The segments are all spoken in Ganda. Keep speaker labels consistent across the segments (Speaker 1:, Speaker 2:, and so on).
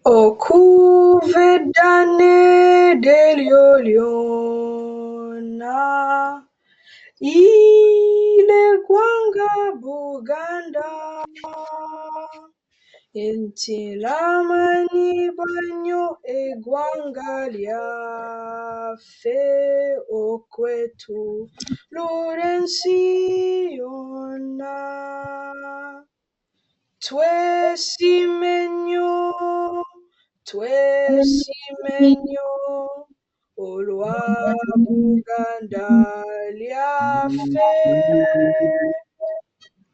Speaker 1: Okuvedane delio lyona ile gwanga Buganda entilamani banyo egwanga lyaffe okwetu Lorensi yona twesimenyo olwa Buganda lyaffe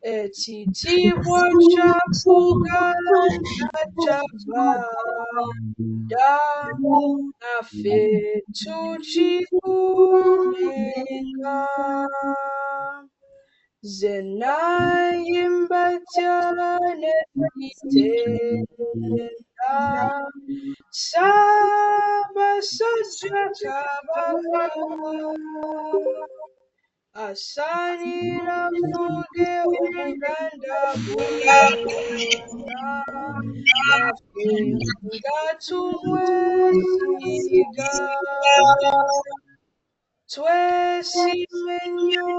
Speaker 1: ekitiibwa kya Buganda kyavada naffe tukikuumenga zenna yimbatya ne kitenda Saabasajja Kabaka asaanira fuge Uganda bwonna naffe nga tumwesiga twesimenyo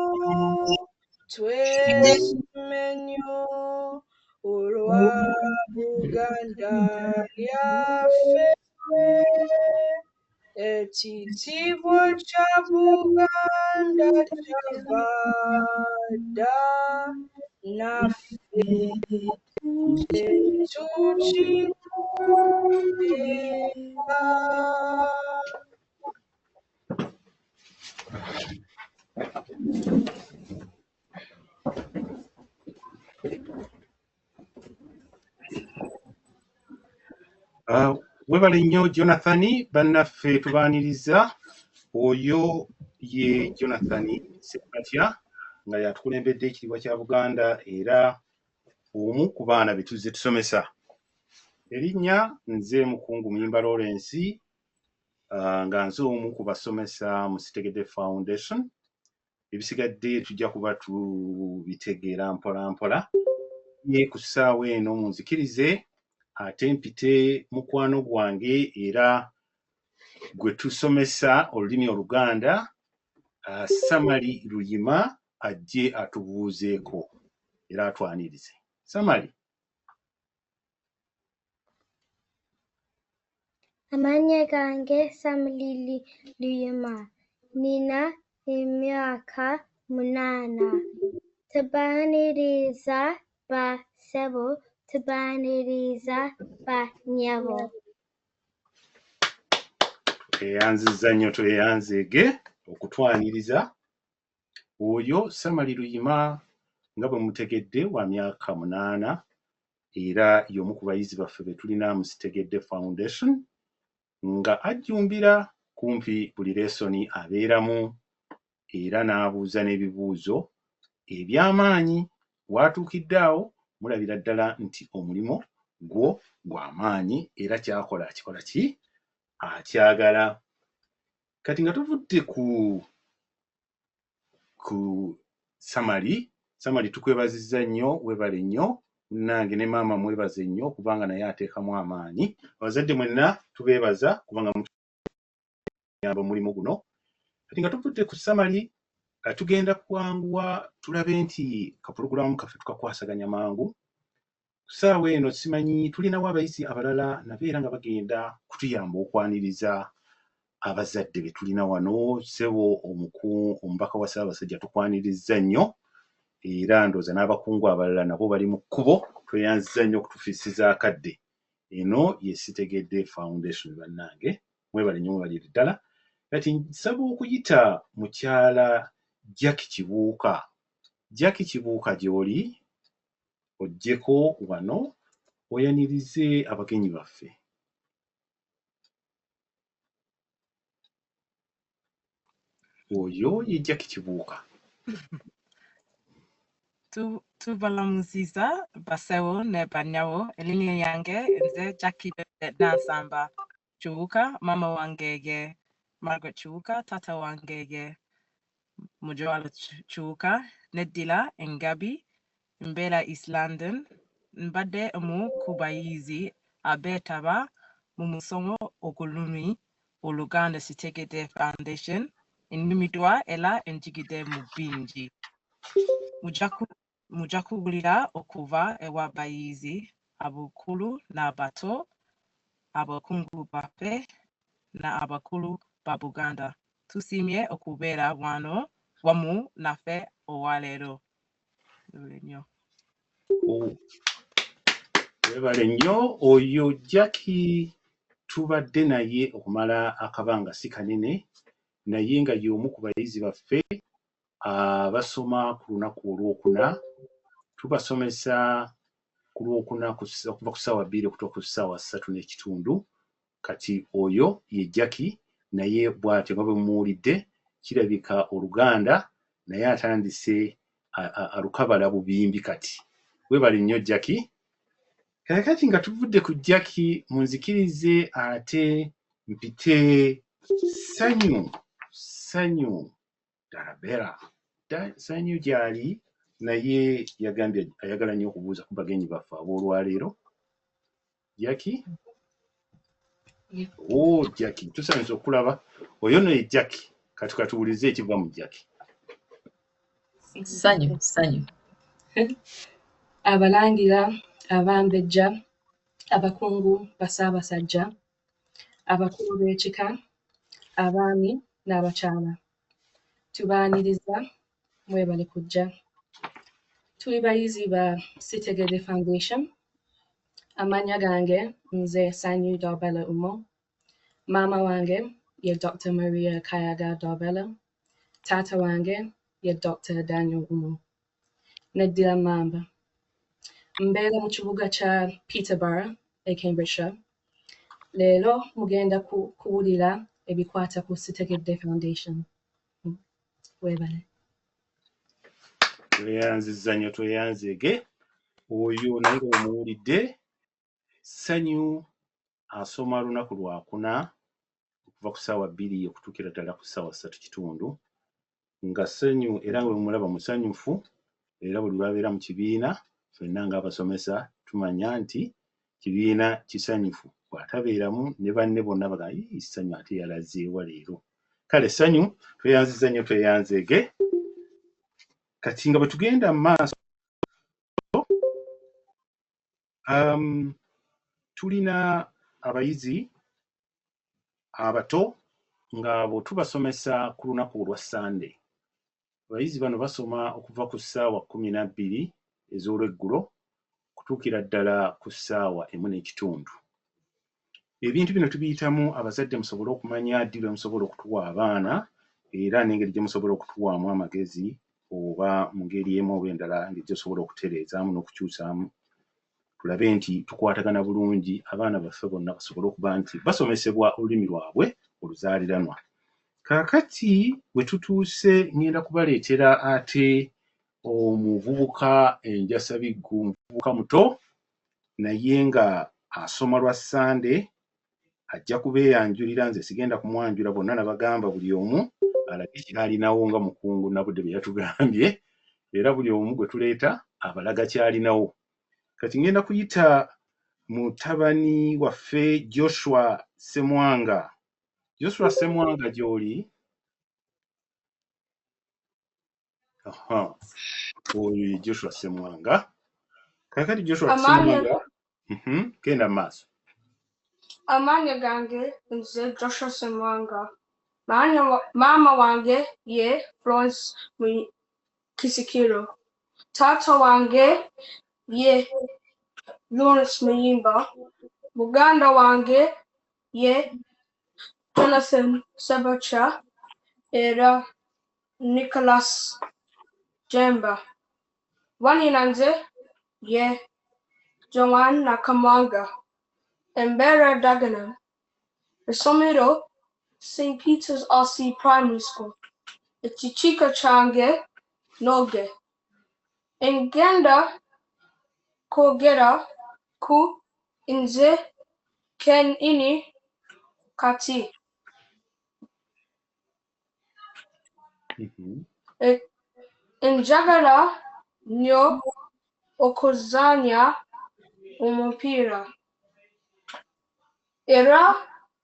Speaker 1: olwa Buganda lyaffe ekitiibwa kya Buganda kyavada naffe tukikuumenga.
Speaker 2: Webale nnyo Jonathan bannaffe tubaaniriza. Oyo ye Jonathan Ssekatya nga yatukulembedde ekitiibwa kya Buganda era omu ku baana be tuzze tusomesa. Erinnya nze Mukungu Muyimba Lawrence nga nze omu ku basomesa mu Sitegedde Foundation. Ebisigadde tujja kuba tubitegeera mpola mpola. Ye ku ssaawa eno munzikirize ate mpite mukwano gwange era gwe tusomesa olulimi Oluganda, Samali Luyima ajje atubuuzeeko era atwanirize. Samali.
Speaker 3: Amannya gange Samali Luyima. Nina emyaka 8. Tubaaniriza ba ssebo, tubaaniriza ba nnyabo.
Speaker 2: Eyanziza nnyo tweyanzeege okutwaniriza. Oyo Samali Luyima nga bwe mutegedde wa myaka 8 era y'omu ku bayizi baffe be tulina mu Sitegedde Foundation nga ajjumbira kumpi buli lesoni abeeramu era n'abuuza n'ebibuuzo eby'amaanyi. Watuukidde awo mulabira ddala nti omulimu gwo gw'amaanyi era ky'akola akikola ki? Akyagala. Kati nga tuvudde ku Samali tukwebazizza nnyo, webale nnyo. Nange ne maama mwebaze nnyo kubanga naye ateekamu amaanyi. Abazadde mwenna tubeebaza kubanga mutuyamba omulimu guno. Kati nga tuvudde ku Samali tugenda kwanguwa tulabe nti kapulogulaamu kaffe tukakwasaganya mangu. Ssaawa eno simanyi tulinawo abayizi abalala nabeera nga bagenda kutuyamba okwaniriza abazadde be tulina wano. Ssebo omubaka wa Ssaabasajja tukwaniriza nnyo era ndooza n'abakungu abalala nabo bali mu kkubo. Tweyanziza nnyo okutufiisiza akadde. Eno ye Sitegedde Foundation bannange. Mwebale nnyo mwebalire ddala. Kati nsaba okuyita mukyala Jackie Kibuuka. Jackie Kibuuka gy'oli oggyeko wano oyanirize abagenyi baffe. Oyo ye Jackie Kibuuka.
Speaker 4: Tubalamuziza bassebo ne bannyabo. Erinnya lyange nze Jackie Nansamba Kibuuka. Mama wange ye Margaret Kibuuka, taata wange ye Mujoala Kibuuka. Neddira Engabi, mbeera East London. Mbadde omu ku bayizi abeetaba mu musomo ogw'olulimi oluganda Sitegedde Foundation ennyumiddwa era enjigidde mu bingi. Mujja kuwulira okuva ewa bayizi abakulu n'abato, abakungu baffe n'abakulu ba Buganda. Tusiimye okubeera wano wamu naffe olwaleero.
Speaker 2: Webale nnyo. Oyo Jackie tubadde naye okumala akabanga si kanene, naye nga y'omu ku bayizi baffe abasoma ku lunaku olwokuna. Tubasomesa ku lwokuna okuva ku ssaawa 2 okutuuka ku ssaawa 3:30. Kati oyo ye Jackie, naye bw'atyo nga bwe mumuwulidde, kirabika Oluganda naye atandise alukabala bubimbi kati. Webale nnyo Jackie. Kakati nga tuvudde ku Jackie, munzikirize ate mpite Sanyu Darabera. Sanyu gy'ali naye yagambye ayagala nnyo okubuuza ku bagenyi baffe ab'olwaleero. Jackie? Jackie, tusanze okulaba. Oyo no ye Jackie. Kati katuwulize ekiva mu Jackie.
Speaker 5: Sanyu. Abalangira, abambejja, abakungu basaabasajja, abakulu b'ekika, abaami n'abakyala. Tubaaniriza, mwebale kujja. Tuli bayizi ba Sitegedde Foundation. Amannya gange nze Sanyu Darbella Umo. Maama wange ye Dr. Maria Kayaga Darbella. Taata wange ye Dr. Daniel Umo. Neddira Mamba. Mbeera mu kibuga kya Peterborough e Cambridgeshire. Leero mugenda kuwulira ebikwata ku Sitegedde Foundation. Webale.
Speaker 2: Tweyanziza nnyo, tweyanzege. Oyo naye nga muwulidde, Sanyu asoma lunaku lwakuna okuva ku ssaawa 2 okutuukira ddala ku ssaawa 3:30. Nga Sanyu era nga bwe mulaba musanyufu, era buli lwabeera mu kibiina ffenna ng'abasomesa tumanya nti kibiina kisanyufu. Bw'atabeeramu ne banne bonna baga Sanyu ate yalazeewa leero. Kale Sanyu tweyanziza nnyo, tweyanzege. Kati nga bwe tugenda mu maaso, tulina abayizi abato nga bwe tubasomesa ku lunaku olwa Sande. Abayizi bano basoma okuva ku ssaawa 12 ez'olweggulo kutuukira ddala ku ssaawa 1:30. Ebintu bino tubiyitamu abazadde musobole okumanya ddi lwe musobola okutuwa abaana era n'engeri gye musobola okutuwaamu amagezi oba mu ngeri emu oba endala engeri gy'osobola okutereezaamu n'okukyusaamu. Tulabe nti tukwatagana bulungi, abaana baffe bonna basobole okuba nti basomesebwa olulimi lwabwe oluzaaliranwa. Kaakati bwe tutuuse ngenda kubaleetera ate omuvubuka enjasabiggu, omuvubuka muto naye nga asoma lwa Sande. Ajja kubeeyanjulira, nze sigenda kumwanjula, bonna nabagamba buli omu alage kyalinawo nga mukungu Nabudde bwe yatugambye, era buli omu gwe tuleeta abalaga kyalinawo. Kati ngenda kuyita mutabani waffe Joshua Ssemwanga. Joshua Ssemwanga gy'oli? Oyo Joshua Ssemwanga. Kakati Joshua Ssemwanga, genda mu maaso.
Speaker 1: Amannya gange nze Joshua Ssemwanga. Maama wange ye Florence Kisikiro. Taata wange ye Lawrence Muyimba. Muganda wange ye Jonathan Sabacha era Nicholas Jemba. Wannyina nze ye Joanne Nakamwanga. Embera Dagenham. Essomero St. Peter's RC Primary School. Ekikiiko kyange Noge. Engenda kwogera ku nze Ken ini kati. Njagala nnyo okuzannya omupiira. era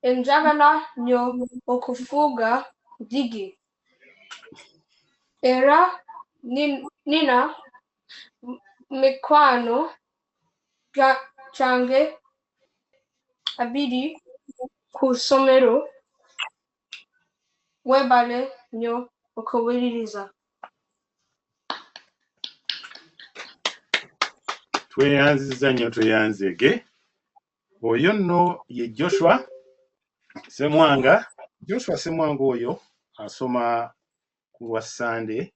Speaker 1: njagala nnyo okufuga ddigi, era nina mikwano gyange abiri ku ssomero. Weebale nnyo okuwuliriza.
Speaker 2: Tweyanziza nnyo tweyanzege. Oyo nno ye Joshua Ssemwanga. Joshua Ssemwanga oyo asoma ku lwa Sande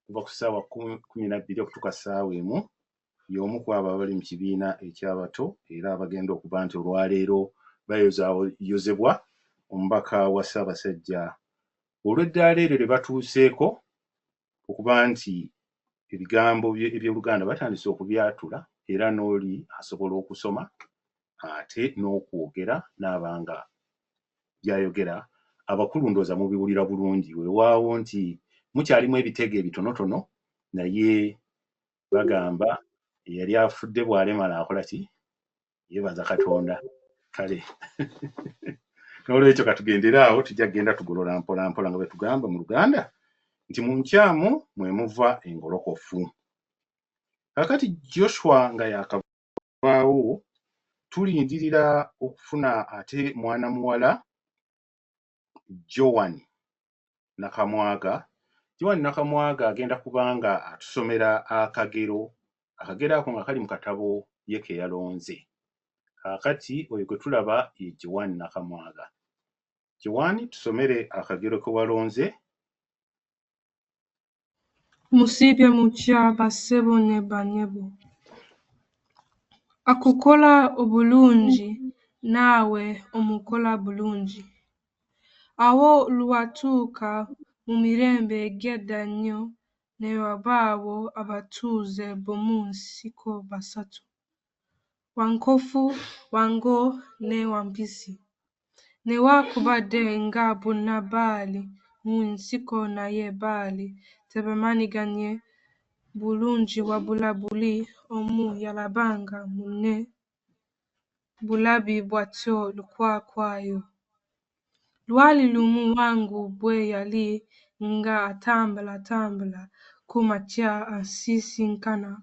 Speaker 2: kuva ku ssaawa 12 okutuuka ssaawa 1. Y'omu ku abo abali mu kibiina eky'abato era abagenda okuba nti olwaleero bayozebwa omubaka wa Ssaabasajja. Olw'eddaala eryo lye batuuseeko okuba nti ebigambo eby'Oluganda batandise okubyatula era n'oli asobola okusoma ate n'okwogera n'abanga byayogera abakulu ndooza mubiwulira bulungi. Weewaawo nti mukyalimu ebitege ebitonotono naye bagamba eyali afudde bw'alemala akola ki? Yeebaza Katonda. Kale n'olwekyo katugendere awo, tujja kugenda tugolola mpola mpola nga bwe tugamba mu Luganda nti mu nkyamu mwe muva engolokofu. Kakati Joshua nga yakavaawo tulindirira okufuna ate mwana muwala Joan Nakamwaga. Joan Nakamwaga agenda kubanga atusomera akagero. Akagero ako nga kali mu katabo ye ke yalonze. Kakati oyo gwe tulaba ye Joan Nakamwaga. Joan, tusomere akagero ke walonze.
Speaker 6: Musiibye mutya bassebo ne bannyabo. Akukola obulungi naawe omukola bulungi. Awo lwatuuka mu mirembe egy'edda nnyo ne wabaawo abatuuze b'omu nsiko basatu, Wankofu, Wango ne Wampisi. Ne waakubadde nga bonna baali mu nsiko naye baali tebamanyiganye bulungi wabula buli omu yalabanga munne bulabi bw'atyo lukwakwayo. Lwali lumu Wango bwe yali nga atambula ku makya asisinkana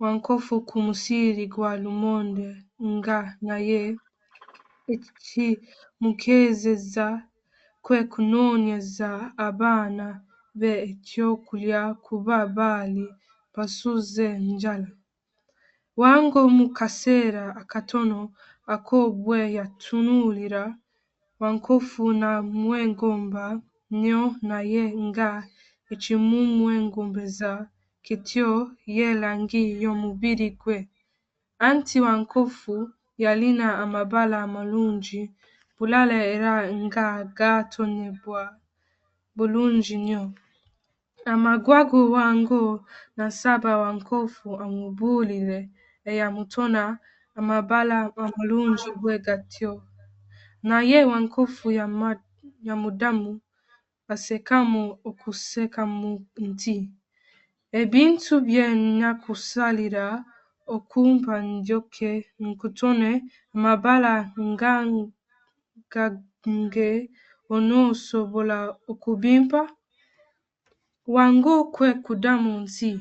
Speaker 6: Wankofu ku musiri gwa lumonde nga naye ekimukeezezza kwe kunoonyeza abaana be ekyokulya kuba baali basuze njala. Wango mu kaseera akatono ako bwe yatunuulira Wankofu n'amwegomba nnyo naye nga ekimumwegombeza kityo ye langi y'omubiri gwe. Anti Wankofu yalina amabala amalungi bulala era nga gatonnyebwa bulungi nnyo. Amagwago Wango n'asaba Wankofu amubuulire eyamutona amabala amalungi bwe gatyo. Naye Wankofu yamuddamu asekamu okusekamu nti, ebintu bye nakusalira okumpa ndyoke nkutone amabala gange onoosobola okubimpa? Wango kwe kuddamu nti,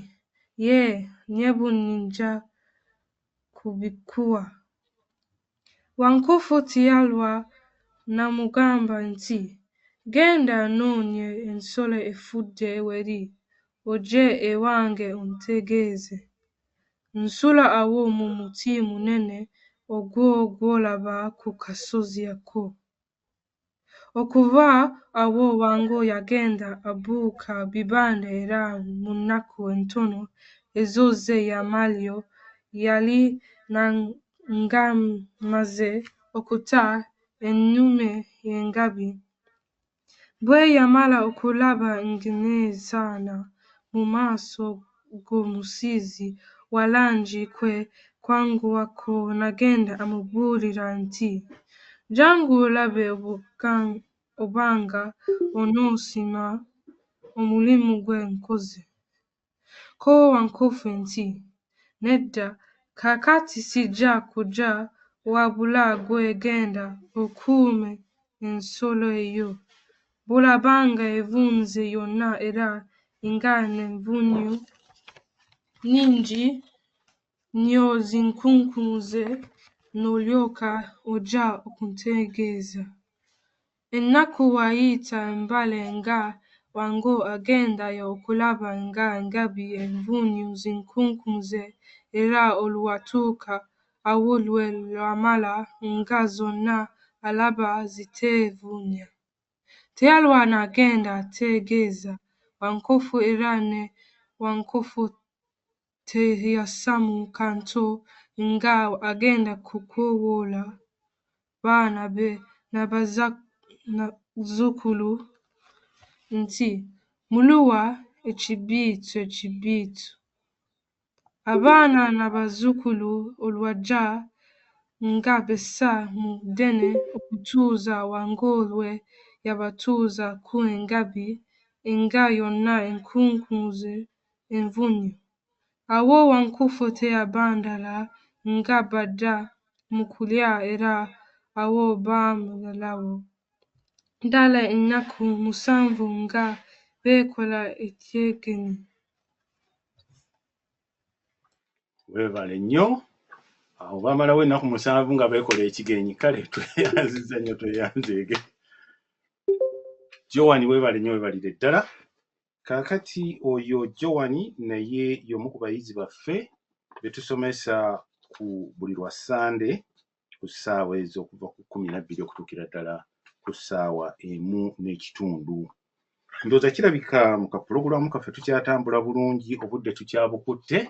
Speaker 6: yee, nyebu nja kubikuwa. Wankofu teyalwa n'amugamba nti, genda noonye ensolo efudde weri ojje ewange ontegeeze. Nsula awo mu muti munene ogwo gw'olaba ku kasozi ako. Okuva awo Wango yagenda abuuka bibanda era mu nnaku entono ezo ze yamalyo yali ng'amaze okuta ennume y'engabi. Bwe yamala okulaba ng'eneesaana mu maaso g'omusizi wa langi kwe kwanguwako n'agenda amubuulira nti, jangu olabe obanga onoosima omulimu gwe nkoze. Ko Wankofu nti, nedda, kaakati sijja kujja wabula ggwe genda okuume ensolo eyo. Bw'olabanga evunze yonna era nga n'envunyu nnyingi nnyo zinkunkumuze, n'olyoka ojja okuntegeeza. Ennaku bw'ayita embale nga wango agenda okulaba nga engabi envunyu zinkunkumuze, era olwatuuka awo lwe lwamala nga zonna alaba ziteevuunya. Teyalwana agenda ategeeza Wankofu, era ne Wankofu teyassa mu kantu nga agenda kukoowoola baana be n'abazzukulu nti, "Muluwa ekibbiitu ekibbiitu." Abaana n'abazzukulu olwajja nga bessa mu ddene okutuuza wango lwe yabatuuza ku engabi nga yonna enkunkumuze envunyu. Awo Wankofu teyabandala nga badda mu kulya, era awo baamalawo ddala ennaku 7 nga beekola ekyegenyi.
Speaker 2: Weebale nnyo. Awo baamalawo ennaku 7 nga beekola ekigenyi. Kale tweyanziza nnyo, tweyanzeege. Jowani weebale nnyo, weebalire ddala. Kaakati oyo Jowani naye y'omu ku bayizi baffe be tusomesa ku buli lwa Sande ku ssaawa ezo okuva ku 12 okutuukira ddala ku ssaawa 1:30. Ndowooza kirabika mu kapulogulaamu kaffe tukyatambula bulungi, obudde tukyabukutte,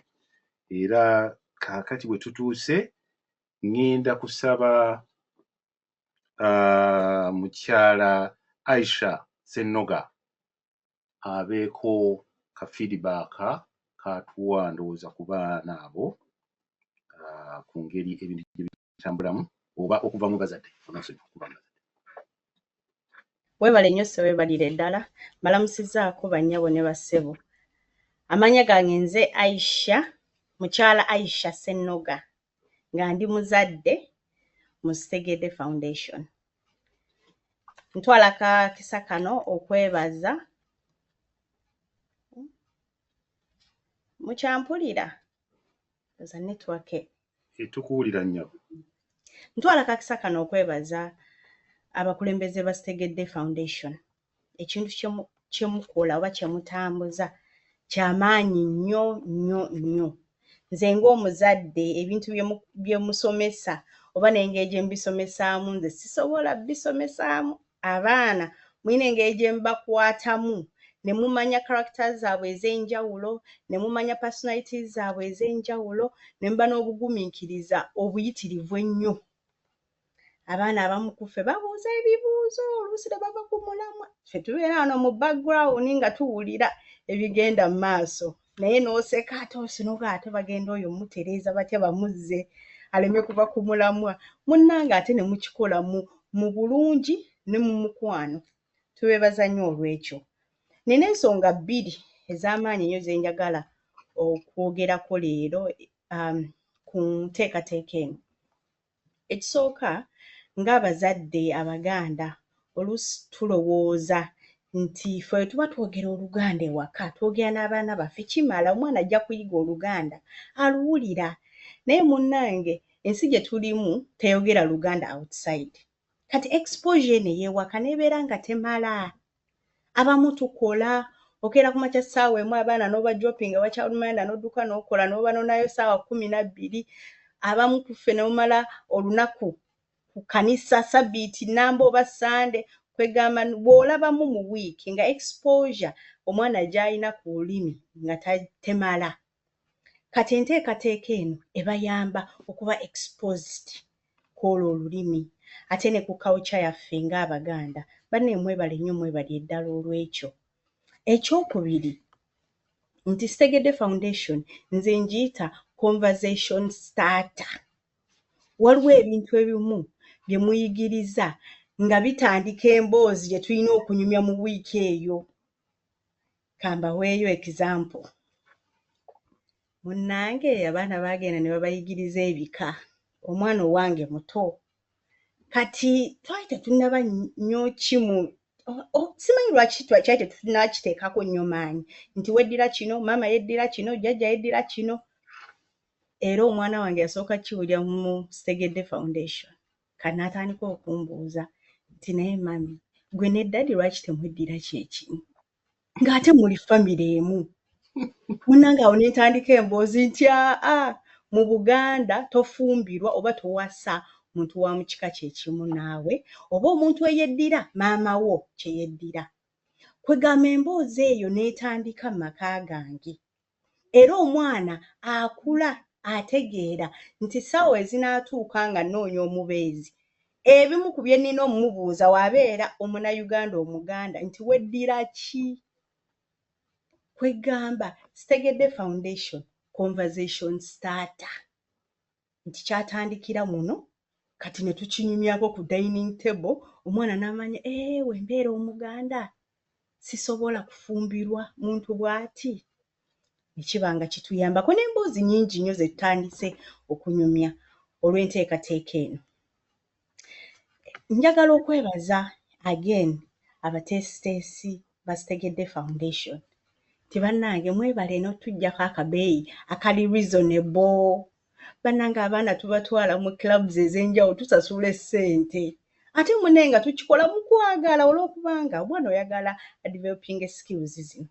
Speaker 2: era kaakati bwe tutuuse ŋŋenda kusaba mukyala Aisha Ssennoga abeeko ka feedback katuwa ndowooza ku baana abo ku ngeri ebintu gye bitambulamu oba okuva mu bazadde.
Speaker 7: Weebale nnyo weebalire ddala. Malamusizaako bannyabo ne bassebo. Amannya gange nze Aisha, mukyala Aisha Ssennoga, nga ndi muzadde mu Sitegedde Foundation. Ntwala akakisa kano okwebaza. Mukyampulira? Oza network.
Speaker 2: Tukuwulira nnyo.
Speaker 7: Ntwala akakisa kano okwebaza abakulembeze ba Sitegedde Foundation. Ekintu kye mukola oba kye mutambuza ky'amaanyi nnyo nnyo nnyo. Nze ng'omuzadde ebintu bye musomesa oba n'engeri gye mbisomesaamu nze sisobola bisomesaamu abaana. Mulina engeri gye mbakwatamu ne mumanya characters zaabwe ez'enjawulo, ne mumanya personalities zaabwe ez'enjawulo, ne muba n'obugumiikiriza obuyitirivu ennyo. Abaana abamu ku ffe babuuza ebibuuzo oluusi ne bava ku mulamwa. Ffe tubeera wano mu background nga tuwulira ebigenda mu maaso, naye n'oseka ate osinoga ate bagenda oyo mutereeza batya bamuzze aleme kuva ku mulamwa. Munnange ate ne mukikola mu bulungi ne mu mukwano. Tubeebaza nnyo olw'ekyo. Nina ensonga 2 ez'amaanyi ennyo ze njagala okwogerako leero ku nteekateeka eno. Ekisooka, ng'abazadde Abaganda oluusi tulowooza nti ffe tuba twogera Oluganda ewaka, twogera n'abaana baffe, kimala omwana ajja kuyiga Oluganda aluwulira. Naye munnange ensi gye tulimu teyogera Luganda outside. Kati exposure eno ey'ewaka nebeera nga temala. Abamu tukola okeera ku makya ssaawa 1 abaana n'oba dropping wa childminder n'odduka n'okola n'oba n'onayo ssaawa 12. Abamu ku ffe ne mumala olunaku ku kanisa Sabbiiti nnamba oba Sande, kwegamba bw'olabamu mu wiiki nga exposure omwana gy'alina ku lulimi nga temala. Kati enteekateeka eno ebayamba okuba exposed kw'olwo olulimi ate ne ku culture yaffe ng'Abaganda. Banne mwebale nnyo, mwebale eddala olw'ekyo. Ekyokubiri nti Sitegedde Foundation nze ngiyita conversation starter. Waliwo ebintu ebimu bye muyigiriza nga bitandika emboozi gye tulina okunyumya mu wiiki eyo. Kambaweeyo example. Munnange abaana baagenda ne babayigiriza ebika omwana owange muto kati twali tetunnaba nnyo kimu simanyi lwaki twali tetunnakiteekako nnyo maanyi nti weddira kino maama yeddira kino jjajja yeddira kino era omwana wange yasooka kiwulira mu Sitegedde Foundation kati n'atandika okumbuuza nti naye mami gwe ne dadi lwaki temweddira kyekimu ng'ate muli famire emu munnange awo ne ntandika emboozi nti mu Buganda tofumbirwa oba towasa muntu wa mu kika kyekimu naawe oba omuntu eyeddira maama wo kye yeddira kwegamba emboozi eyo n'etandika mu maka gange era omwana akula ategeera nti ssaawa ezinaatuuka nga nnoonya omubeezi ebimu ku bye nnina omumubuuza wabeera omunnayuganda omuganda nti weddira ki kwegamba Sitegedde Foundation conversation starter nti kyatandikira muno kati ne tukinyumyako ku dining table omwana n'amanya wembeera omuganda sisobola kufumbirwa muntu bw'ati ekibanga kituyambako n'emboozi nnyingi nnyo ze tutandise okunyumya olw'enteekateeka eno njagala okwebaza again abateesiteesi ba Sitegedde Foundation ti bannange mwebale n'otuggyako akabeeyi akali reasonable bannange abaana tubatwala mu clubs ez'enjawulo tusasula essente ate munenga tukikola mu kwagala olw'okubanga omwana oyagala developing skills zino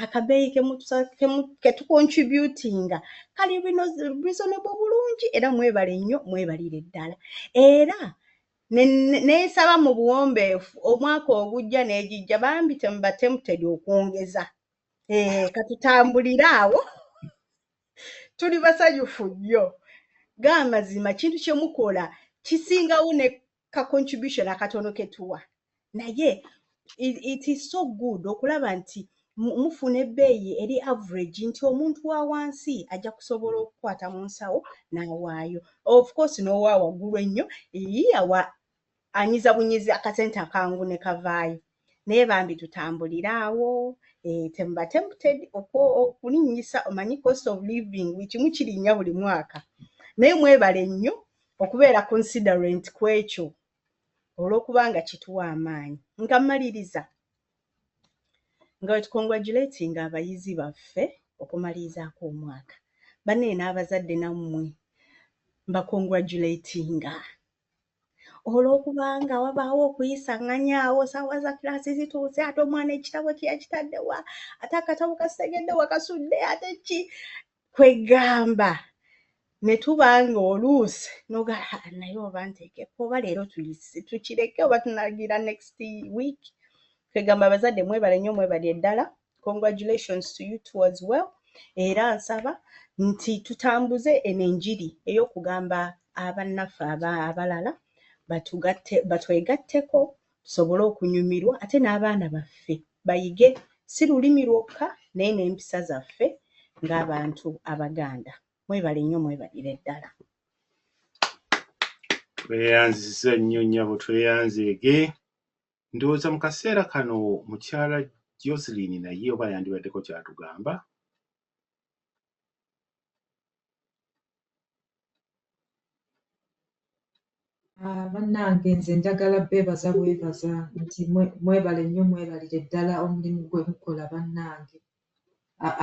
Speaker 7: akabeeyi ke tucontributinga kali reasonable bulungi era mwebale nnyo mwebalire ddala era neesaba mu buwombeefu omwaka ogujja n'egijja bambi tembatempted okwongeza katutambulire awo tuli basanyufu nnyo g'amazima kintu kye mukola kisingawo ne ka contribution akatono ke tuwa naye it is so good okulaba nti mufuna ebbeeyi eri average nti omuntu wa wansi ajja kusobola okukwata mu nsawo n'awaayo of course n'owa waggulu ennyo anyiza bunyizi akasente akangu ne kavaayo naye bambi tutambulire awo temba tempted okulinnyisa omanyi cost of living kimu kirinnya buli mwaka naye mwebale nnyo okubeera considerate ku ekyo olw'okubanga kituwa amaanyi nga mmaliriza nga wetukongratulating abayizi baffe okumalizaako omwaka banne n'abazadde nammwe mbakongratulatinga olw'okubanga wabaawo okuyisaŋŋanyaawo saawa za kilaasi zituuse ate omwana ekitabo kye yakitaddewa ate akatabo kasitegedde wakasudde ate ki kwegamba ne tubanga oluusi nogala naye oba nteekeko oba leero tukireke oba tunagira next week kwegamba abazadde mwebale nnyo mwebale ddala congratulations to you too as well era nsaba nti tutambuze eno enjiri ey'okugamba abannaffe abalala batwegatteko tusobole okunyumirwa ate n'abaana baffe bayige si lulimi lwokka naye n'empisa zaffe ng'abantu abaganda mwebale nnyo mwebalire ddala
Speaker 2: tweyanziza nnyo nnyabo tweyanzeege ndowooza mu kaseera kano mukyala Jocelyn naye oba yandibaddeko kyatugamba
Speaker 8: bannange nze njagala beebaza bwebaza nti mwebale nnyo mwebalire ddala omulimu gwe mukola bannange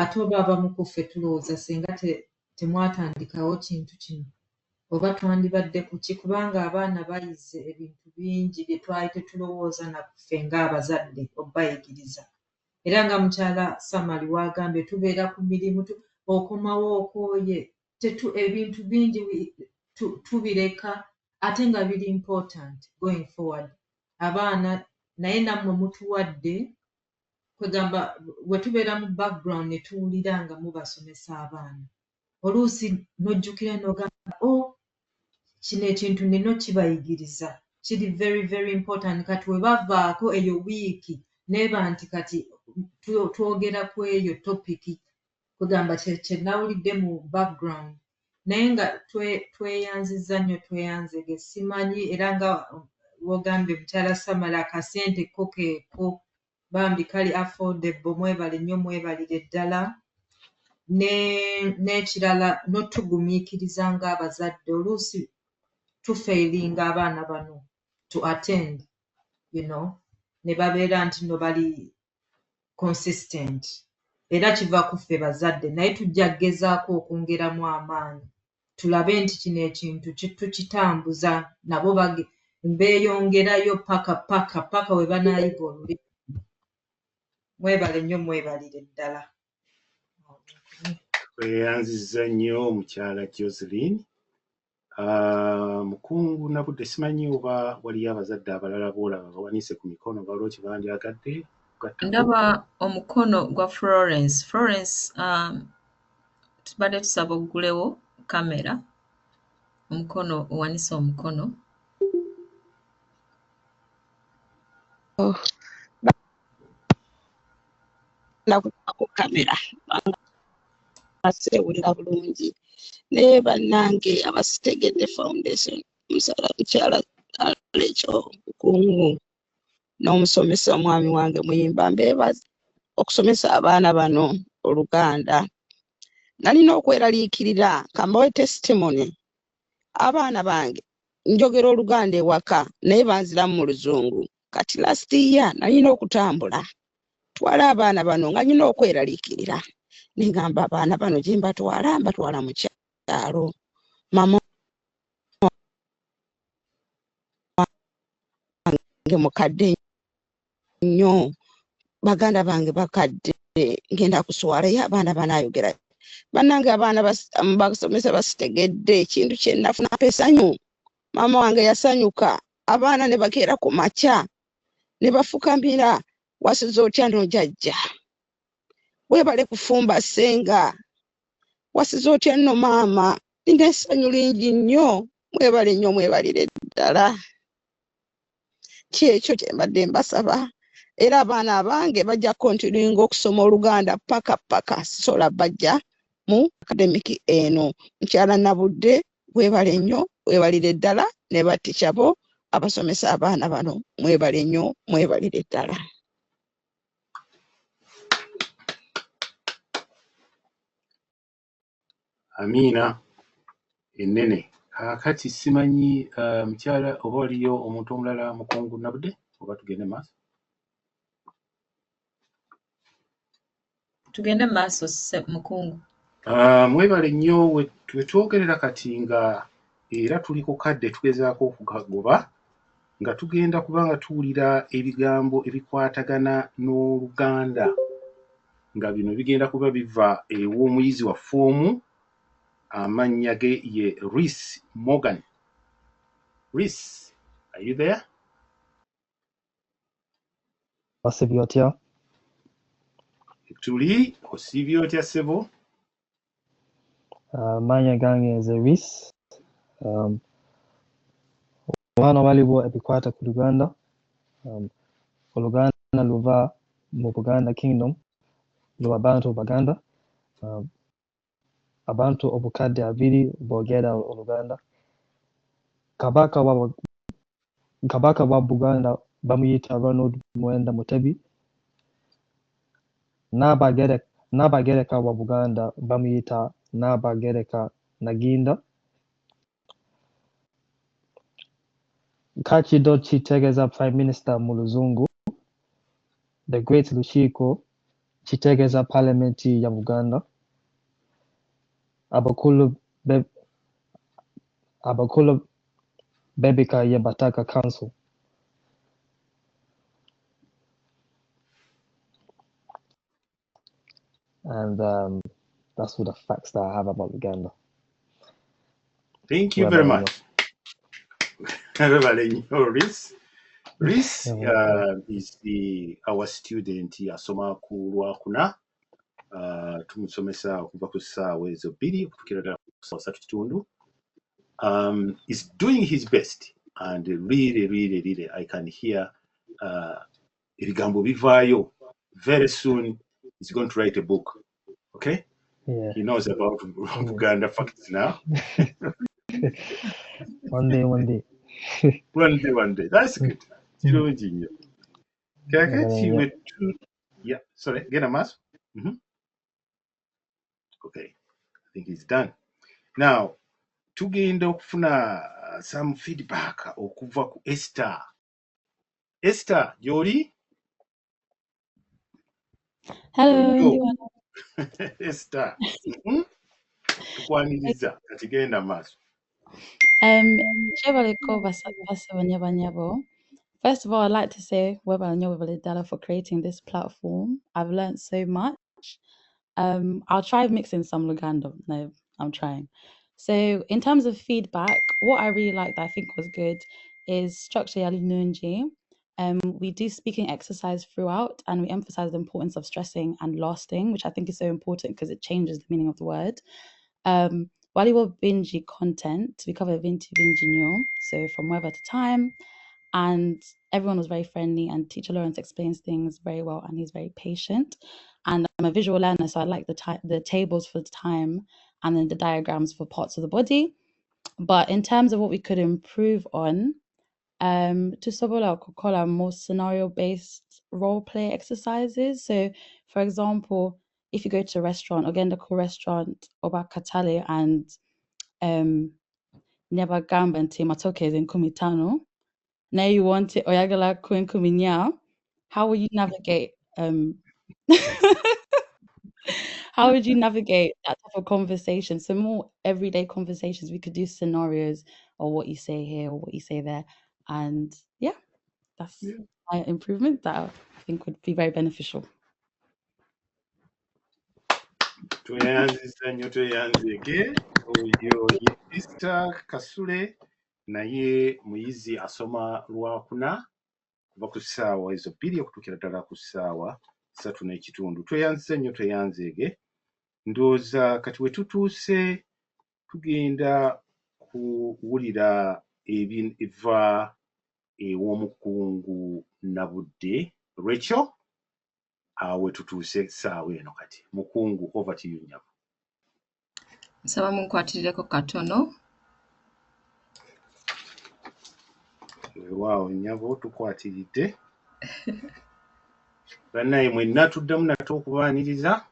Speaker 8: ate oba abamu ku ffe tulowooza singa temwatandikawo kintu kino oba twandibadde ku ki kubanga abaana bayize ebintu bingi bye twali tetulowooza naffe ng'abazadde obayigiriza era nga mukyala Samali wagambye tubeera ku mirimu okomawo okooye ebintu bingi tubireka ate nga biri important going forward abaana naye nammwe mutuwadde kwegamba bwe tubeera mu background ne tuwulira nga mubasomesa abaana oluusi n'ojjukira n'ogamba kino ekintu nino kibayigiriza kiri very very important kati we bavaako eyo wiiki neeba nti kati twogera ku eyo topiki kwegamba kye nawulidde mu background naye nga tweyanziza nnyo tweyanzege simanyi era nga wogambye mukyala Samala akasente ko keeko bambi kali affordable mwebale nnyo mwebalire ddala n'ekirala n'otugumiikiriza ng'abazadde oluusi tufailinga abaana bano to attend, ne babeera nti no bali consistent. Era kiva ku ffe bazadde, naye tujja kugezaako okwongeramu amaanyi tulabe nti kino ekintu tukitambuza, nabo beeyongerayo paka we banaayiga olulimi. Mwebale nnyo, mwebalire ddala.
Speaker 2: Tweyanzizza nnyo mukyala Joseline. Mukungu Nabudde, simanyi oba waliyo abazadde abalala boolaba bawanise ku mikono balwo kye bandyagadde okugattako?
Speaker 9: Ndaba omukono gwa Florence. Florence, tubadde tusaba oggulewo kamera. Omukono owanise omukono.
Speaker 10: Nakubaako kamera aseewulira bulungi naye bannange aba Sitegedde Foundation mukyala ekyo bukungu n'omusomesa omwami wange Muyimba mbeebaza okusomesa abaana bano Oluganda. Nalina okweraliikirira kambawe testimony. Abaana bange njogera Oluganda ewaka naye banziramu mu Luzungu. Kati last year nalina okutambula twala abaana bano nga nina okweraliikirira. Ningamba abaana bano gye mbatwala mu kyalo. Mama wange mukadde nnyo, baganda bange bakadde, ngenda kuswalayo abaana banaayogera. Bannange abaana basomesa Basitegedde ekintu kye nafuna essanyu. Mama wange yasanyuka, abaana ne bakeera ku makya ne bafukamira, wasize otya no jjajja, weebale kufumba ssenga, wasize otya nno maama, nina essanyu lingi nnyo. Mwebale nnyo, mwebalire ddala. Kyekyo kye mbadde mbasaba. Era abaana abange bajja kontinuinga okusoma Oluganda paka sola bajja mu akademiki eno. Mukyala Nabudde, weebale nnyo, weebalire ddala, ne batikya bo abasomesa abaana bano, mwebale nnyo, mwebalire ddala.
Speaker 2: Amiina ennene. Kaakati simanyi mukyala oba waliyo omuntu omulala Mukungu Nabudde oba tugende maaso?
Speaker 9: Tugende maaso Mukungu.
Speaker 2: Mwebale nnyo we twogerera kati nga era tuli ku kadde tugezaako okugagoba nga tugenda kubanga tuwulira ebigambo ebikwatagana n'Oluganda nga bino bigenda kuba biva ew'omuyizi wa ffoomu amannya ge ye Reese Morgan. Reese, are you there?
Speaker 11: Osibye otya?
Speaker 2: Tuli, osibye otya ssebo?
Speaker 11: Amannya gange nze Reese. Wano waliwo ebikwata ku Luganda. Oluganda luva mu Buganda Kingdom, luwa bantu Baganda. Abantu obukadde abiri boogera Oluganda. Kabaka wa Buganda bamuyita Ronald Mwenda Mutebi. Nnabagereka wa Buganda bamuyita Nnabagereka Naginda. Kakido kitegeeza Prime Minister mu Luzungu. The Great Lukiiko kitegeeza Parliamenti ya Buganda. Abakulu bebika ye Bataka Council. And that's all the facts that I have about Uganda.
Speaker 2: Thank you very much. Reese is our student asoma ku Lwakuna. Tumusomesa okuva ku ssaawa ezo bbiri okutuukira ddala ku ssaawa ssatu kitundu. Is doing his best and really I can hear ebigambo bivaayo. Very soon he's going to write a book. Okay?
Speaker 11: Yeah.
Speaker 2: He knows about Buganda facts now.
Speaker 11: One day.
Speaker 2: One day. That's good. Yeah, sorry, get a mask. Okay, I think he's done. Now, tugenda okufuna some feedback okuva ku Esther. Esther, gy'oli?
Speaker 12: Hello,
Speaker 2: Esther. Okwaniriza kati genda maaso.
Speaker 12: Chevaliko Basavanyabanyabo. First of all, I'd like to say Webalanyobaliddala for creating this platform. I've learned so much. I'll try mixing some Luganda. No, I'm trying. So in terms of feedback, what I really liked that I think was good is structure Yali Nunji. We do speaking exercise throughout and we emphasize the importance of stressing and lasting, which I think is so important because it changes the meaning of the word. Waliwo bingy content, we cover bingy nnyo, so from weather to time, and everyone was very friendly and teacher Lawrence explains things very well and he's very patient. And I'm a visual learner, so I like the tables for the time and then the diagrams for parts of the body. But in terms of what we could improve on, to Sobola more scenario-based role play exercises. So for example, if you go to a restaurant, again the cool restaurant, Oba Katale and Neba Gamba and Timatoke is in Kumitano. Now you want it Oyagala Kuin Kuminya. How will you navigate how would you navigate that type of conversation? So more everyday conversations. We could do scenarios or what you say here or what you say there. And yeah, that's my improvement that I think would be very beneficial.
Speaker 2: Tweyanzizza nnyo tweyanzege. Oyo ye Esther Kasule naye muyizi asoma lwakuna kuva ku ssaawa ezo 2 okutuukira ddala ku ssaawa 3:30. Tweyanzizza nnyo tweyanzege. Ndowooza kati we tutuuse tugenda kuwulira eva ew'omukungu Nabudde. Rachel, awe tutuuse ssaawa eno kati. Mukungu, over to you, Nyavu.
Speaker 9: Nsaba munkwatireko katono.
Speaker 2: Weewaawo Nyavu, tukwatiridde. Bannaye mwenna tuddamu nate okubaaniriza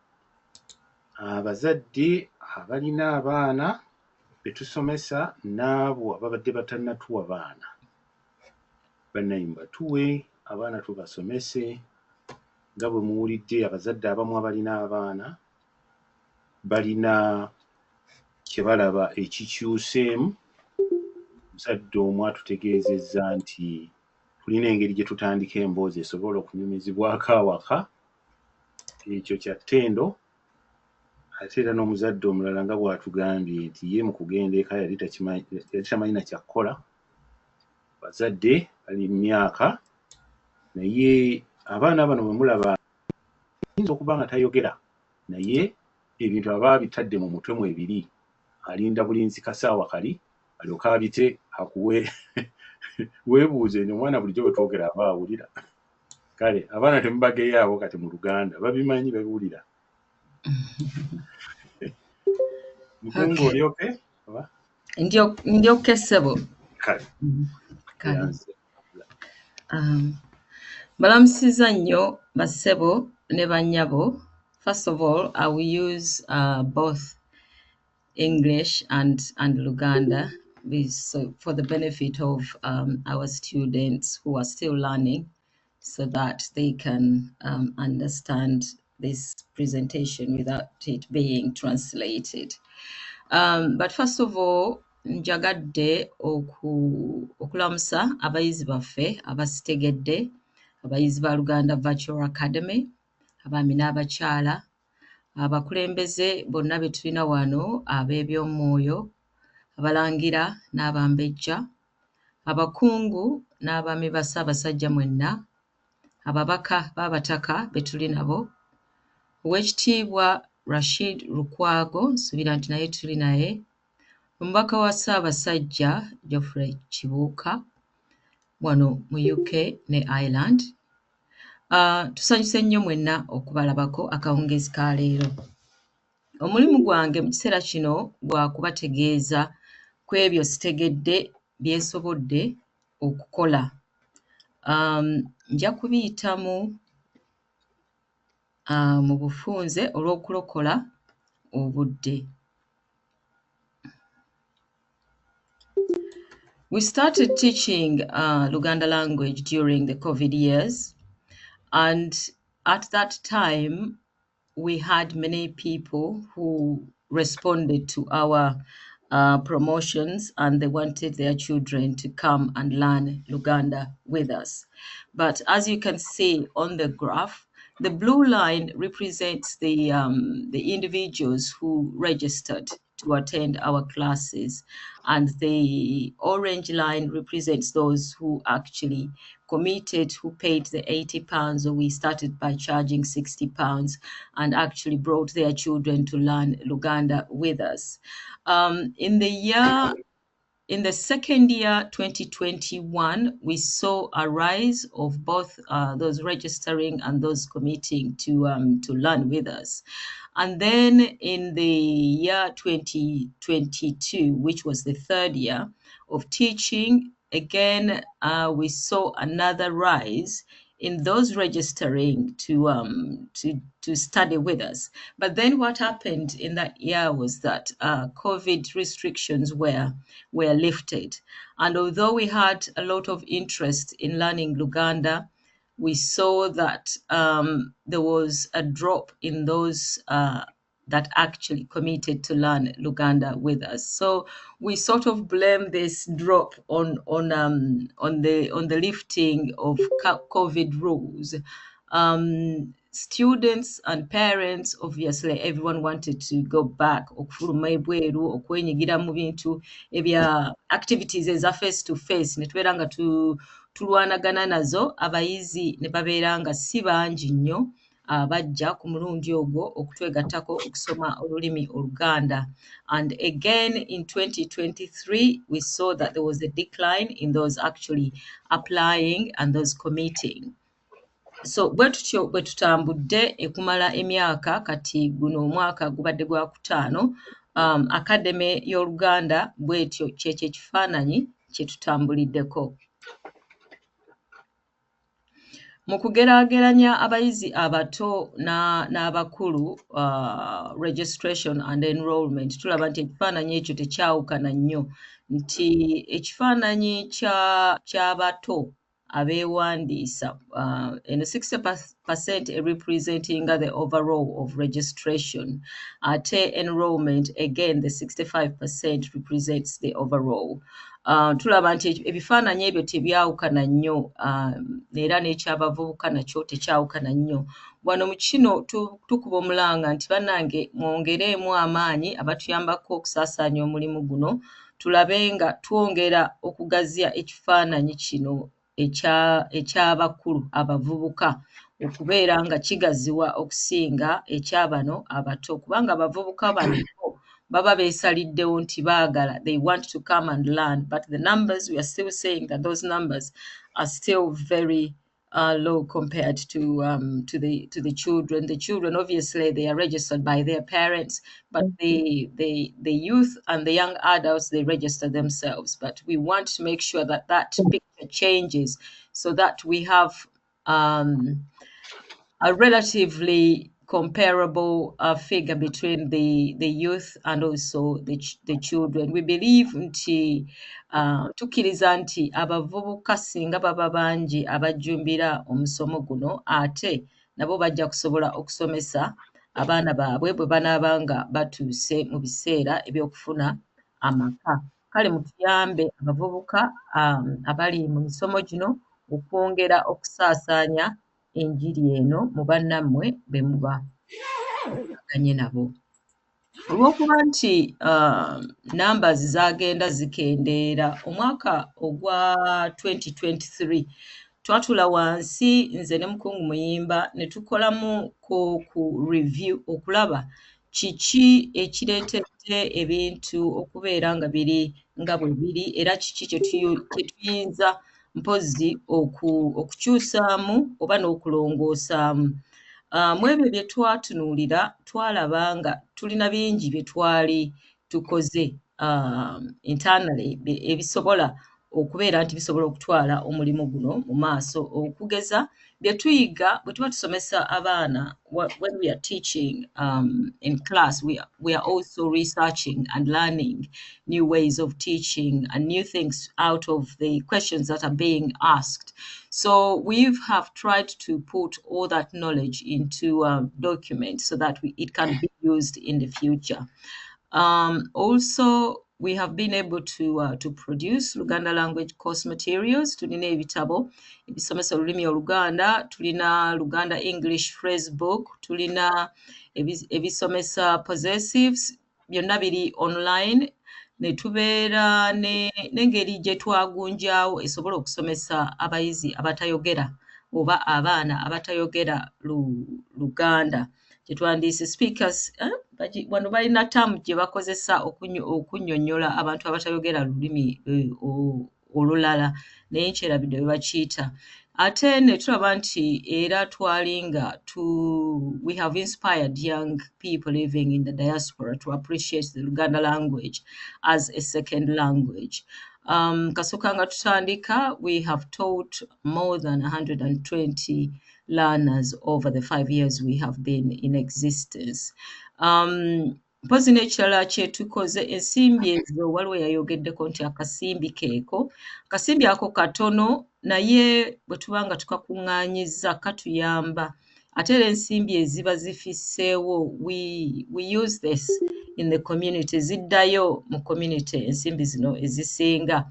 Speaker 2: abazadde abalina abaana be tusomesa n'abo ababadde batannatuwa baana. Bannaye mbatuwe abaana tubasomese. Nga bwe muwulidde abazadde abamu abalina abaana balina kye balaba ekikyuseemu. Muzadde omu atutegeezezza nti tulina engeri gye tutandika emboozi esobola okunyumizibwako awaka. Ekyo kya ttendo. Ate era n'omuzadde omulala nga bw'atugambye nti ye mu kugenda eka yali tamanyi na kyakkola. Bazadde bali mu myaka naye abaana bano bwe mulaba ayinza okuba nga tayogera naye ebintu aba bitadde mu mutwe mu ebiri. Alinda bulinzi kasaawa kali alyoka abite akuwe weebuuze nti omwana bulijjo bwe twogera aba awulira. Kale abaana temubageyaabo kati mu Luganda babimanyi babiwulira. Mukungu oli okay?
Speaker 9: Ndi okay ssebo.
Speaker 2: Kale.
Speaker 9: Balamusizza nnyo bassebo ne bannyabo. First of all, I will use both English and Luganda so for the benefit of our students who are still learning so that they can understand this presentation without it being translated. But first of all, njagadde okulamusa abayizi baffe abasitegedde, abayizi ba Luganda Virtual Academy, abaami n'abakyala, abakulembeze bonna be tulina wano, ab'ebyomwoyo, abalangira n'abambejja, abakungu n'abaami ba Ssaabasajja mwenna, ababaka b'abataka be tuli nabo, Oweekitiibwa Rashid Lukwago, nsuubira nti naye tuli naye, omubaka wa Ssaabasajja Geoffrey Kibuuka wano mu UK ne Ireland. Tusanyuse nnyo mwenna okubalabako akawungeezi ka leero. Omulimu gwange mu kiseera kino gwa kubategeeza ku ebyo sitegedde byesobodde okukola. Nja kubiyitamu mu bufunze olw'okulokola obudde. We started teaching Luganda language during the COVID years, and at that time, we had many people who responded to our promotions, and they wanted their children to come and learn Luganda with us. But as you can see on the graph, the blue line represents the individuals who registered to attend our classes, and the orange line represents those who actually committed, who paid the £80, or we started by charging £60 and actually brought their children to learn Luganda with us. In the second year, 2021, we saw a rise of both those registering and those committing to learn with us. And then in the year 2022, which was the third year of teaching, again, we saw another rise in those registering to study with us. But then what happened in that year was that COVID restrictions were lifted. And although we had a lot of interest in learning Luganda, we saw that there was a drop in those that actually committed to learn Luganda with us. So we sort of blame this drop on the lifting of COVID rules. Students and parents, obviously, everyone wanted to go back okufuluma ebweru, okwenyigira mu bintu ebya activities eza face to face, ne tubeera nga tulwanagana nazo. Abayizi ne babeera nga si bangi nnyo bajja ku mulundi ogwo okutwegattako okusoma olulimi oluganda. And again in 2023 we saw that there was a decline in those actually applying and those committing. So bwe tutyo bwe tutambudde ekumala emyaka, kati guno omwaka gubadde gwa kutaano, Academy y'Oluganda bwetyo kyekyo ekifaananyi kye tutambuliddeko. Mu kugeraageranya abayizi abato n'abakulu registration and enrollment, tulaba nti ekifaananyi ekyo tekyawukana nnyo, nti ekifaananyi ky'abato abeewandiisa and 60% representing the overall of registration. Ate enrollment, again, the 65% represents the overall. Tulaba nti ebifaananyi ebyo tebyawukana nnyo, era n'ekyabavubuka nakyo tekyawukana nnyo. Wano mu kino tukuba omulanga nti bannange mwongereemu amaanyi abatuyambako okusaasaanya omulimu guno, tulabe nga twongera okugaziya ekifaananyi kino eky'abakulu abavubuka okubeera nga kigaziwa okusinga ekyabano abato, kubanga abavubuka bano baba beesaliddewo nti baagala, they want to come and learn, but the numbers, we are still saying that those numbers are still very low compared to the children. The children, obviously, they are registered by their parents, but the youth and the young adults, they register themselves. But we want to make sure that that picture changes so that we have a relatively comparable figure between the youth and also the children. We believe nti tukiriza nti abavubuka singa baba bangi abajjumbira omusomo guno, ate nabo bajja kusobola okusomesa abaana baabwe bwe banaaba nga batuuse mu biseera eby'okufuna amaka. Kale mutuyambe abavubuka abali mu misomo gino okwongera okusaasaanya enjiri eno mu bannammwe be muba ganye nabo. Olw'okuba nti numbers zaagenda zikendeera, omwaka ogwa 2023 twatula wansi nze ne mukungu Muyimba ne tukolamu ku review okulaba kiki ekireetedde ebintu okubeera nga biri nga bwe biri, era kiki kye tuyinza mpozzi okukyusaamu oba n'okulongoosaamu. Mu ebyo bye twatunuulira twalaba nga tulina bingi bye twali tukoze internally ebisobola okubeera nti bisobola okutwala omulimu guno mu maaso okugeza bye tuyiga bwe tuba tusomesa abaana when we are teaching in class we are also researching and learning new ways of teaching and new things out of the questions that are being asked. So we have tried to put all that knowledge into a document so that it can be used in the future. Also, we have been able to produce Luganda language course materials. Tulina ebitabo ebisomesa olulimi oluganda, tulina Luganda English phrase book, tulina ebisomesa possessives, byonna biri online. Ne tubeera n'engeri gye twagunjaawo esobola okusomesa abayizi abatayogera oba abaana abatayogera Luganda. Kyetwandiise speakers wano balina term gye bakozesa okunnyonnyola abantu abatayogera lulimi olulala naye nkyerabidde bwe bakiyita. Ate ne tulaba nti era twalinga we have inspired young people living in the diaspora to appreciate the Luganda language as a second language. Kasooka nga tutandika, we have taught more than 120 learners over the 5 years we have been in existence. Mpozi n'ekirala kye tukoze ensimbi ezo waliwo yayogeddeko nti akasimbi keeko. Akasimbi ako katono naye bwe tuba nga tukakuŋŋaanyizza katuyamba. Ate era ensimbi eziba zifisseewo we use this in the community. Ziddayo mu community ensimbi zino ezisinga.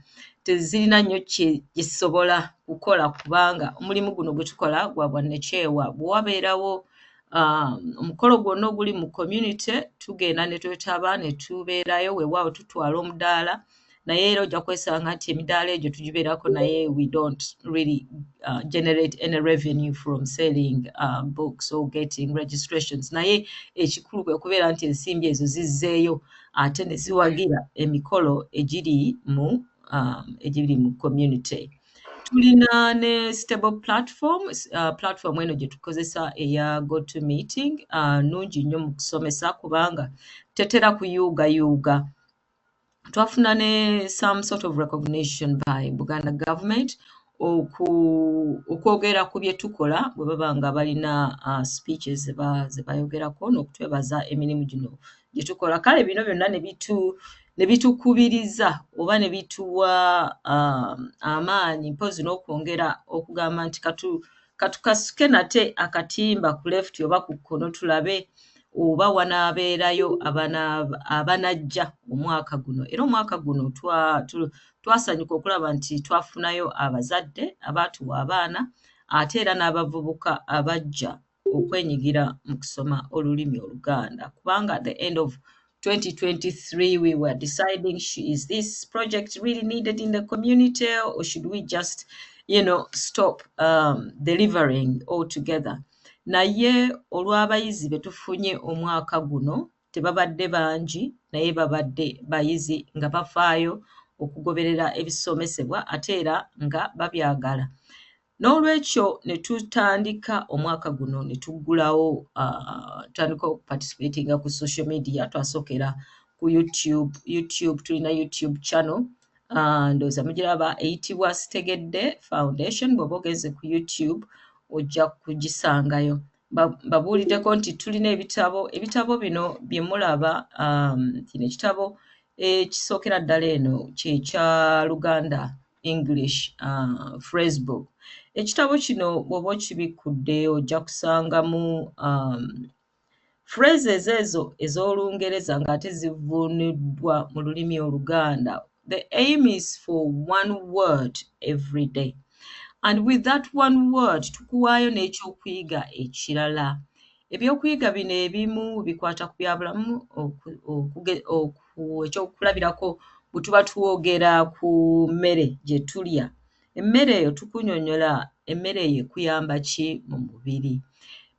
Speaker 9: Tezirina nnyo kye zisobola kukola kubanga omulimu guno gwe tukola gwa bwannakyewa. Bwe wabeerawo omukolo gwonna oguli mu community tugenda ne twetaba ne tubeerayo weewaawo tutwala omudaala naye era ojja kwesanga nti emidaala egyo tugibeerako naye we don't really generate any revenue from selling books or getting registrations. Naye ekikulu kwe kubeera nti ensimbi ezo zizzeeyo ate ne ziwagira emikolo egiri mu community. Tulina ne stable platform eno gye tukozesa eya GoToMeeting nnungi nnyo mu kusomesa kubanga tetera kuyuugayuuga. Twafuna ne some sort of recognition by Buganda government okwogera ku bye tukola bwe baba nga balina speeches ze bayogerako n'okutwebaza emirimu gino gye tukola. Kale bino byonna ne bitukubiriza oba ne bituwa amaanyi mpozi n'okwongera okugamba nti katukasuke nate akatimba ku left oba ku kkono tulabe oba wanaabeerayo abanajja omwaka guno. Era omwaka guno twasanyuka okulaba nti twafunayo abazadde abaatuwa abaana ate era n'abavubuka abajja okwenyigira mu kusoma olulimi oluganda kubanga at the end of 2023 we were deciding, is this project really needed in the community or should we just stop delivering altogether. Naye olw'abayizi be tufunye omwaka guno tebabadde bangi naye babadde bayizi nga bafaayo okugoberera ebisomesebwa ate era nga babyagala. N'olwekyo ne tutandika omwaka guno ne tuggulawo tutandika okuparticipatinga ku social media. Twasokera ku YouTube tulina YouTube channel ndowooza mugiraba eyitibwa Sitegedde Foundation. Bw'oba ogenze ku YouTube ojja kugisangayo. Babuuliddeko nti tulina ebitabo bino bye mulaba kino ekitabo ekisookera ddala eno kyekya Luganda English phrase book. Ekitabo kino bw'oba okibikudde ojja kusangamu phrases ezo ez'Olungereza ng'ate zivuuniddwa mu lulimi Oluganda. The aim is for one word every day. And with that one word tukuwaayo n'ekyokuyiga ekirala. Ebyokuyiga bino ebimu bikwata ku byabulamu ekyokulabirako bwe tuba twogera ku mmere gye tulya. Emmere eyo tukunnyonnyola emmere eyo ekuyamba ki mu mubiri.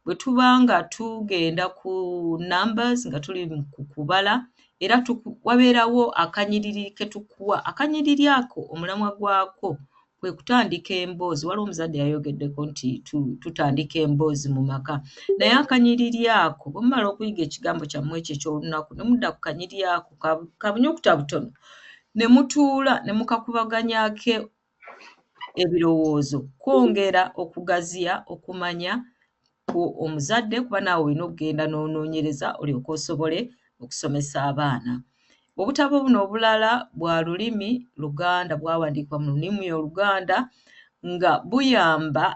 Speaker 9: Bwe tuba nga tugenda ku numbers nga tuli ku kubala era wabeerawo akanyiriri ke tukuwa. Akanyiriri ako omulamwa gwako kwe kutandika emboozi. Waliwo omuzadde yayogeddeko nti tutandika emboozi mu maka. Naye akanyiriri ako bwe mumala okuyiga ekigambo kyammwe ekyo eky'olunaku ne mudda ku kanyiriri ako kabunyukuta butono ne mutuula ne mukakubaganyako ebirowoozo kwongera okugaziya okumanya ku omuzadde kuba naawe olina okugenda n'onoonyereza olyoke osobole okusomesa abaana. Obutabo buno obulala bwa lulimi Luganda bwawandiikibwa mu lulimi Oluganda nga buyamba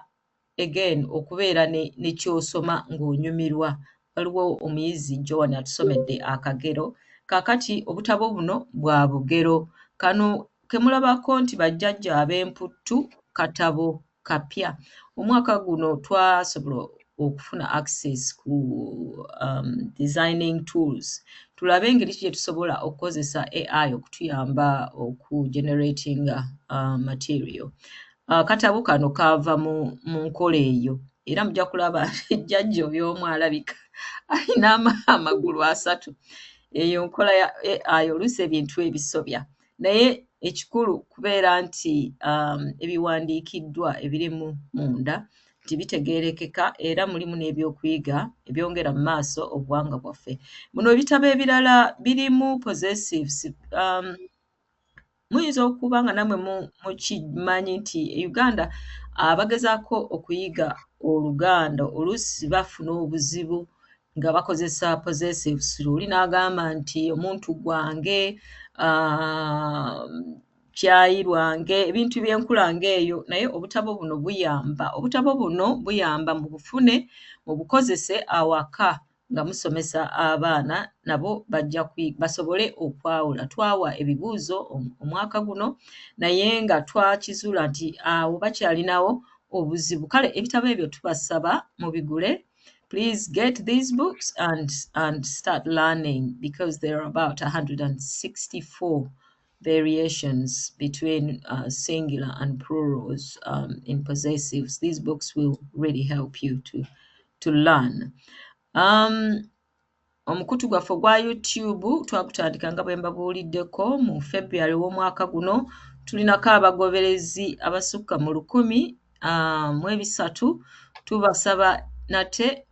Speaker 9: again okubeera ne kyosoma ng'onyumirwa. Waliwo omuyizi Joan atusomedde akagero. Kaakati obutabo buno bwa bugero. Kano ke mulabako nti bajjajja ab'emputtu katabo kapya. Omwaka guno twasobola okufuna access ku designing tools. Tulabe engeri ki gye tusobola okukozesa AI okutuyamba okugeneratinga material. Katabo kano kaava mu nkola eyo era mujja kulaba ejjajja oyo omu alabika alina amagulu 3. Eyo nkola ya AI oluusi ebintu ebisobya. Naye ekikulu kubeera nti ebiwandiikiddwa ebirimu munda nti bitegeerekeka era mulimu n'ebyokuyiga ebyongera mu maaso obuwangwa bwaffe. Muno ebitabo ebirala birimu possessives. Muyinza okuba nga namwe mukimanyi nti Uganda abagezaako okuyiga Oluganda oluusi bafuna obuzibu nga bakozesa possessives. Oli n'agamba nti omuntu gwange, kyayi lwange, ebintu by'enkula ng'eyo. Naye obutabo buno buyamba. Obutabo buno buyamba mu bufune mubukozese awaka nga musomesa abaana nabo bajja basobole okwawula. Twawa ebibuuzo omwaka guno naye nga twakizuula nti awo bakyalinawo obuzibu. Kale ebitabo ebyo tubasaba mubigule. Please get these books and start learning because there are about 164 variations between singular and plurals in possessives. These books will really help you to learn. Omukutu gwaffe gwa YouTube twagutandika nga bwe mbabuuliddeko mu February w'omwaka guno. Tulinako abagoberezi abasukka mu 1,300. Tubasaba nate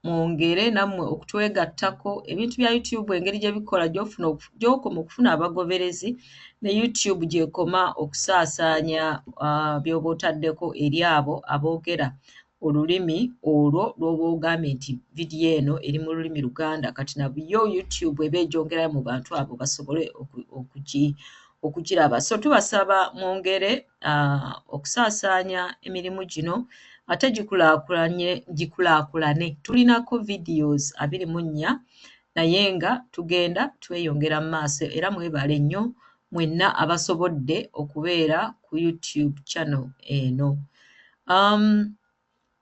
Speaker 9: mwongere nammwe okutwegattako. Ebintu bya YouTube engeri gye bikola gy'okoma okufuna abagoberezi ne YouTube gy'ekoma okusaasaanya by'oba otaddeko eri abo aboogera olulimi olwo lw'oba ogambye nti vidiyo eno eri mu lulimi Luganda. Kati nabyo YouTube eba egyongerayo mu bantu abo basobole okugiraba. So tubasaba mwongere okusaasaanya emirimu gino ate gikulaakulane. Tulinako videos 24 naye nga tugenda tweyongera mu maaso era mwebale nnyo mwenna abasobodde okubeera ku YouTube channel eno.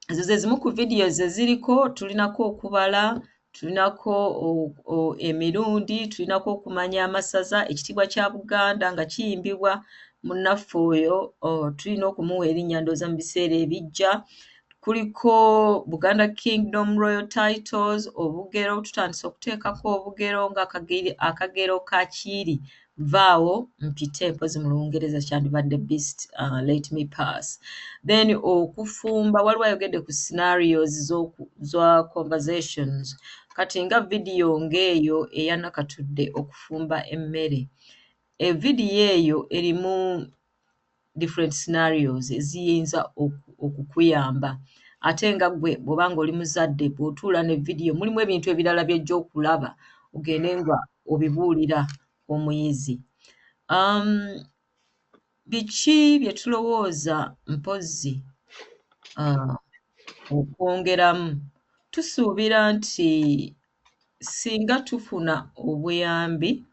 Speaker 9: Ezo ze zimu ku videos eziriko. Tulinako okubala, tulinako emirundi, tulinako okumanya amasaza, ekitiibwa kya Buganda nga kiyimbibwa munnaffe oyo tulina okumuwa erinnya ndooza mu biseera ebijja. Kuliko Buganda Kingdom Royal Titles, obugero tutandise okuteekako obugero nga akagero ka Kiiri vaawo mpite mpozi mu Lungereza kyandibadde beast let me pass. Then okufumba waliwo ayogedde ku scenarios za conversations. Kati nga video ng'eyo eyanakatudde okufumba emmere. Video eyo erimu different scenarios eziyinza okukuyamba. Ate nga gwe bw'obanga oli muzadde bw'otuula ne video mulimu ebintu ebirala by'ojja okulaba ogende nga obibuulira omuyizi. Biki bye tulowooza mpozzi okwongeramu? Tusuubira nti singa tufuna obuyambi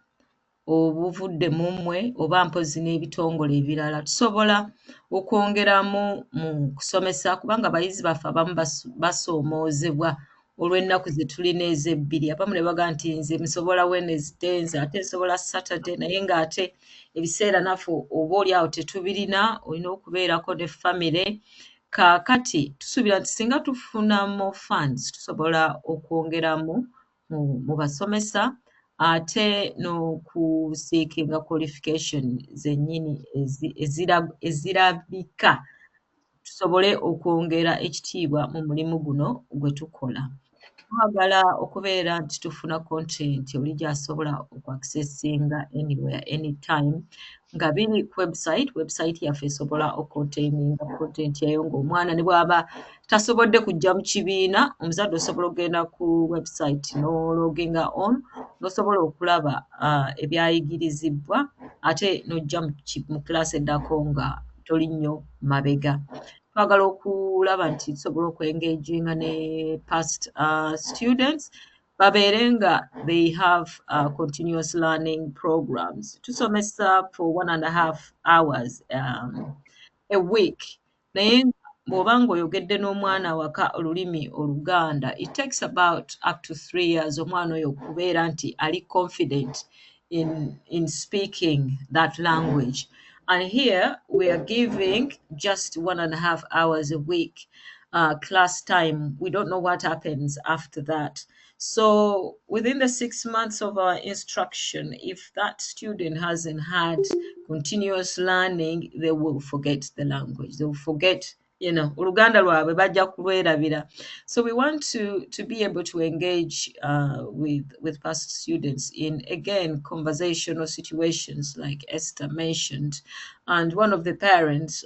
Speaker 9: obuvudde mu mmwe oba mpozzi n'ebitongole ebirala tusobola okwongeramu mu kusomesa kubanga abayizi baffe abamu basoomoozebwa olw'ennaku ze tulina ez'ebbiri. Abamu ne baga nti nze nsobola Wednesday, nze ate nsobola Saturday, naye ng'ate ebiseera naffe oba oli awo tetubirina, olina okubeerako ne famire. Kaakati tusuubira nti singa tufuna more funds tusobola okwongeramu mu basomesa ate n'okuseekinga qualification zennyini ezirabika tusobole okwongera ekitiibwa mu mulimu guno gwe tukola. twagala okubeera nti tufuna content oli gy'asobola okuaccessinga anywhere anytime nga biri ku website yaffe esobola okucontaininga content eyo ng'omwana ne bw'aba tasobodde kujja mu kibiina omuzadde osobola okugenda ku website n'ologinga on n'osobola okulaba ebyayigirizibwa ate n'ojja mu kilaasi eddako nga toli nnyo mabega. Twagala okulaba nti tusobola okwengaginga ne past students babeere nga they have continuous learning programs. Tusomesa for 1.5 hours a week. Naye bw'oba ng'oyogedde n'omwana waka olulimi Oluganda, it takes about up to 3 years omwana oyo okubeera nti ali confident in speaking that language. And here we are giving just 1.5 hours a week class time. We don't know what happens after that. So within the 6 months of our instruction, if that student hasn't had continuous learning, they will forget the language. They will forget, Oluganda lwabwe bajja kulwerabira. So we want to be able to engage with past students in, again, conversational situations like Esther mentioned. And one of the parents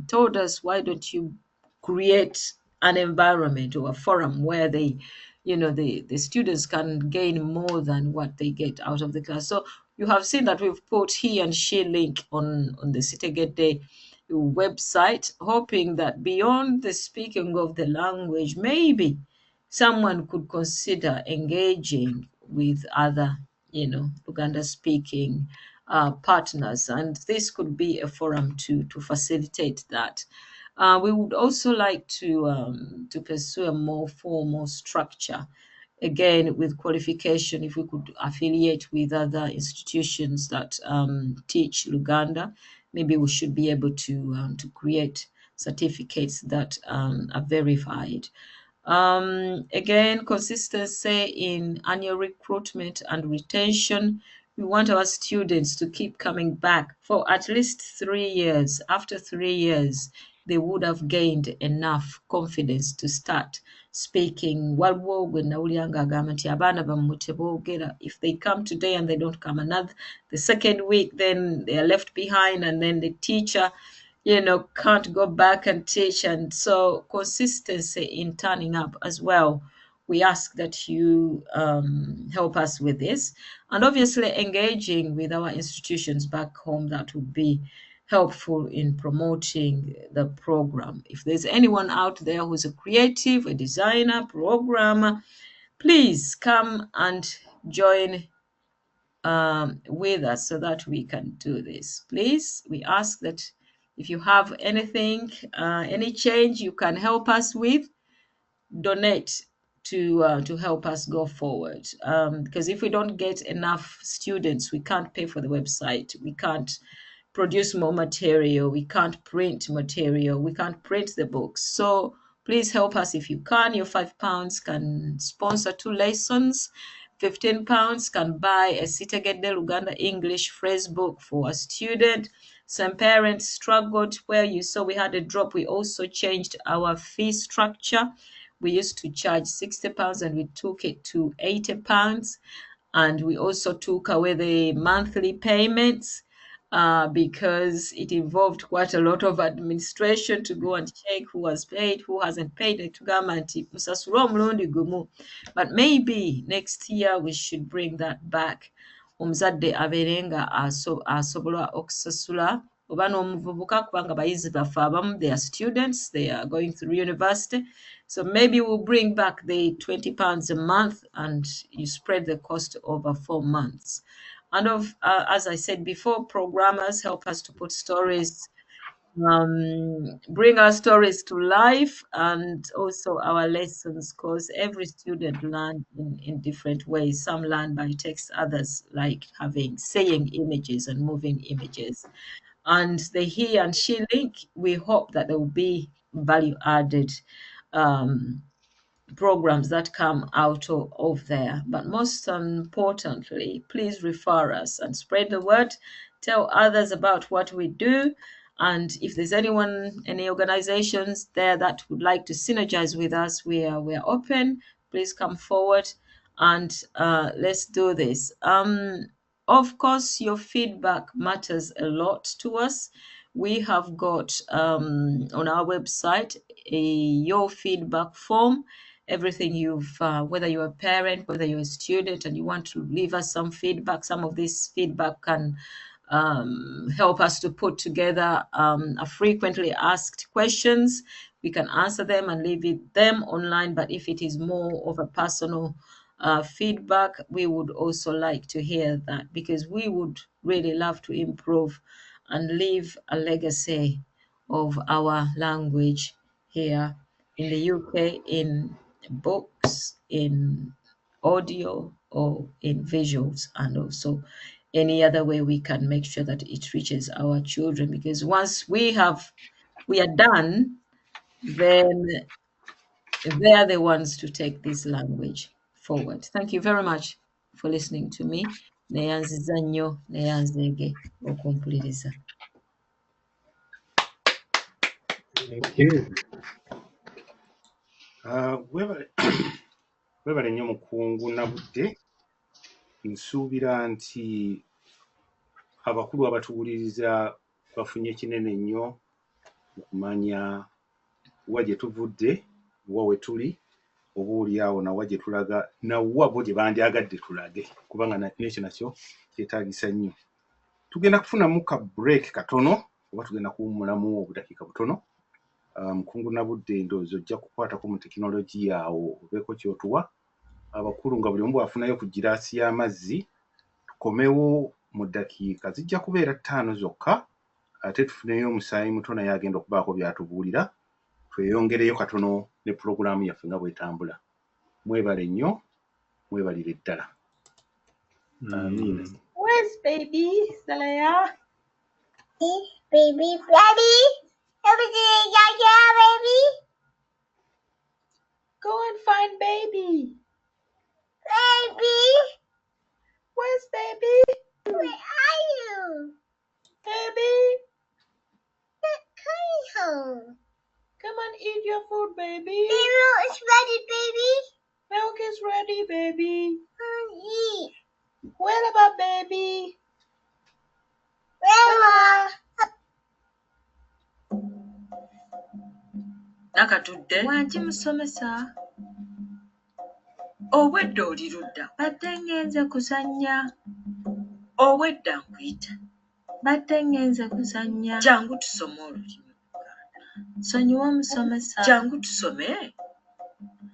Speaker 9: told us, why don't you create an environment or a forum where they, the students can gain more than what they get out of the class. So you have seen that we've put he and she link on the Sitegedde website, hoping that beyond the speaking of the language, maybe someone could consider engaging with other, Luganda speaking partners, and this could be a forum to facilitate that. We would also like to pursue a more formal structure, again with qualification. If we could affiliate with other institutions that teach Luganda, maybe we should be able to create certificates that are verified. Again, consistency in annual recruitment and retention. We want our students to keep coming back for at least 3 years. After 3 years, they would have gained enough confidence to start speaking. If they come today and they don't come the second week, then they are left behind, and then the teacher can't go back and teach. And so consistency in turning up as well. We ask that you help us with this, and obviously engaging with our institutions back home. That would be helpful in promoting the program. If there's anyone out there who's a creative, a designer, programmer, please come and join with us so that we can do this. Please, we ask that if you have anything, any change you can help us with, donate to help us go forward. Because if we don't get enough students, we can't pay for the website. We can't produce more material. We can't print material. We can't print the books. So please help us if you can. Your £5 can sponsor 2 lessons. £15 can buy a Sitegedde Luganda English phrase book for a student. Some parents struggled where you saw we had a drop. We also changed our fee structure. We used to charge £60 and we took it to £80. And we also took away the monthly payments because it involved quite a lot of administration to go and check who has paid, who hasn't paid. But maybe next year we should bring that back. Omuzadde abeere nga asobola okusasula oba n'omuvubuka kubanga bayizi baffe abamu, they are students, they are going through university. So maybe we'll bring back the £20 a month and you spread the cost over 4 months. And as I said before, programmers help us to put stories, bring our stories to life, and also our lessons, because every student learns in different ways. Some learn by text, others like saying images and moving images. And the he and she link, we hope that there will be value added programs that come out of there. But most importantly, please refer us and spread the word. Tell others about what we do. And if there's any organizations there that would like to synergize with us, we are open. please come forward and let's do this. Of course, your feedback matters a lot to us. We have got on our website your feedback form. Everything you've, whether you're a parent, whether you're a student, and you want to leave us some feedback, some of this feedback can help us to put together a frequently asked questions. We can answer them and leave them online, but if it is more of a personal feedback, we would also like to hear that, because we would really love to improve and leave a legacy of our language here in the UK, in books, in audio, or in visuals, and also any other way we can make sure that it reaches our children, because once we are done, then they are the ones to take this language forward. Thank you very much for listening to me. Neyanziza nnyo, neyanzeege okumpuliriza.
Speaker 2: Thank you. Webale nnyo mukungu Nabudde. Nsuubira nti abakulu abatuwuliriza bafunye kinene nnyo okumanya wa gye tuvudde, wa we tuli, oboolyawo nawa gye tulaga, nawa bo gye bandyagadde tulage, kubanga n'ekyo nakyo kyetaagisa nnyo. Tugenda kufunamu ka break katono, oba tugenda kuwummulamu obudakiika butono. Mukungu Nabudde ndowooza ojja kukwatako mu tekinologiya awo obeeko ky'otuwa. Abakulu nga buli omu bwafunayo ku giraasi y'amazzi, tukomewo mu ddakiika zijja kubeera 5 zokka, ate tufuneyo omusaayi muto naye agenda okubaako by'atubuulira, tweyongereyo katono ne pulogulaamu yaffe nga bw'etambula. Mwebale nnyo, mwebalire ddala. Amiina.
Speaker 7: Where's baby, Salaya?
Speaker 3: Baby, baby. Everything baby.
Speaker 7: Go and find baby.
Speaker 3: Baby.
Speaker 7: Where's baby?
Speaker 3: Where are you?
Speaker 7: Baby,
Speaker 3: Not coming home.
Speaker 7: come and eat your food, baby.
Speaker 3: Baby, it's ready, baby.
Speaker 7: Milk is ready, baby.
Speaker 3: Eat.
Speaker 7: Where about baby?
Speaker 3: Grandma.
Speaker 9: Nakatudde wanti musomesa. Obwedda oli ludda badde ngenze kuzannya. Obwedda nkuyita badde ngenze kuzannya. Jangu tusome olulimi Luganda. Sonyiwa musomesa. Jangu tusome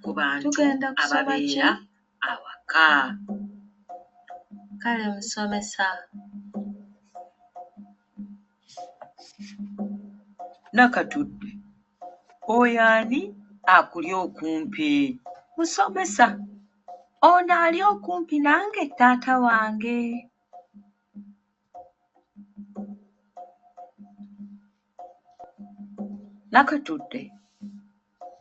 Speaker 9: ku bantu ababeera awaka. Kale musomesa. Nakatudde. Oyo ani akuli okumpi? Musomesa. Ono ali okumpi nange taata wange. Nakatudde.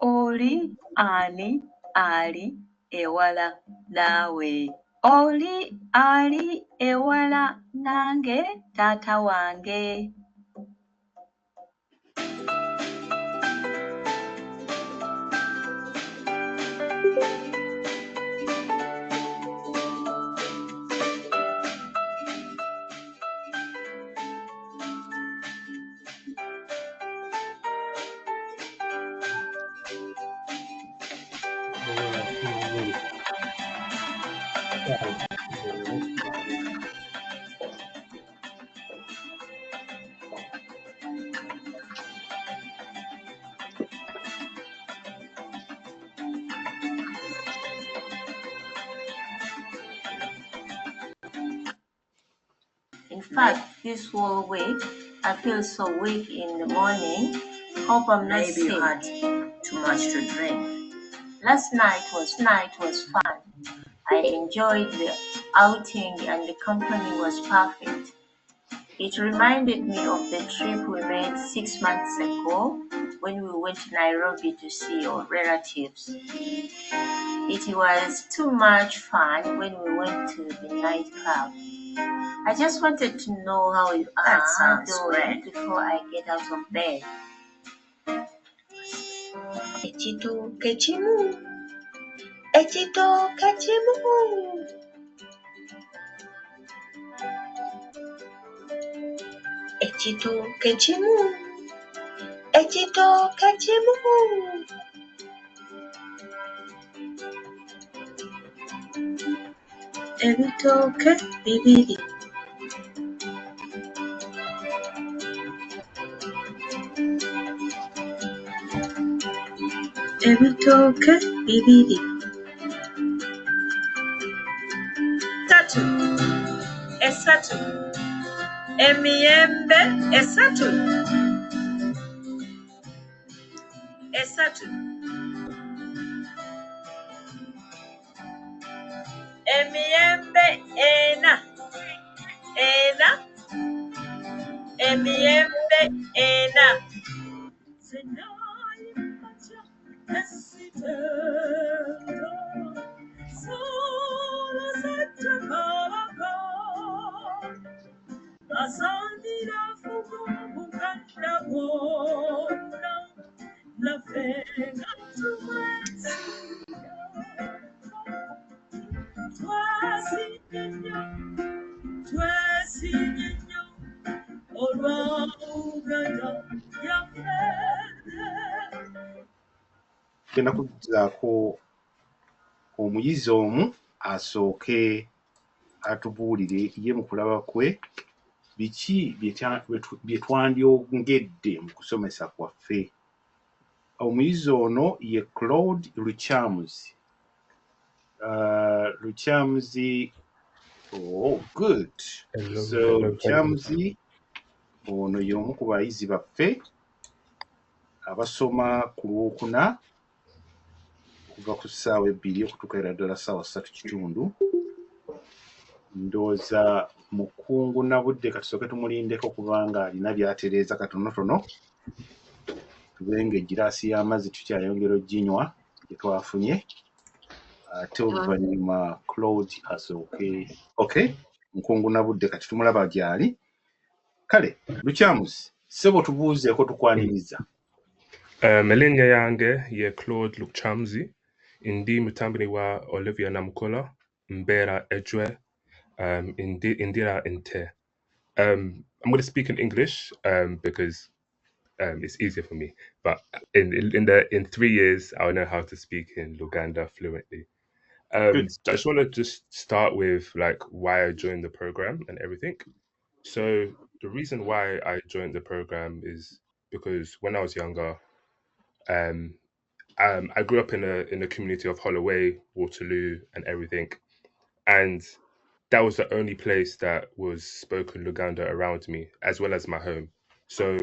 Speaker 9: Oli ani ali ewala naawe? Oli ali ewala nange taata wange. In fact, this whole week, I feel so weak in the morning. Hope I'm not sick. Maybe you had too much to drink. Last night was fun. I enjoyed the outing and the company was perfect. It reminded me of the trip we made 6 months ago when we went to Nairobi to see our relatives. It was too much fun when we went to the nightclub. I just wanted to know how you are doing before I get out of bed. Ekituuke kimu
Speaker 7: ekitooke kimu ekitooke kimu ekitooke kimu ebitooke bibiri ebitooke bibiri esatu esatu emiyembe esatu esatu emiyembe ena ena emiyembe ena
Speaker 2: Genda kuzaako omuyizi omu asooke atubuulire ye mu kulaba kwe biki bye twandyongedde mu kusomesa kwaffe. Omuyizi ono ye Claude Luchamuzi. Luchamuzi, oh good. So Luchamuzi ono y'omu ku bayizi baffe abasoma ku Lwokuna kuva ku ssaawa 2 okutuukira ddala ssaawa 3:30. Ndowooza mukungu na budde katusooke tumulindeko kubanga alina by'atereeza katonotono. Tubenga egiraasi y'amazzi tukyayongera oginywa gye twafunye. Ate oluvannyuma Claude asooke. Okay, mukungu na budde kati tumulaba gy'ali. Kale, Luchamuzi, ssebo tubuuzeeko tukwaniriza.
Speaker 13: Erinnya yange ye Claude Luchamuzi, ndi mutabani wa Olivia Namukola, mbeera ejwe, indira inte. I'm going to speak in English because it's easier for me. But in 3 years, I'll know how to speak in Luganda fluently. I just want to just start with like why I joined the program and everything. So the reason why I joined the program is because when I was younger, I grew up in a community of Holloway, Waterloo, and everything, and that was the only place that was spoken Luganda around me, as well as my home. So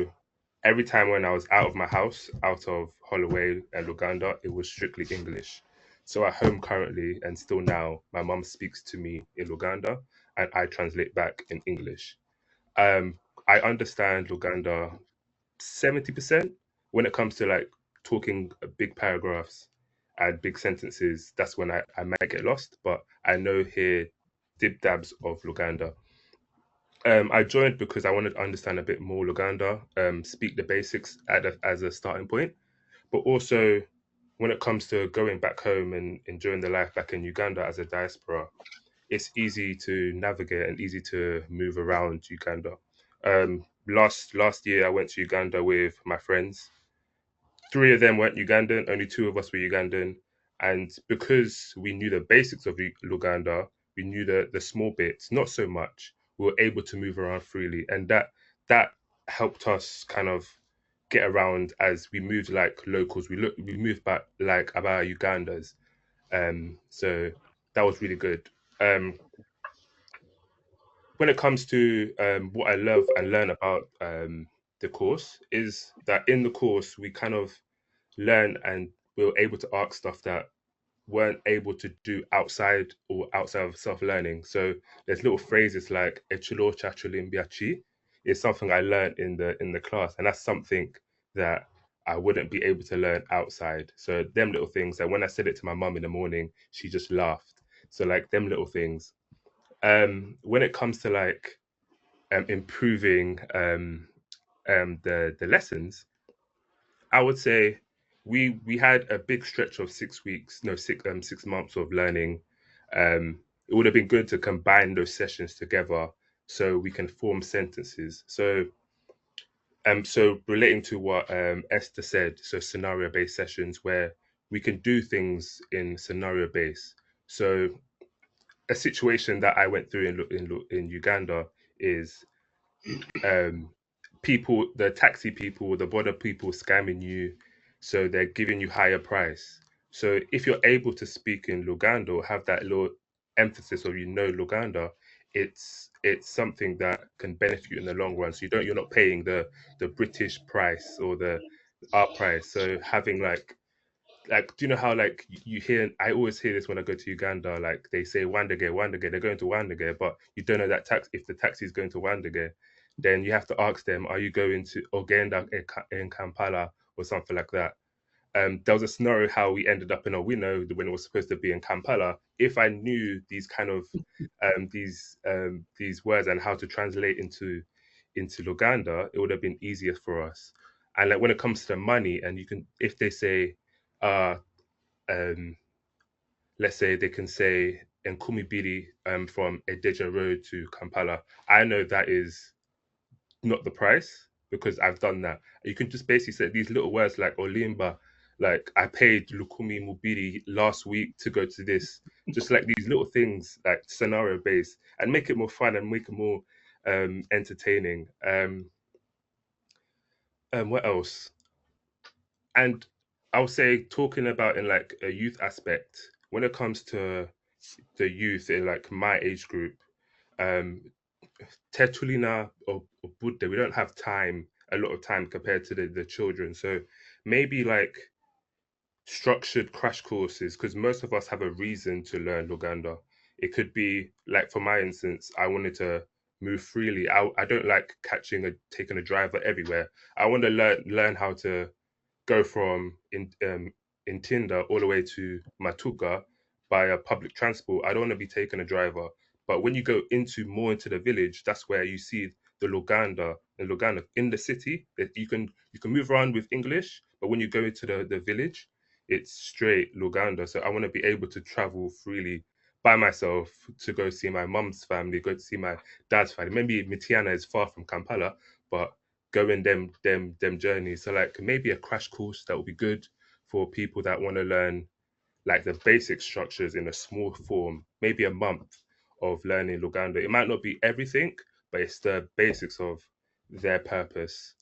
Speaker 13: every time when I was out of my house, out of Holloway and Luganda, it was strictly English. So at home currently, and still now, my mum speaks to me in Luganda, and I translate back in English. I understand Luganda 70%. When it comes to like talking big paragraphs and big sentences, that's when I might get lost, but I know here dib dabs of Luganda. I joined because I wanted to understand a bit more Luganda, speak the basics as a starting point, but also when it comes to going back home and enjoying the life back in Uganda as a diaspora, it's easy to navigate and easy to move around Uganda. Last year I went to Uganda with my friends. 3 of them weren't Ugandan, only 2 of us were Ugandan. And because we knew the basics of Luganda, we knew the small bits, not so much, we were able to move around freely. And that helped us kind of get around as we moved like locals. We moved back like about Ugandans. So that was really good. When it comes to what I love and learn about the course is that in the course we kind of learn and we were able to ask stuff that weren't able to do outside of self-learning. So there's little phrases like "echulo chachulimbiachi" is something I learned in the class, and that's something that I wouldn't be able to learn outside. So them little things that when I said it to my mum in the morning, she just laughed. So like them little things. When it comes to like improving the lessons, I would say we had a big stretch of 6 months of learning. It would have been good to combine those sessions together so we can form sentences. So relating to what Esther said, so scenario-based sessions where we can do things in scenario-based. So a situation that I went through in Uganda is the taxi people, the border people scamming you, so they're giving you higher price. So if you're able to speak in Luganda or have that little emphasis or Luganda, it's something that can benefit you in the long run. So you're not paying the British price or our price. So having like do you know how like you hear, I always hear this when I go to Uganda, like they say Wandage, they're going to Wandage, but you don't know that if the taxi is going to Wandage, then you have to ask them, are you going to Ogenda in Kampala or something like that? There was a scenario how we ended up in Owino when it was supposed to be in Kampala. If I knew these kind of these words and how to translate into Luganda, it would have been easier for us. And like when it comes to the money, and you can, if they say let's say they can say Nkumibiri from Edeja Road to Kampala, I know that is not the price because I've done that. You can just basically say these little words like Olimba, like I paid Lukumi Mubiri last week to go to this. Just like these little things, like scenario based, and make it more fun and make it more entertaining. What else? And I would say talking about in like a youth aspect, when it comes to the youth in like my age group, Tetulina or Buddha, we don't have a lot of time compared to the children. So maybe like structured crash courses, because most of us have a reason to learn Luganda. It could be like, for my instance, I wanted to move freely. I don't like taking a driver everywhere. I want to learn how to go from in Tinder all the way to Matuga by a public transport. I don't want to be taking a driver. But when you go more into the village, that's where you see the Luganda in the city. That you can move around with English, but when you go into the village, it's straight Luganda. So I want to be able to travel freely by myself to go see my mum's family, go to see my dad's family. Maybe Mitiana is far from Kampala, but going them journeys. So like maybe a crash course that would be good for people that want to learn like the basic structures in a small form, maybe a month of learning Luganda. It might not be everything, but it's the basics of their purpose.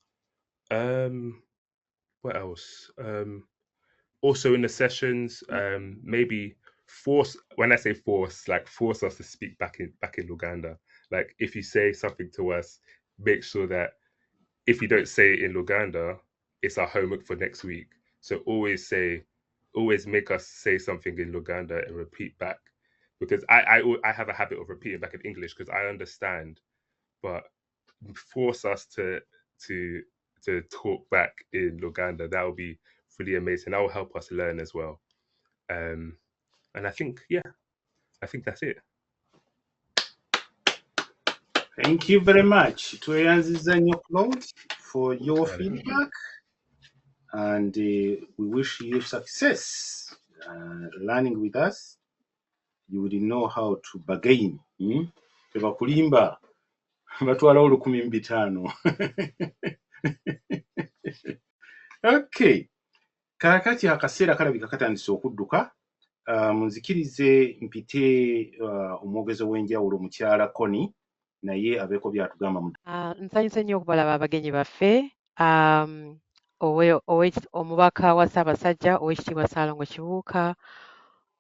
Speaker 13: What else? Also in the sessions, maybe when I say force us to speak back in Luganda. Like if you say something to us, make sure that if you don't say it in Luganda, it's our homework for next week. So always make us say something in Luganda and repeat back, because I have a habit of repeating back in English because I understand, but force us to talk back in Luganda. That would be really amazing. That will help us learn as well. And I think that's it.
Speaker 2: Thank you very much. Tweyanziza nnyo Claude for your feedback, and we wish you success learning with us. You will know how to bargain. Tebakulimba batwala 1500. Okay, kaakati akaseera kalabika katandise okudduka. Munzikirize mpite omwogezi w'enjawulo mukyala Koni naye abeeko byatugamba.
Speaker 14: Nsanyuse nnyo okubalaba abagenyi baffe, omubaka wa Ssaabasajja Oweekitiibwa Ssaalongo Kibuuka,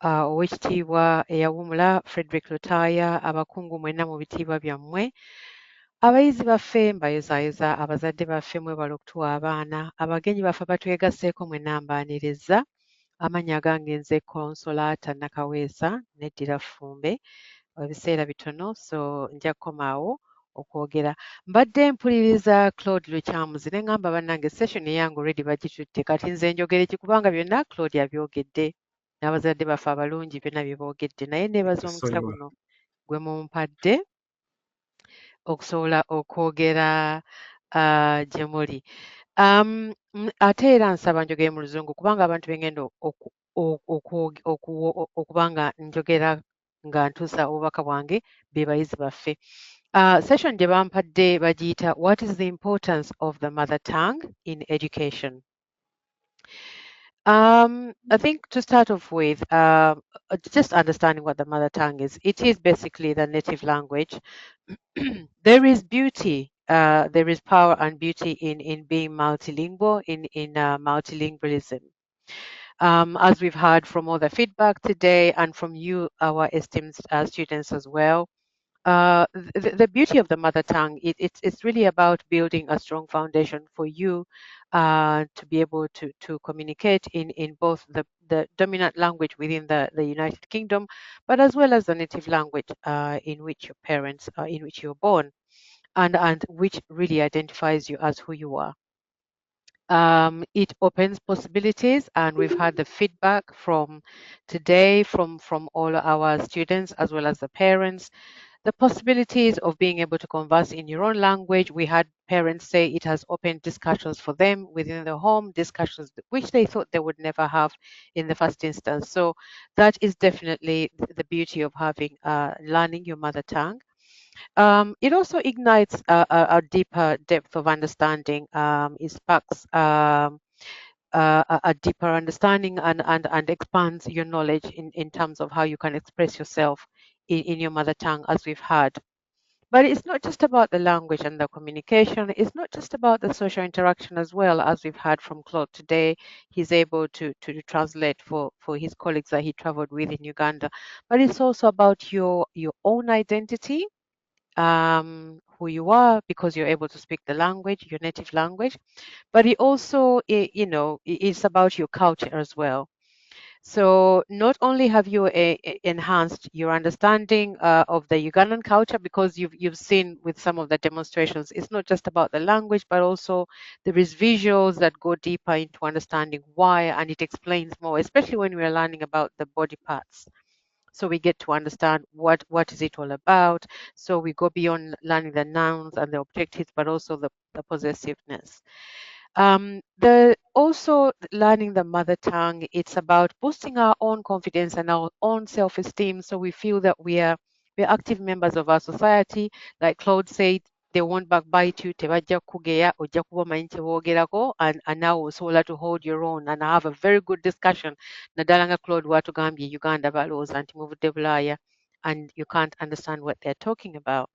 Speaker 14: Oweekitiibwa eyawummula Frederick Lutaaya, abakungu mwenna mu bitiibwa byammwe, abayizi baffe mbayozaayoza, abazadde baffe mwebale okutuwa abaana, abagenyi baffe batwegasseeko mwenna mbaaniriza. Amannya gange nze Konsolaata Nakaweesa neddira Ffumbe. Ebiseera bitono so nja kukomaawo okwogera. Mbadde mpuliriza Claude Lukyamuzi ne ngamba bannange session eyange already bagitutte, kati nze njogera ki kubanga byonna Claude abyogedde n'abazadde baffe abalungi byonna bye boogedde, naye neebaza omukisa guno gwe mumpadde okusobola okwogera gye muli. Ate era nsaba njogere mu Luzungu kubanga abantu bengenda okuba nga njogera nga ntuusa obubaka bwange be bayizi baffe. Session gye bampadde bagiyita What is the importance of the mother tongue in education? I think to start off with, just understanding what the mother tongue is. It is basically the native language. There is beauty, there is power and beauty in being multilingual, in multilingualism. As we've heard from all the feedback today and from you, our esteemed students as well, the beauty of the mother tongue, it's really about building a strong foundation for you to be able to communicate in both the dominant language within the United Kingdom, but as well as the native language in which your parents, in which you're born, and which really identifies you as who you are. It opens possibilities, and we've had the feedback from today from all our students as well as the parents. The possibilities of being able to converse in your own language. We had parents say it has opened discussions for them within the home, discussions which they thought they would never have in the first instance. So that is definitely the beauty of having learning your mother tongue. It also ignites a deeper depth of understanding. It sparks a deeper understanding and expands your knowledge in terms of how you can express yourself in your mother tongue, as we've had. But it's not just about the language and the communication. It's not just about the social interaction as well, as we've heard from Claude today. He's able to translate for his colleagues that he traveled with in Uganda. But it's also about your own identity, who you are, because you're able to speak the language, your native language. But it also, it's about your culture as well. So not only have you enhanced your understanding of the Ugandan culture, because you've seen with some of the demonstrations, it's not just about the language, but also there is visuals that go deeper into understanding why, and it explains more, especially when we're learning about the body parts. So we get to understand what is it all about. So we go beyond learning the nouns and the objectives, but also the possessiveness. Also learning the mother tongue, it's about boosting our own confidence and our own self-esteem, so we feel that we're active members of our society. Like Claude said, they won't backbite you, tebajja kugeya, ojja kuba omanyi kye boogerako, and now osobola to hold your own and have a very good discussion. Naddala nga Claude bw'atugambye Uganda balowooza nti muvudde Bulaaya and you can't understand what they're talking about.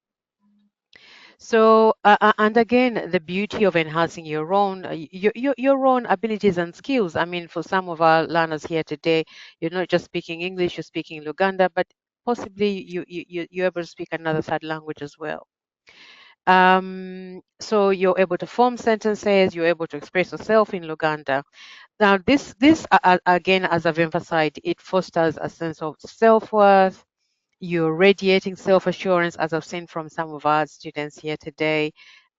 Speaker 14: So, and again, the beauty of enhancing your own abilities and skills. I mean, for some of our learners here today, you're not just speaking English, you're speaking Luganda, but possibly you're able to speak another third language as well. So you're able to form sentences, you're able to express yourself in Luganda. Now, this again, as I've emphasized, it fosters a sense of self-worth. You're radiating self-assurance, as I've seen from some of our students here today.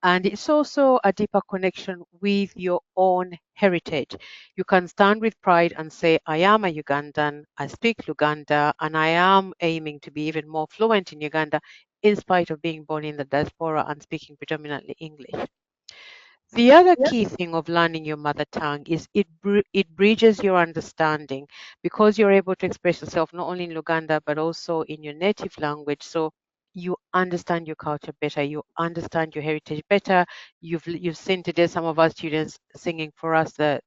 Speaker 14: And it's also a deeper connection with your own heritage. You can stand with pride and say, I am a Ugandan, I speak Luganda, and I am aiming to be even more fluent in Uganda, in spite of being born in the diaspora and speaking predominantly English. The other key thing of learning your mother tongue is it bridges your understanding, because you're able to express yourself not only in Luganda but also in your native language. So you understand your culture better, you understand your heritage better. You've seen today some of our students singing for us the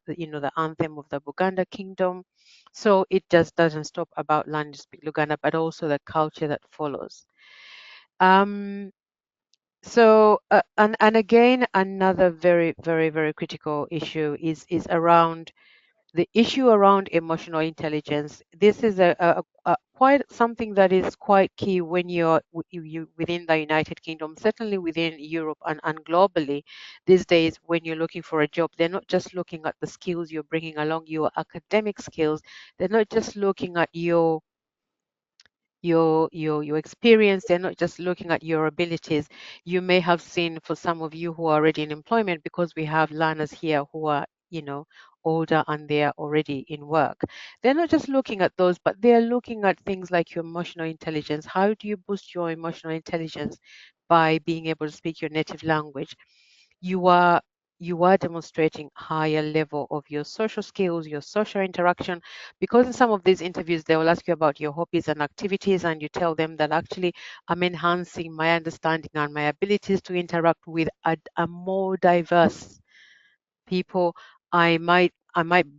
Speaker 14: anthem of the Buganda kingdom. So it just doesn't stop about learning to speak Luganda, but also the culture that follows. So, and again, another very, very, very critical issue is around the issue around emotional intelligence. This is a quite something that is quite key when you within the United Kingdom, certainly within Europe and globally these days. When you're looking for a job, they're not just looking at the skills you're bringing along, your academic skills. They're not just looking at your experience. They're not just looking at your abilities. You may have seen, for some of you who are already in employment, because we have learners here who are older and they're already in work. They're not just looking at those, but they're looking at things like your emotional intelligence. How do you boost your emotional intelligence? By being able to speak your native language. You are you are demonstrating higher level of your social skills, your social interaction, because in some of these interviews, they will ask you about your hobbies and activities, and you tell them that actually I'm enhancing my understanding and my abilities to interact with a more diverse people I might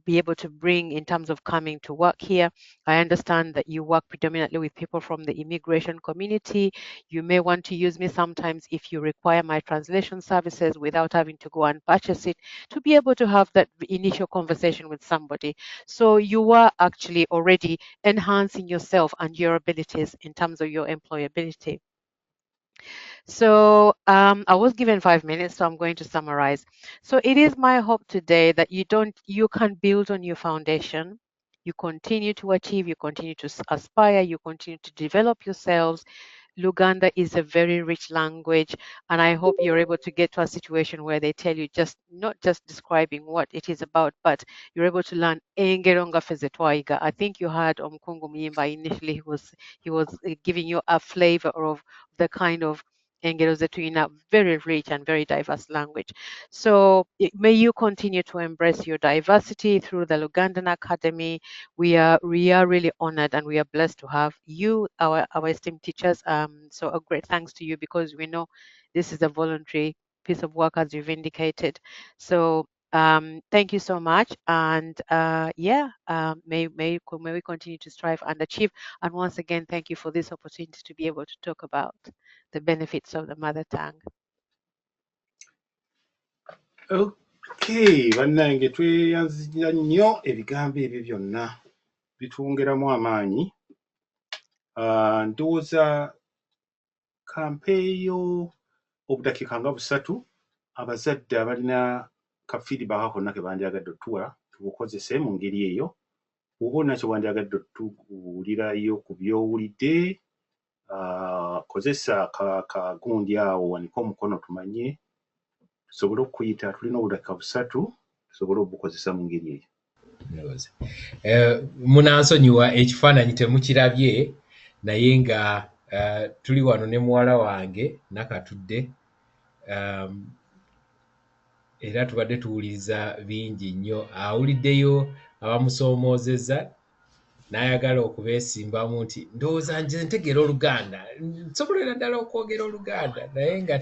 Speaker 14: be able to bring in terms of coming to work here. I understand that you work predominantly with people from the immigration community. You may want to use me sometimes if you require my translation services without having to go and purchase it, to be able to have that initial conversation with somebody. So you are actually already enhancing yourself and your abilities in terms of your employability. So I was given 5 minutes, so I'm going to summarize. So it is my hope today that you can build on your foundation. You continue to achieve, you continue to aspire, you continue to develop yourselves. Luganda is a very rich language, and I hope you're able to get to a situation where they tell you just not just describing what it is about, but you're able to learn engero nga ffe ze twayiga. I think you heard Omukungu Muyimba initially. He was giving you a flavor of the kind of engero ze tuyina, very rich and very diverse language. So may you continue to embrace your diversity through the Lugandan Academy. We are really honored and we are blessed to have you, our esteemed teachers. So a great thanks to you, because we know this is a voluntary piece of work, as you've indicated. So thank you so much, and may we continue to strive and achieve. And once again, thank you for this opportunity to be able to talk about the benefits of the mother tongue.
Speaker 2: Okay, bannange tweyanzira nnyo ebigambo ebyo byonna bitwongeramu amaanyi. Ndowooza kampeeyo obudakiika nga 3 abazadde abalina ka feedback konna ke bandyagadde otuwa tubukozese mu ngeri eyo. Oba olina kye wandyagadde otuwulirayo ku by'owulidde, kozesa kagundi awo wanika omukono tumanye, tusobole okuyita. Tulina obudakiika 3 tusobole obukozesa mu ngeri eyo.
Speaker 15: Munansonyiwa ekifaananyi temukirabye, naye nga tuli wano ne muwala wange nakatudde, era tubadde tuwuliriza bingi nnyo. Awuliddeyo abamusoomoozezza n'ayagala okubeesimbamu nti ndowooza nze ntegeera Oluganda, nsobolera ddala okwogera Oluganda, naye nga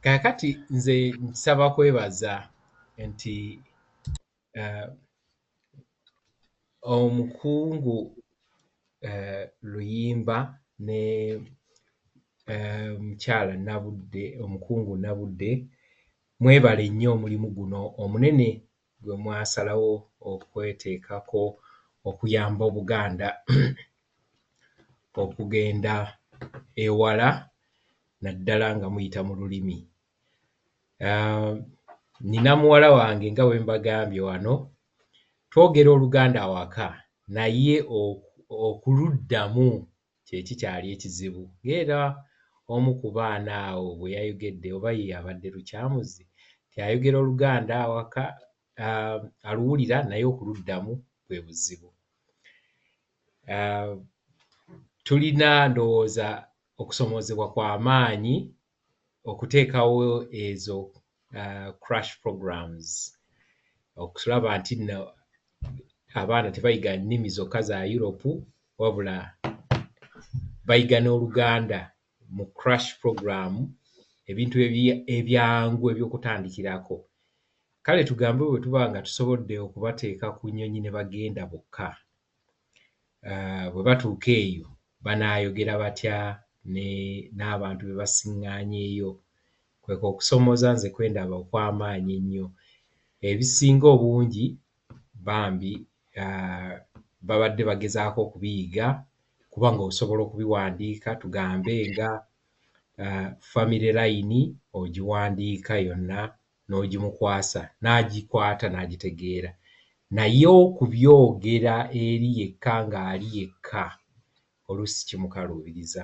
Speaker 15: kaakati nze nsaba kwebaza nti omukungu Luyimba ne mukyala Nabudde, omukungu Nabudde, mwebale nnyo omulimu guno omunene gwe mwasalawo okweteekako okuyamba Obuganda okugenda ewala, naddala nga muyita mu lulimi. Nina muwala wange nga bwe mbagambye wano, twogera Oluganda awaka, naye okuluddamu kye kikyali ekizibu. Ng'era omu ku baana awo bwe yayogedde, oba ye abadde lukyamuzi, tyayogera Oluganda awaka, aluwulira naye okuluddamu bwe buzibu. Tulina ndowooza okusomoozebwa kwa maanyi okuteekawo ezo crash programs, okulaba nti nno abaana tebayiga nnimi zokka za Europe, wabula bayiga n'Oluganda mu crash program, ebintu ebyangu eby'okutandikirako. Kale tugambe bwe tuba nga tusobodde okubateeka ku nnyonyi ne bagenda bokka, bwe batuuka eyo banaayogera batya n'abantu be basiŋŋaanyeeyo. Kweka okusomooza nze kwendaba okw'amaanyi ennyo. Ebisinga obungi bambi babadde bagezaako okubiyiga, kubanga osobola okubiwandiika. Tugambe nga family line ogiwandiika yonna n'ogimukwasa, n'agikwata n'agitegeera, naye okubyogera eri yekka ng'ali yekka oluusi kimukaluubiriza.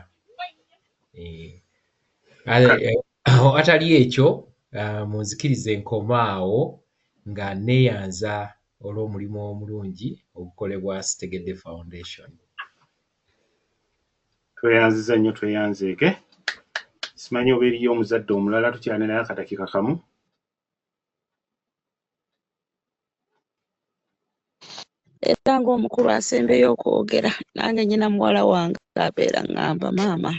Speaker 15: Atali ekyo, munzikirize nkomaawo nga neeyanza olw'omulimu omulungi ogukolebwa Sitegedde Foundation.
Speaker 2: Tweyanziza nnyo, tweyanzeeke. Simanyi oba eriyo omuzadde omulala tukyane naye akatakika kamu.
Speaker 10: Era ng'omukulu asembeyo okwogera nange nnyina muwala wange abeera ngamba maama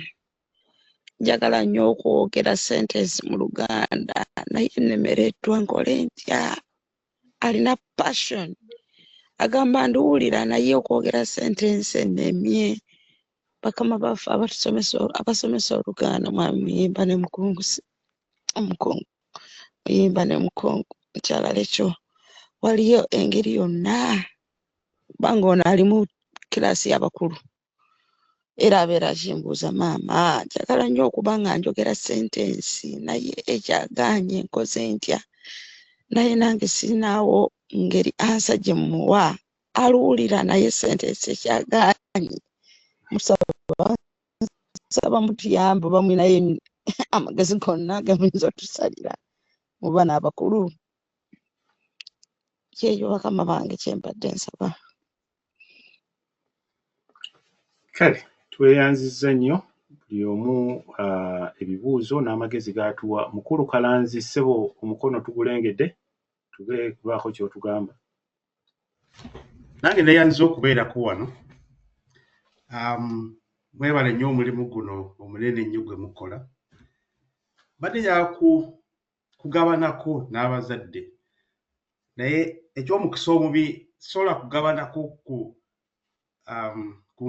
Speaker 10: njagala nnyo okwogera sentensi mu Luganda naye nnemereddwa nkole ntya. Alina passion agamba ndiwulira naye okwogera sentensi ennemye. Bakama baffe abasomesa Oluganda mwami muyimba ne mukungu muyimba ne mukungu nkyalala ekyo waliyo engeri yonna kubanga ono ali mu kirasi y'abakulu era abeera akimbuuza maama njagala nnyo okuba nga njogera sentensi naye ekyagaanye nkoze ntya. Naye nange sirinaawo ngeri ansa gye mmuwa aluwulira naye sentensi ekyagaanye musaba mutuyambe oba mulinayo amagezi gonna gamuyinza otusalira mu baana abakulu. Kyekyo bakama bange kyembadde nsaba.
Speaker 2: Kale tweyanzizza nnyo buli omu ebibuuzo n'amagezi g'atuwa. Mukulu Kalanzi ssebo omukono tugulengedde tubeekubaako ky'otugamba. Nange neeyanziza okubeerako wano. Mwebale nnyo omulimu guno omunene ennyo gwe mukola. Badde njagala kugabanako n'abazadde naye eky'omukisa omubi sobola kugabanako ku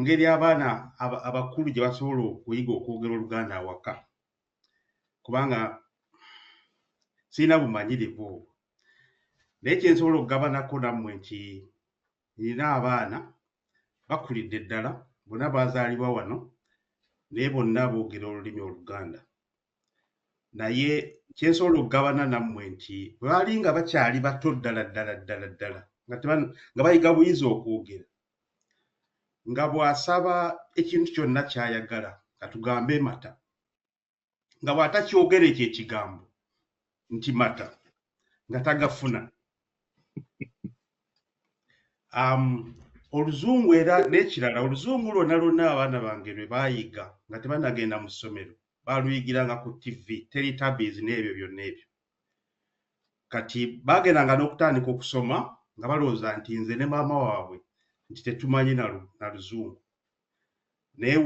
Speaker 2: ngeri abaana abakulu gye basobola okuyiga okwogera Oluganda awaka kubanga sirina bumanyirivu obwo. Naye kye nsobola okugabanako nammwe nti nina abaana bakulidde ddala bonna baazaalibwa wano naye bonna boogera olulimi Oluganda. Naye kye nsobola okugabana nammwe nti bwe baali nga bakyali bato ddala nga bayiga buyizi okwogera nga bw'asaba ekintu kyonna ky'ayagala katugambe mata nga bw'atakyogera ekyo ekigambo nti mata nga tagafuna. Oluzungu era n'ekirala oluzungu lwonna abaana bange lwe baayiga nga tebanagenda mu ssomero baaluyigiranga ku TV Teletubbies n'ebyo byonna ebyo. Kati baagendanga n'okutandika okusoma nga balowooza nti nze ne maama waabwe nti tetumanyi na luzungu. Naye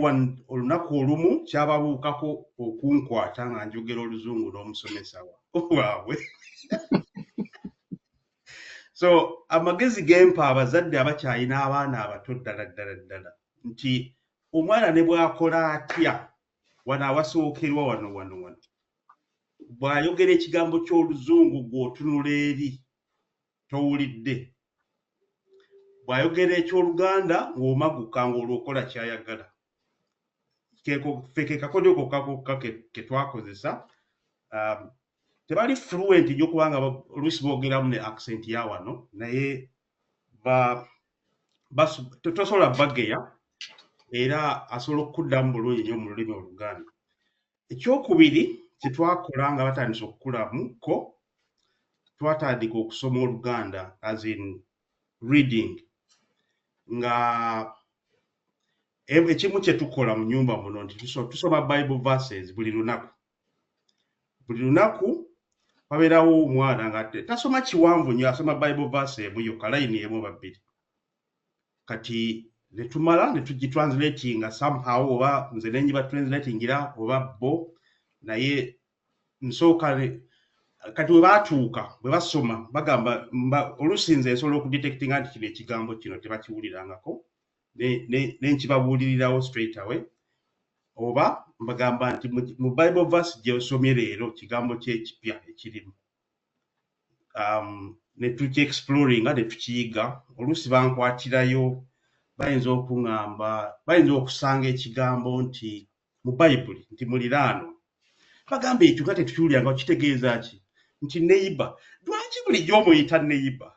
Speaker 2: olunaku olumu kyababuukako okunkwata nga njogera oluzungu n'omusomesa waabwe. So amagezi gempa abazadde abakyalina abaana abato ddala nti omwana ne bw'akola atya wano awasookerwa wano bw'ayogera ekigambo ky'oluzungu gw'otunula eri towulidde, bw'ayogera eky'Oluganda ng'omaguka ng'olwokola ky'ayagala. Ffe ke kakodyo kokka ke twakozesa. Tebali fluent nnyo kubanga oluusi boogeramu ne accent ya wano naye tosobola bageya era asobola okuddamu bulungi nnyo mu lulimi Oluganda. Ekyokubiri kye twakola nga batandise okukulamu ko twatandika okusoma Oluganda as in reading nga ekimu kye tukola mu nnyumba muno nti tusoma Bible verses buli lunaku wabeerawo omwana nga tasoma kiwanvu nnyo asoma Bible verse emu yokka layini emu babiri. Kati ne tumala ne tugitranslatinga somehow oba nze ne njiba translatingira oba bo naye nsooka kati we baatuuka bwe basoma bagamba oluusi nze nsobola okudetectinga nti kino ekigambo kino tebakiwulirangako ne nkibabuulirirawo straight away oba mbagamba nti mu Bible verse gye osomye leero kigambo ky'ekipya ekirimu. Ne tuki-exploringa ne tukiyiga. Oluusi bankwatirayo bayinza okuŋŋamba bayinza okusanga ekigambo nti mu Bayibuli nti muliraano bagamba ekyo nga tetukiwuliranga okitegeeza ki nti neighbor. Lwaki bulijjo omuyita neighbor?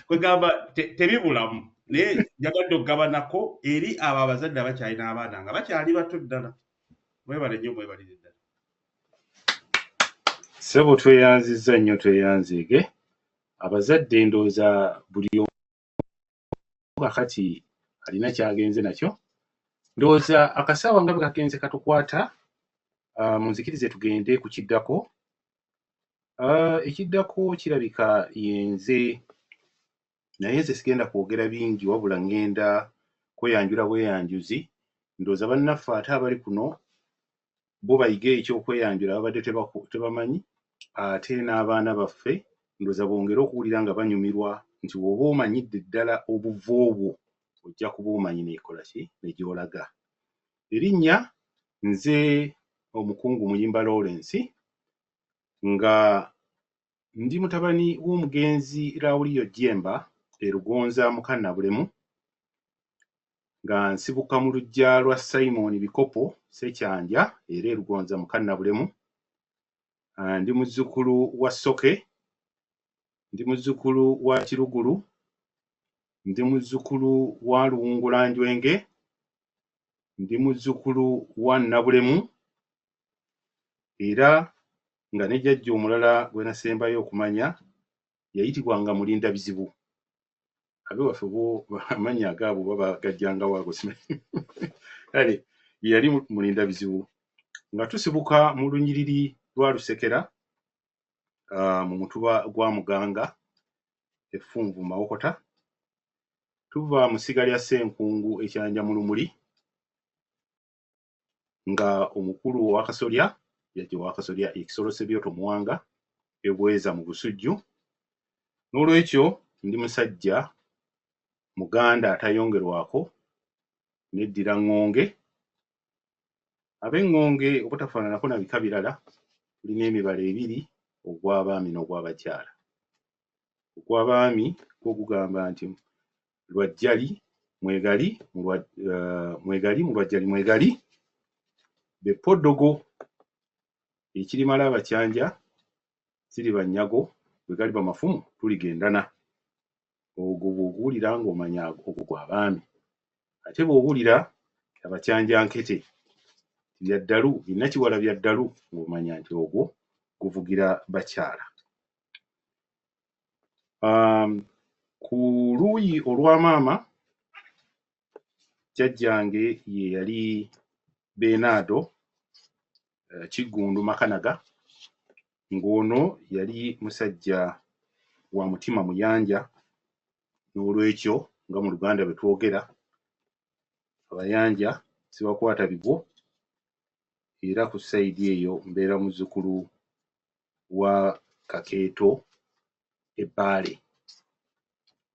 Speaker 2: Kwegamba tebibulamu naye njagadde okugabanako eri abo abazadde abakyalina abaana nga bakyali bato ddala. Mwebale nnyo mwebalire ddala. Ssebo tweyanzizza nnyo tweyanziige. Abazadde ndowooza buli omu kakati alina ky'agenze nakyo Ndowooza akasaawa nga bwe kagenze katukwata, munzikirize tugende ku kiddako. Ekiddako kirabika yenze, naye nze sigenda kwogera bingi wabula ngenda kweyanjula bweyanjuzi. Ndowooza bannaffe ate abali kuno bo bayige ekyokweyanjula babadde tebamanyi, ate n'abaana baffe ndowooza bongere okuwulira nga banyumirwa nti bw'oba omanyidde ddala obuvu obwo ojja kuba omanyi n'ekola ki n'egyolaga. Erinnya nze omukungu Muyimba Lawrence, nga ndi mutabani w'omugenzi Lawuliyo Jemba e Lugonza mu Kannabulemu, nga nsibuka mu luggya lwa Simon Bikopo Ssekyanja era e Lugonza mu Kannabulemu. Ndi muzzukulu wa Ssoke, ndi muzzukulu wa Kirugulu, ndi muzzukulu wa Luwungulanjwenge, ndi muzzukulu wa Nabulemu, era nga ne jjajja omulala gwe nasembayo okumanya yayitibwanga Mulinda Bizibu. Abe waffe bo amannya agaabo baba gajjanga waago simanyi. Kale yali Mulinda Bizibu. Nga tusibuka mu lunyiriri lwa Lusekera mu mutuba gwa Muganga Effunvu Mawokota, tuva mu ssiga lya Ssenkungu ekyanja mu Lumuli, nga omukulu ow'Akasolya yajja ow'Akasolya ekisolo Sebyoto Muwanga ebweza mu Busujju. N'olwekyo ndi musajja Muganda atayongerwako, neddira ŋŋonge. Ab'eŋŋonge obutafaananako na bika birala, tulina emibala ebiri, ogw'abaami n'ogw'abakyala. Ogw'abaami gwo gugamba nti Lwajjali mwegali mu Lwajjali mwegali, bepoddogo ekirimala abakyanja siri bannyago, bwe gali bamafumu tuligendana. Ogwo bw'oguwulira ng'omanya ogwo gw'abaami. Ate bw'owulira abakyanja nkete bya ddalu, binnakiwala bya ddalu, ng'omanya nti ogwo guvugira bakyala. Ku luuyi olwa maama, jjajjange ye yali Bernardo Kiggundu Makanaga, ng'ono yali musajja wa mutima muyanja. N'olwekyo nga mu Luganda bwe twogera, abayanja sibakwata bigwo, era ku sayidi eyo mbeera muzzukulu wa Kakeeto Ebbaale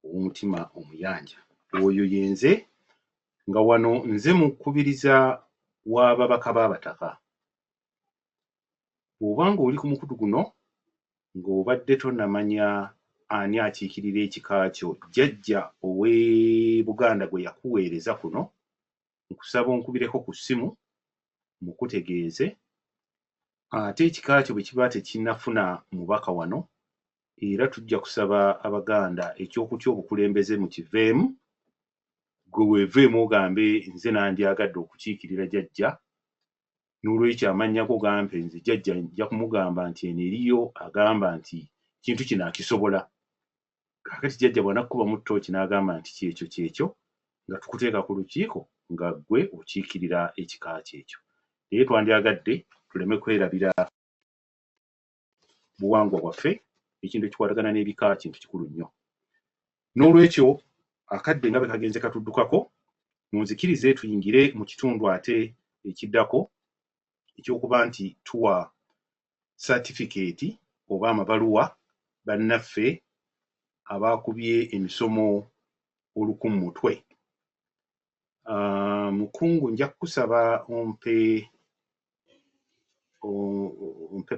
Speaker 2: ow'omutima omuyanja. Oyo yenze, nga wano nze mukubiriza w'ababaka b'abataka. Bw'obanga oli ku mukutu guno ng'obadde tonnamanya ani akiikirira ekika kyo, jjajja ow'e Buganda gwe yakuweereza kuno, nkusaba onkubireko ku ssimu mukutegeeze. Ate ekika kyo bwe kiba tekinnafuna mubaka wano, era tujja kusaba Abaganda eky'okutya obukulembeze mu kiveemu, gwe weeveemu ogambe nze nandyagadde okukiikirira jjajja, n'olwekyo amannya go gampe nze jjajja nja kumugamba nti eno eriyo agamba nti kintu kino akisobola. Kaakati jjajja bw'anakkubamu ttooki n'agamba nti kyekyo, nga tukuteeka ku lukiiko nga ggwe okiikirira ekika kyekyo. Naye twandyagadde tuleme kwerabira buwangwa bwaffe, ekintu ekikwatagana n'ebika kintu kikulu nnyo. N'olwekyo akadde nga bwe kagenze katuddukako, munzikirize tuyingire mu kitundu ate ekiddako ekyokuba nti tuwa satifikeeti oba amabaluwa bannaffe abaakubye emisomo olukummutwe. Mukungu, nja kukusaba ompe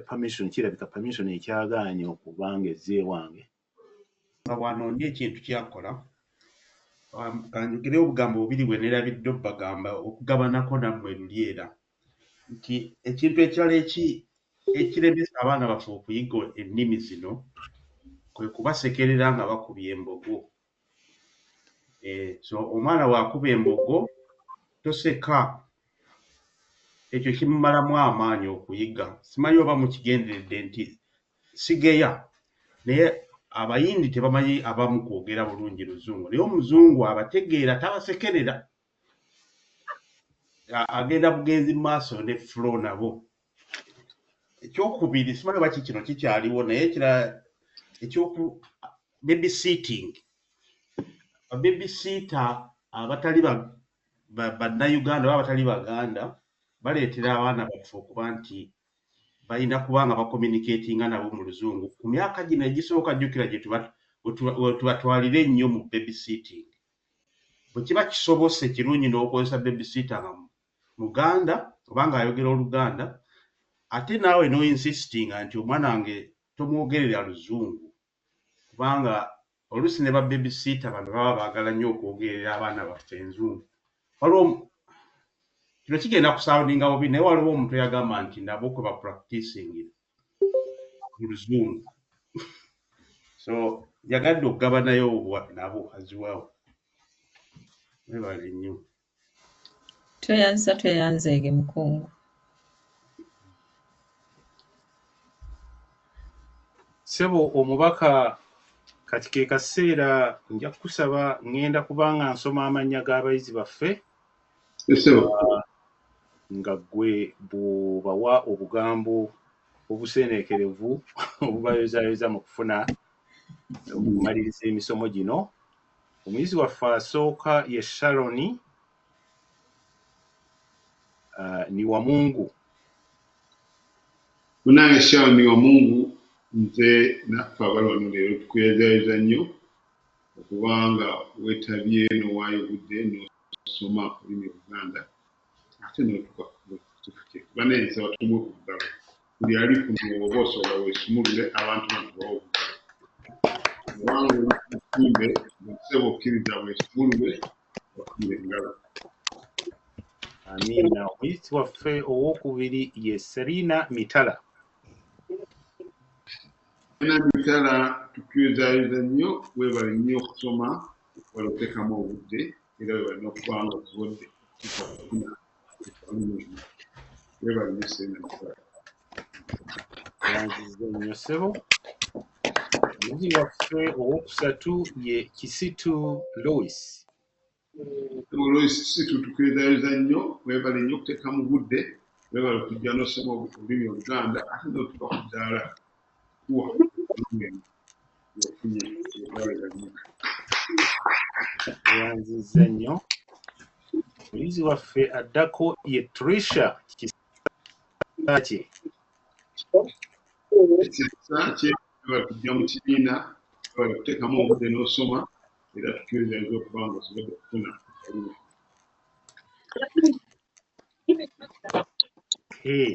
Speaker 2: permission, kirabika permission ekyagaanye okubanga ezze wange. Nga wano ndi ekintu kyakola, kanjogere obugambo bubiri bwe neerabidde obbagamba okugabanako nammwe lulyera, nti ekintu ekirala ekiremesa abaana baffe okuyiga ennimi zino kwe kubasekerera nga bakubye embogo. So omwana bw'akuba embogo toseka, ekyo kimumalamu amaanyi okuyiga. Simanyi oba mukigenderedde nti sigeya, naye Abayindi tebamanyi abamu kwogera bulungi Luzungu, naye Omuzungu abategeera tabasekerera. agenda bugenzi maaso ne flow nabo. Ekyokubiri simanyi baki kino kikyaliwo naye kira babysitting. Babysitter abatali bannayuganda oba abatali baganda baleetera abaana baffe okuba nti balina kubanga bakommunicatinga nabo mu luzungu. Ku myaka gino egisooka jjukira gye tubatwalire ennyo mu babysitting. Bwe kiba kisobose kirungi n'okozesa babysitter nga Muganda obanga ayogera Oluganda ate naawe no insistinga nti omwana wange tomwogerera Luzungu kubanga oluusi ne ba babysitter bano baba baagala nnyo okwogerera abaana baffe Enzungu. Waliwo kino kigenda kusoundinga bubi naye waliwo omuntu yagamba nti nabo kwe ba practicing mu Luzungu. So yagadde okugabanayo nabo as well. Mwebale nnyo.
Speaker 9: Tweyanzeege mukungu.
Speaker 2: Sebo omubaka kati ke kaseera nja kusaba ngenda kubanga nsoma amannya g'abayizi baffe nga gwe bw'obawa obugambo obuseeneekerevu obubayozaayoza mu kufuna okumaliriza emisomo gino. Omuyizi waffe asooka ye Sharoni ni Wamungu.
Speaker 16: Munange Sharon ni Wamungu nze naffe abali wano leero tukweyazayiza nnyo okubanga weetabye n'owaayo obudde n'osoma olulimi Oluganda ate n'otuka bane nsaba tumwe ku bugalo buli ali kuno oba osobola weesumulule abantu bano bawa obugalo kubanga omusimbe oseba okkiriza weesumulule bafunire engalo.
Speaker 2: Amiina. Omuyizi waffe owookubiri ye Serina Mitala.
Speaker 16: Mitala tukwezayiza nnyo weebale nnyo okusoma wala oteekamu obudde era weebale n'okubanga osobodde okufuna weebale nnyo Serina Mitala.
Speaker 2: Yanziza nnyo ssebo. Omuyizi waffe owookusatu ye Kisitu Lois.
Speaker 16: Lois Kisitu tukwezayiza nnyo weebale nnyo okuteekamu budde weebale okujja n'osoma olulimi Oluganda ate n'otuka ku ddaala kuwa
Speaker 2: yanziza nnyo. Omuyizi waffe addako ye Trisha Kisakye.
Speaker 16: Kisakye tujja mu kibiina okuteekamu obudde n'osoma era tukwezayiza okubanga osobodde okufuna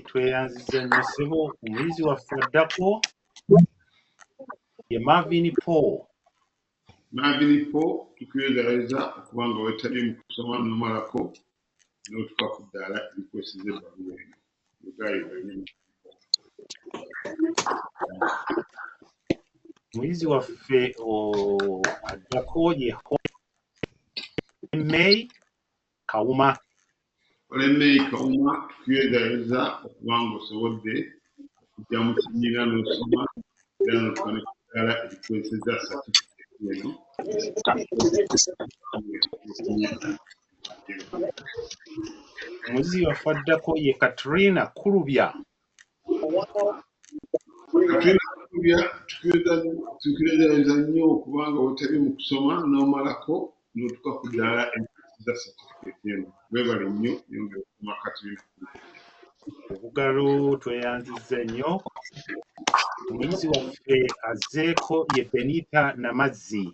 Speaker 2: tweyanziza nnyo ssebo. Omuyizi waffe addako ye Marvin Paul.
Speaker 16: Marvin Paul tukwezayiza okubanga weetabye mu kusoma n'omalako n'otuka ku ddaala erikwesiza ebbaluwa eno.
Speaker 2: Omuyizi waffe addako ye May Kawuma.
Speaker 16: May Kawuma tukwezayiza okubanga osobodde okujja mu kibiina n'osoma era n'otuka ne ku ddaala erikwesiza certificate eno.
Speaker 2: Omuyizi waffe addako ye Katrina Kulubya.
Speaker 16: Katrina Kulubya tukwezayiza nnyo okubanga weetabye mu kusoma n'omalako n'otuka ku ddaala erikwesiza certificate eno. Weebale nnyo yongera okusoma Katrina Kulubya.
Speaker 2: Obugalo tweyanziza nnyo. Omuyizi waffe azzeeko ye Benita Namazzi.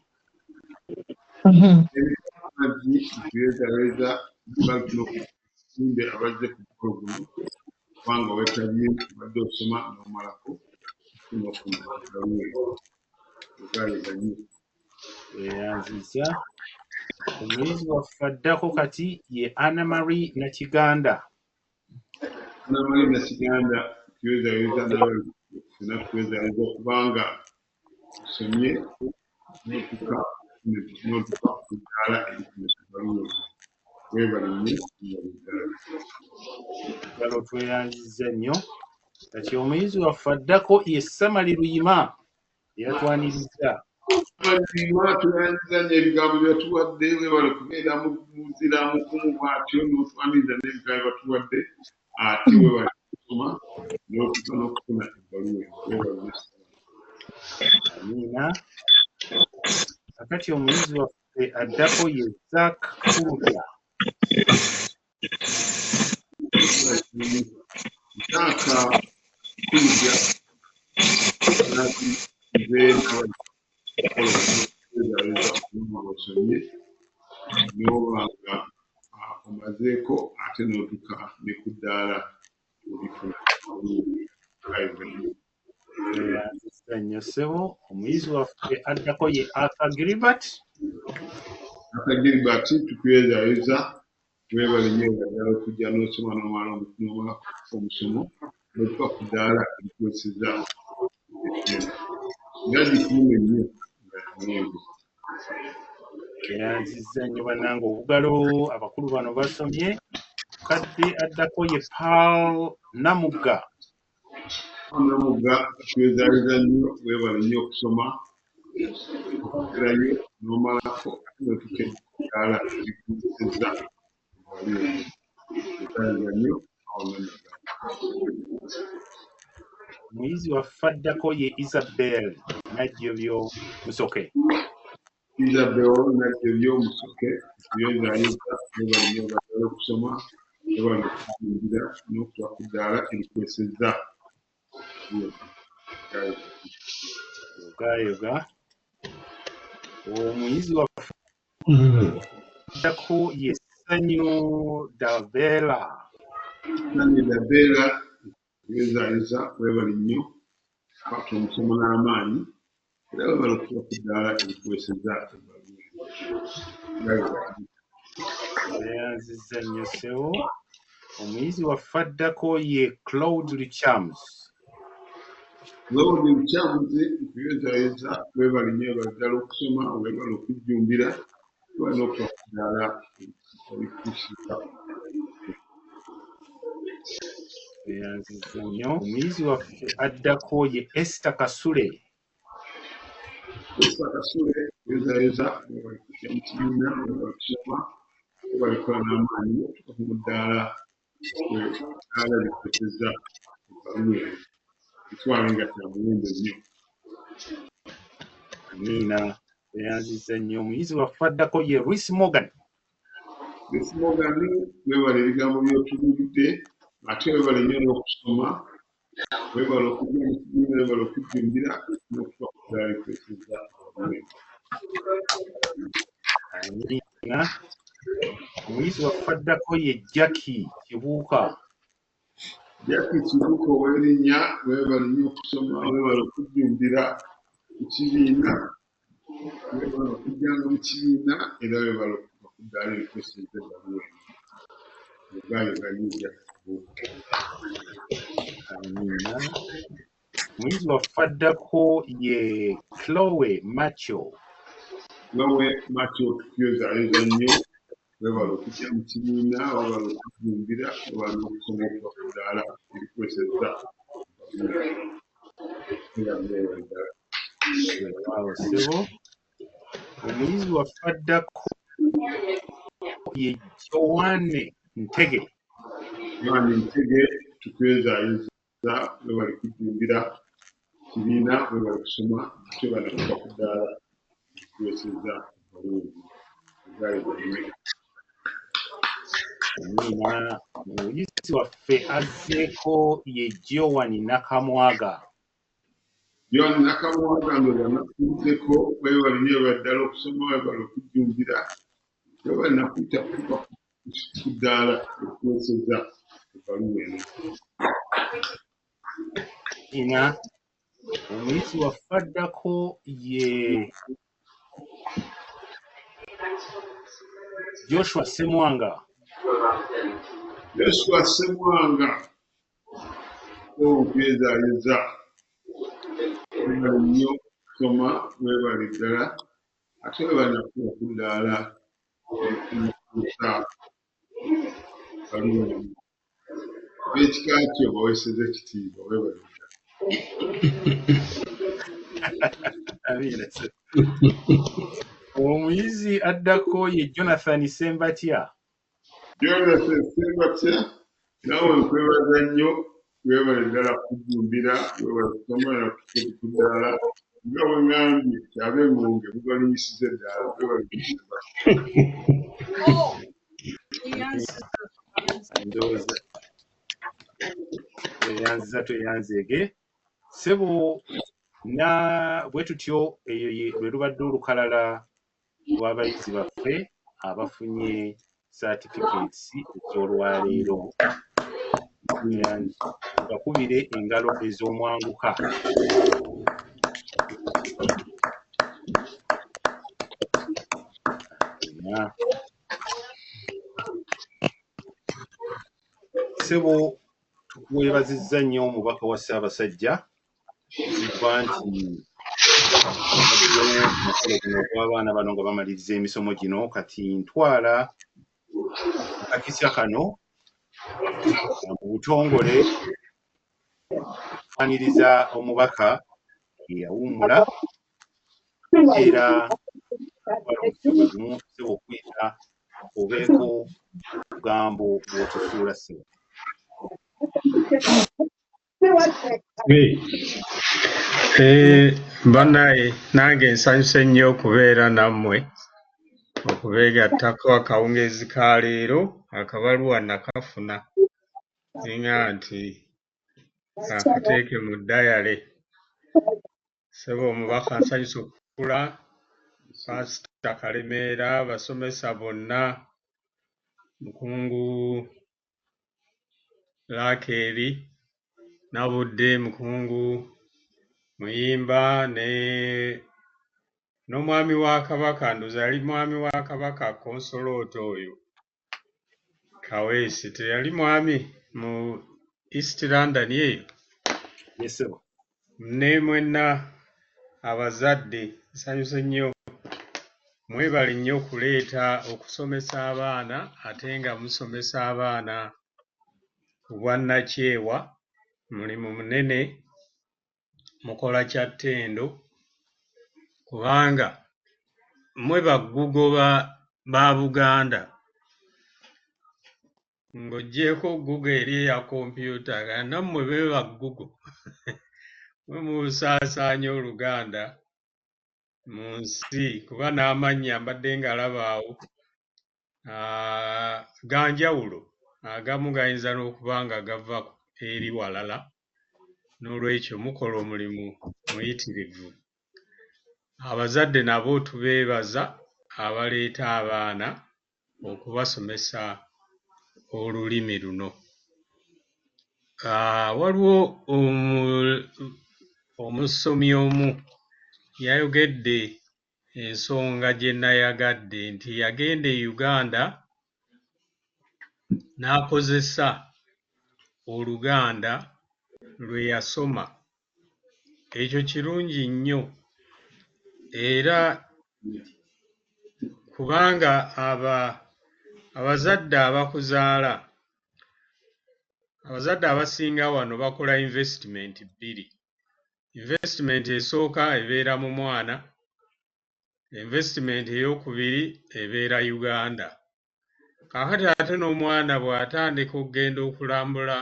Speaker 16: Namazzi tukwezayiza basimbe abazze ku mukolo guno kubanga weetabye obadde osoma n'omalako n'ofuna ogaaliza nnyo.
Speaker 2: Tweyanziza. Omuyizi waffe addako kati ye Anna Marie Nakiganda.
Speaker 16: Anna Marie Nakiganda tukwezayiza nawe okufuna tukwezayiza okubanga osomye n'otuka ku ddaala erikumesa ebbaluwa eno. Weebale nnyo
Speaker 2: Obugalo tweyanziza nnyo. Kati omuyizi waffe addako ye Samali Luyima eyatwaniriza.
Speaker 16: Mazima tuyaniriza n'ebigambo bye batuwadde weebale kubeera muzira mukumu bw'atyo n'otwaniriza n'ebigambo bye batuwadde ate weebale kusoma n'otuka n'okufuna ebbaluwa weebale.
Speaker 2: Amiina. Kakati omuyizi waffe addako ye Zaak Kulya.
Speaker 16: Zaaka Kulya osomye n'oba nga omazeeko ate n'otuka ne ku ddaala obifuna.
Speaker 2: Nnyo ssebo. Omuyizi waffe addako ye Arthur Gilbert.
Speaker 16: Arthur Gilbert tukwezaayeza weebale nnyo nga ddala okujja n'osoma n'omala omusomo n'otuka ku ddaala erikweseza era gikuume nnyo nga yamwenge.
Speaker 2: Yanzizza nnyo bannange obugalo. Abakulu bano basomye. Kadde addako ye Paul Namugga.
Speaker 16: Namugga tukwezaayeza nnyo weebale nnyo okusoma okugerayo n'omalako ate n'otuka ku ddaala erikweseza nnyo.
Speaker 2: Omuyizi waffe addako ye Isabel Najjobyo Musoke.
Speaker 16: Isabel Najjobyo Musoke tukwezaayeza weebale nnyo nga ddala okusoma weebale okuyingira n'okutuka ku ddaala erikweseza.
Speaker 2: Yoga. Omuyizi waffe addako ye Sanyu Davela.
Speaker 16: Sanyu Davela tukwezaayeza weebale nnyo kwata omusomo n'amaanyi era weebale okutuka ku ddaala erikweseza ebbaluwa.
Speaker 2: Yanzizza nnyo ssebo. Omuyizi waffe addako ye Claude Luchams.
Speaker 16: Claude Luchams tukwezaayeza weebale nnyo ddala okusoma weebale okujjumbira weebale n'okutuka ku ddaala erikweseza.
Speaker 2: Yanzizza nnyo. Omuyizi waffe addako ye Esther Kasule.
Speaker 16: Esther Kasule tukwezaayeza weebale kujja mu kibiina weebale okusoma weebale kukola n'amaanyi okutuka ku ddaala erikweseza ebbaluwa etwale nga kya muwendo nnyo.
Speaker 2: Amiina. Yanzizza nnyo. Omuyizi waffe addako ye Luis Morgan.
Speaker 16: Luis Morgan weebale ebigambo by'otubuulidde ate weebale nnyo n'okusoma weebale okujja mu kibiina weebale okujjumbira n'okutuka ku ddaala erikweseza ebbaluwa.
Speaker 2: Amiina. Omuyizi waffe addako ye Jackie Kibuuka.
Speaker 16: Jackie Kibuuka ow'erinnya weebale nnyo okusoma weebale okujjumbira mu kibiina weebale okujjanga mu kibiina era weebale okutuka ku ddaala erikweseza ebbaluwa.
Speaker 2: Amiina. Omuyizi waffe addako ye Chloe Macho.
Speaker 16: Chloe Macho tukwezaayeza nnyo weebale okujja mu kibiina weebale okujjumbira weebale n'okusoma okuva ku ddaala erikweseza.
Speaker 2: Ssebo. Omuyizi waffe addako ye Joanne Ntege.
Speaker 16: Joanne Ntege tukwezaayeza weebale kujjumbira kibiina weebale kusoma ate weebale kuva ku ddaala erikweseza ebbaluwa.
Speaker 2: Amiina. Omuyizi waffe azzeeko ye Joan Nakamwaga.
Speaker 16: Joan Nakamwaga ndoga nakuddeko weebale nnyo ddala okusoma weebale okujjumbira weebale nakuyita kuva ku ddaala erikweseza ebbaluwa eno.
Speaker 2: Amiina. Omuyizi waffe addako ye Joshua Ssemwanga.
Speaker 16: Joshua Ssemwanga okwezaayeza weebale nnyo okusoma weebale ddala ate weebale nakuba ku ddaala erikweseza ebbaluwa eno. Ab'ekika kyo baweeseza ekitiibwa weebale ddala.
Speaker 2: Amiina. Omuyizi addako ye Jonathan Sembatya.
Speaker 16: Jonathan Sembatya, naawe nkwebaza nnyo, webale ddala kujumbira, webale kusoma na kuddala, nga bwe ŋŋambye abengonge bubalumisiza ddala, webale
Speaker 2: Ndowooza tweyanzeege ssebo na bwe tutyo eyo lwe lubadde olukalala lw'abayizi baffe abafunye certificates ez'olwaleero. Bakubire engalo ez'omwanguka. Ssebo tukwebazizza nnyo omubaka wa Ssaabasajja okuva nti gw'abaana bano nga bamaliriza emisomo gino, kati ntwala akakisa kano mu butongole okwaniriza omubaka eyawummula era ssebo okuyita obeeko obugambo bw'otusuula ssebo.
Speaker 17: Bannaye nange nsanyuse nnyo okubeera nammwe, okubeegattako akawungeezi ka leero, akabaluwa nakafuna ninga nti akateeke mu ddayale. Ssebo omubaka nsanyuse okukula, Paasita Kalemeera, abasomesa bonna, mukungu Lakeeri Nabudde, mukungu Muyimba n'omwami wa Kabaka, ndoza yali mwami wa Kabaka Konsolooto oyo Kaweesi, teyali mwami mu East London eyo. Ne mwenna abazadde nsanyuse nnyo, mwebale nnyo okuleeta okusomesa abaana ate nga musomesa abaana ku bwannakyewa. Mulimu munene, mukola kya ttendo kubanga mmwe baggugo ba Buganda. Ng'oggyeko ggugo eri eya kompyuta, nammwe be baggugo mwe musaasaanya Oluganda mu nsi, kuba n'amannya mbadde ngalaba awo ga njawulo, agamu gayinza n'okuba nga gava eri walala, n'olwekyo mukola omulimu muyitirivu. Abazadde nabo tubeebaza abaleeta abaana okubasomesa olulimi luno. Waliwo omusomi omu yayogedde ensonga gye nayagadde nti yagenda e Uganda n'akozesa Oluganda lwe yasoma. Ekyo kirungi nnyo era kubanga abazadde abakuzaala, abazadde abasinga wano bakola investment bbiri. Investment esooka ebeera mu mwana, investment ey'okubiri ebeera Uganda. Kaakati ate n'omwana bw'atandika okugenda okulambula,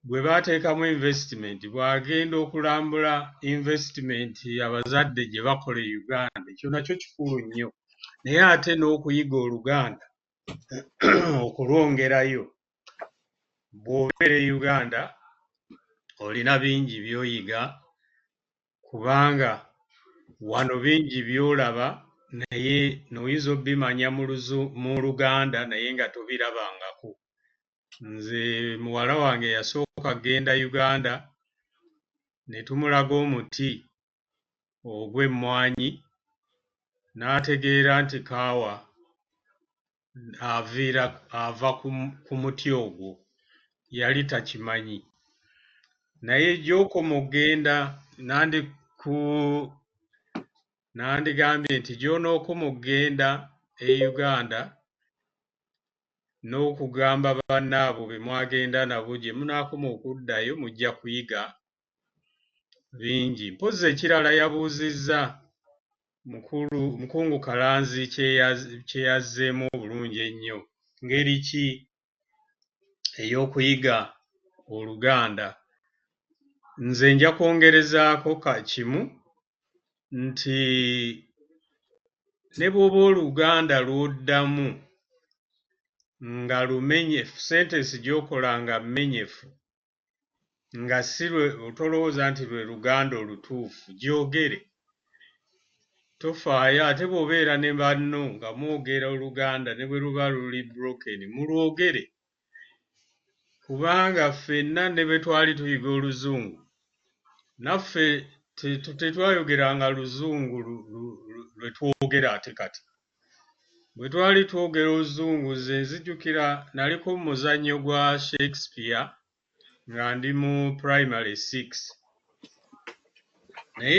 Speaker 17: bwe baateekamu investment, bw'agenda okulambula investment abazadde gye bakola e Uganda, ekyo nakyo kikulu nnyo. Naye ate n'okuyiga Oluganda okulwongerayo. Bw'obeera e Uganda olina bingi by'oyiga kubanga wano bingi by'olaba naye n'oyinza obimanya mu Luganda naye nga tobirabangako. Nze muwala wange yasooka genda Uganda ne tumulaga omuti ogw'emmwanyi n'ategeera nti kaawa ava ku muti ogwo, yali takimanyi. Naye gy'okoma okgenda nandigambye nti gy'onookoma okgenda e Uganda n'okugamba bannaabwe be mwagenda nabo, gye munaakoma okuddayo mujja kuyiga bingi. Mpozzi ekirala yabuuzizza mukungu Kalanzi kye yazzeemu obulungi ennyo, ngeri ki ey'okuyiga Oluganda. Nze nja kwongerezaako kimu nti ne bw'oba Oluganda lw'oddamu nga lumenyefu, sentensi gy'okola nga mmenyefu, nga si tolowooza nti lwe Luganda olutuufu, gyogere. Tofaayo ate bw'obeera ne banno nga mwogera Oluganda ne bwe luba luli broken, mulwogere. Kubanga ffenna ne bwe twali tuyiga Oluzungu, naffe tetwayogeranga Luzungu lwe twogera ate kati. Bwe twali twogera Oluzungu, nze nzijukira naliko mu muzannyo gwa Shakespeare nga ndi mu primary 6. Naye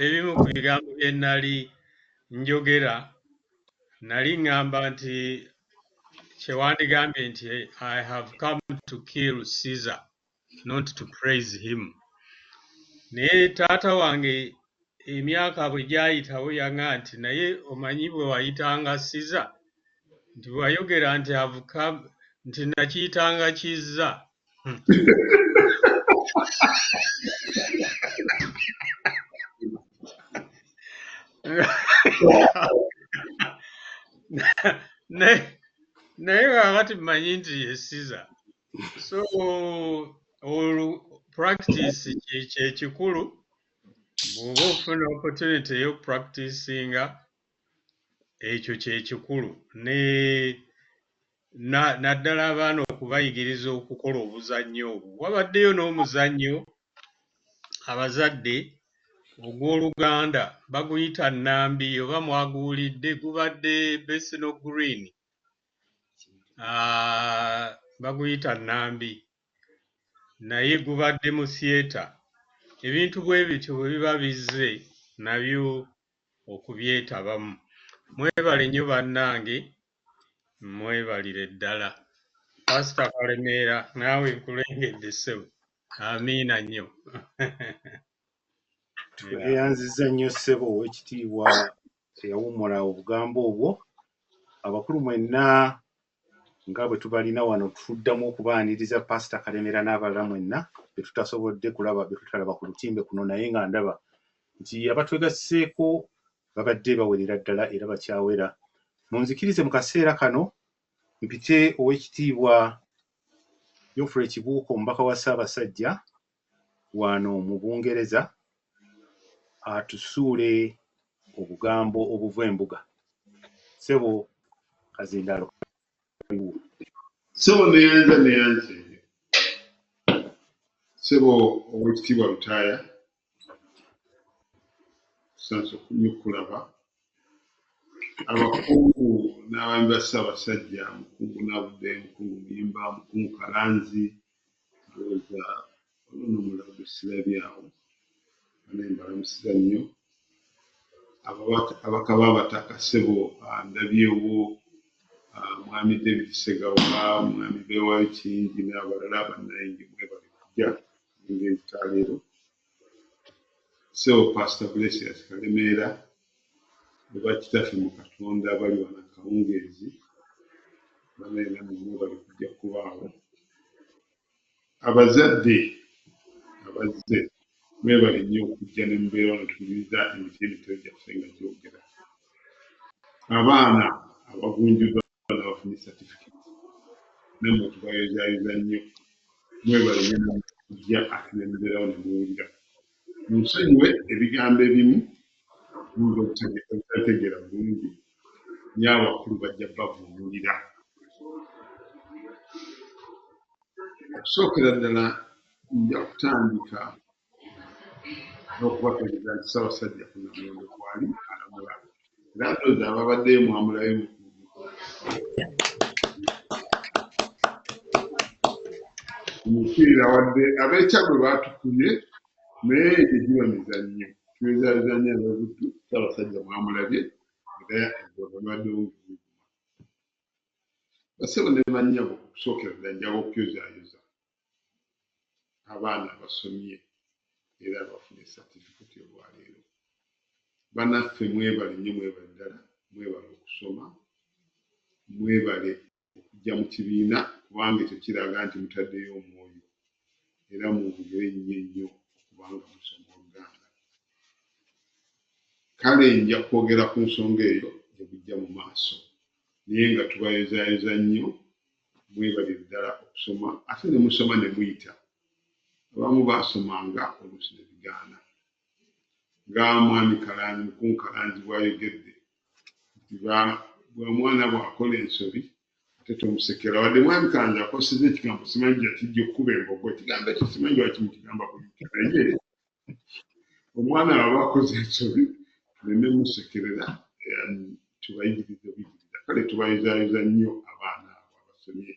Speaker 17: ebimu ku bigambo bye nali njogera, nali ŋŋamba nti kyewandigambye nti I have come to kill Caesar, not to praise him. Naye taata wange emyaka bwe gyayitawo yaŋŋamba nti naye omanyi bwe wayitanga Caesar, nti wayogera nti nti nakiyitanga kizza. Naye kakati mmanyi nti ye Caesar. So practice kyekikulu. Bw'oba ofuna opportunity ey'okupracticinga, ekyo kyekikulu. Naddala abaana okubayigiriza okukola obuzannyo obwo. Wabaddeyo n'omuzannyo abazadde ogw'Oluganda baguyita nnambi, oba mwaguwulidde, gubadde Bethnal Green. Baguyita nnambi, naye gubadde mu theatre. Ebintu bwe bityo bwe biba bizze nabyo okubyetabamu. Mwebale nnyo bannange, mwebalire ddala. Pasita Kalemeera, naawe nkulengedde ssebo. Amiina nnyo.
Speaker 2: Tweyanzizza nnyo ssebo Owekitiibwa eyawummula obugambo obwo. Abakulu mwenna nga bwe tubalina wano, tuddamu okubaaniriza Pasita Kalemeera n'abalala mwenna be tutasobodde kulaba, be tutalaba ku lutimbe kuno, naye nga ndaba nti abatwegasseeko babadde bawerera ddala era bakyawera. Munzikirize mu kaseera kano mpite Owekitiibwa Geoffrey Kibuuka, omubaka wa Ssaabasajja wano mu Bungereza, atusuule obugambo obuva embuga. Ssebo Kazindaalo.
Speaker 16: Ssebo neyanze. Ssebo Owekitiibwa Lutaaya, tusanze nnyo kulaba. Abakungu n'abaami ba Ssaabasajja, mukungu Nabudde, mukungu Muyimba, mukungu Kalanzi, ndowooza olw'onomulago sirabyawo, naye mbalamusiza nnyo. Abaka b'Abataka, Ssebo ndabyewo, Mwami David Ssegawa, Mwami Beewayo Kingi n'abalala bannayingi, mwebale kujja ng'ekitaleero. Ssebo Pastor Blesius Kalemeera ne bakitaffe mu Katonda abali wano Kawungeezi, banaye namwe mwebale kujja kubaawo. Abazadde abazze, mwebale nnyo okujja ne mubeera wano tukubiriza emito gyaffe nga gyogera. Abaana abagunjuddwa n'abafunye certificate, nammwe tubayozaayoza nnyo, mwebale nnyo okujja ate ne mubeerawo ne muwulira. Munsonyiwe ebigambo ebimu muyinza obutategeera bulungi, naye abakulu bajja bavuunulira. Okusookera ddala nja kutandika n'okubategeeza nti Ssaabasajja ku Namulondo kwali alamula. Era ndowooza ababaddeyo mwamulayo omupiira, wadde ab'ekyagwe baatukubye, naye egyo giba mizannyo. Twezaazaanya ababuddu, Ssaabasajja mwamulabye, era ebyo babaddewo ng'ebiguma. Bassebo ne bannyabo, okusookera ddala njaba okuyozaayoza abaana abasomye era bafune certificate olwaleero. Bannaffe mwebale nnyo, mwebale ddala, mwebale okusoma, mwebale okujja mu kibiina kubanga ekyo kiraga nti mutaddeyo omwoyo era mwongere ennyo okubanga musoma Oluganda. Kale nja kwogera ku nsonga eyo ebujja mu maaso naye nga tubayozaayoza nnyo, mwebale ddala okusoma ate ne musoma ne muyita. Abamu baasomanga oluusi ne bigaana. Nga mwami Kalanzi, Mukungu Kalanzi bw'ayogedde nti omwana bw'akola ensobi ate tomusekera. Wadde mwami Kalanzi akosezza ekigambo simanyi gyakijja okkuba embogo, ekigambo ekyo simanyi lwaki mukigamba kuyita, naye omwana aba akoze ensobi tuleme musekerera, tubayigirize buyigiriza. Kale tubayozaayoza nnyo abaana abo abasomye.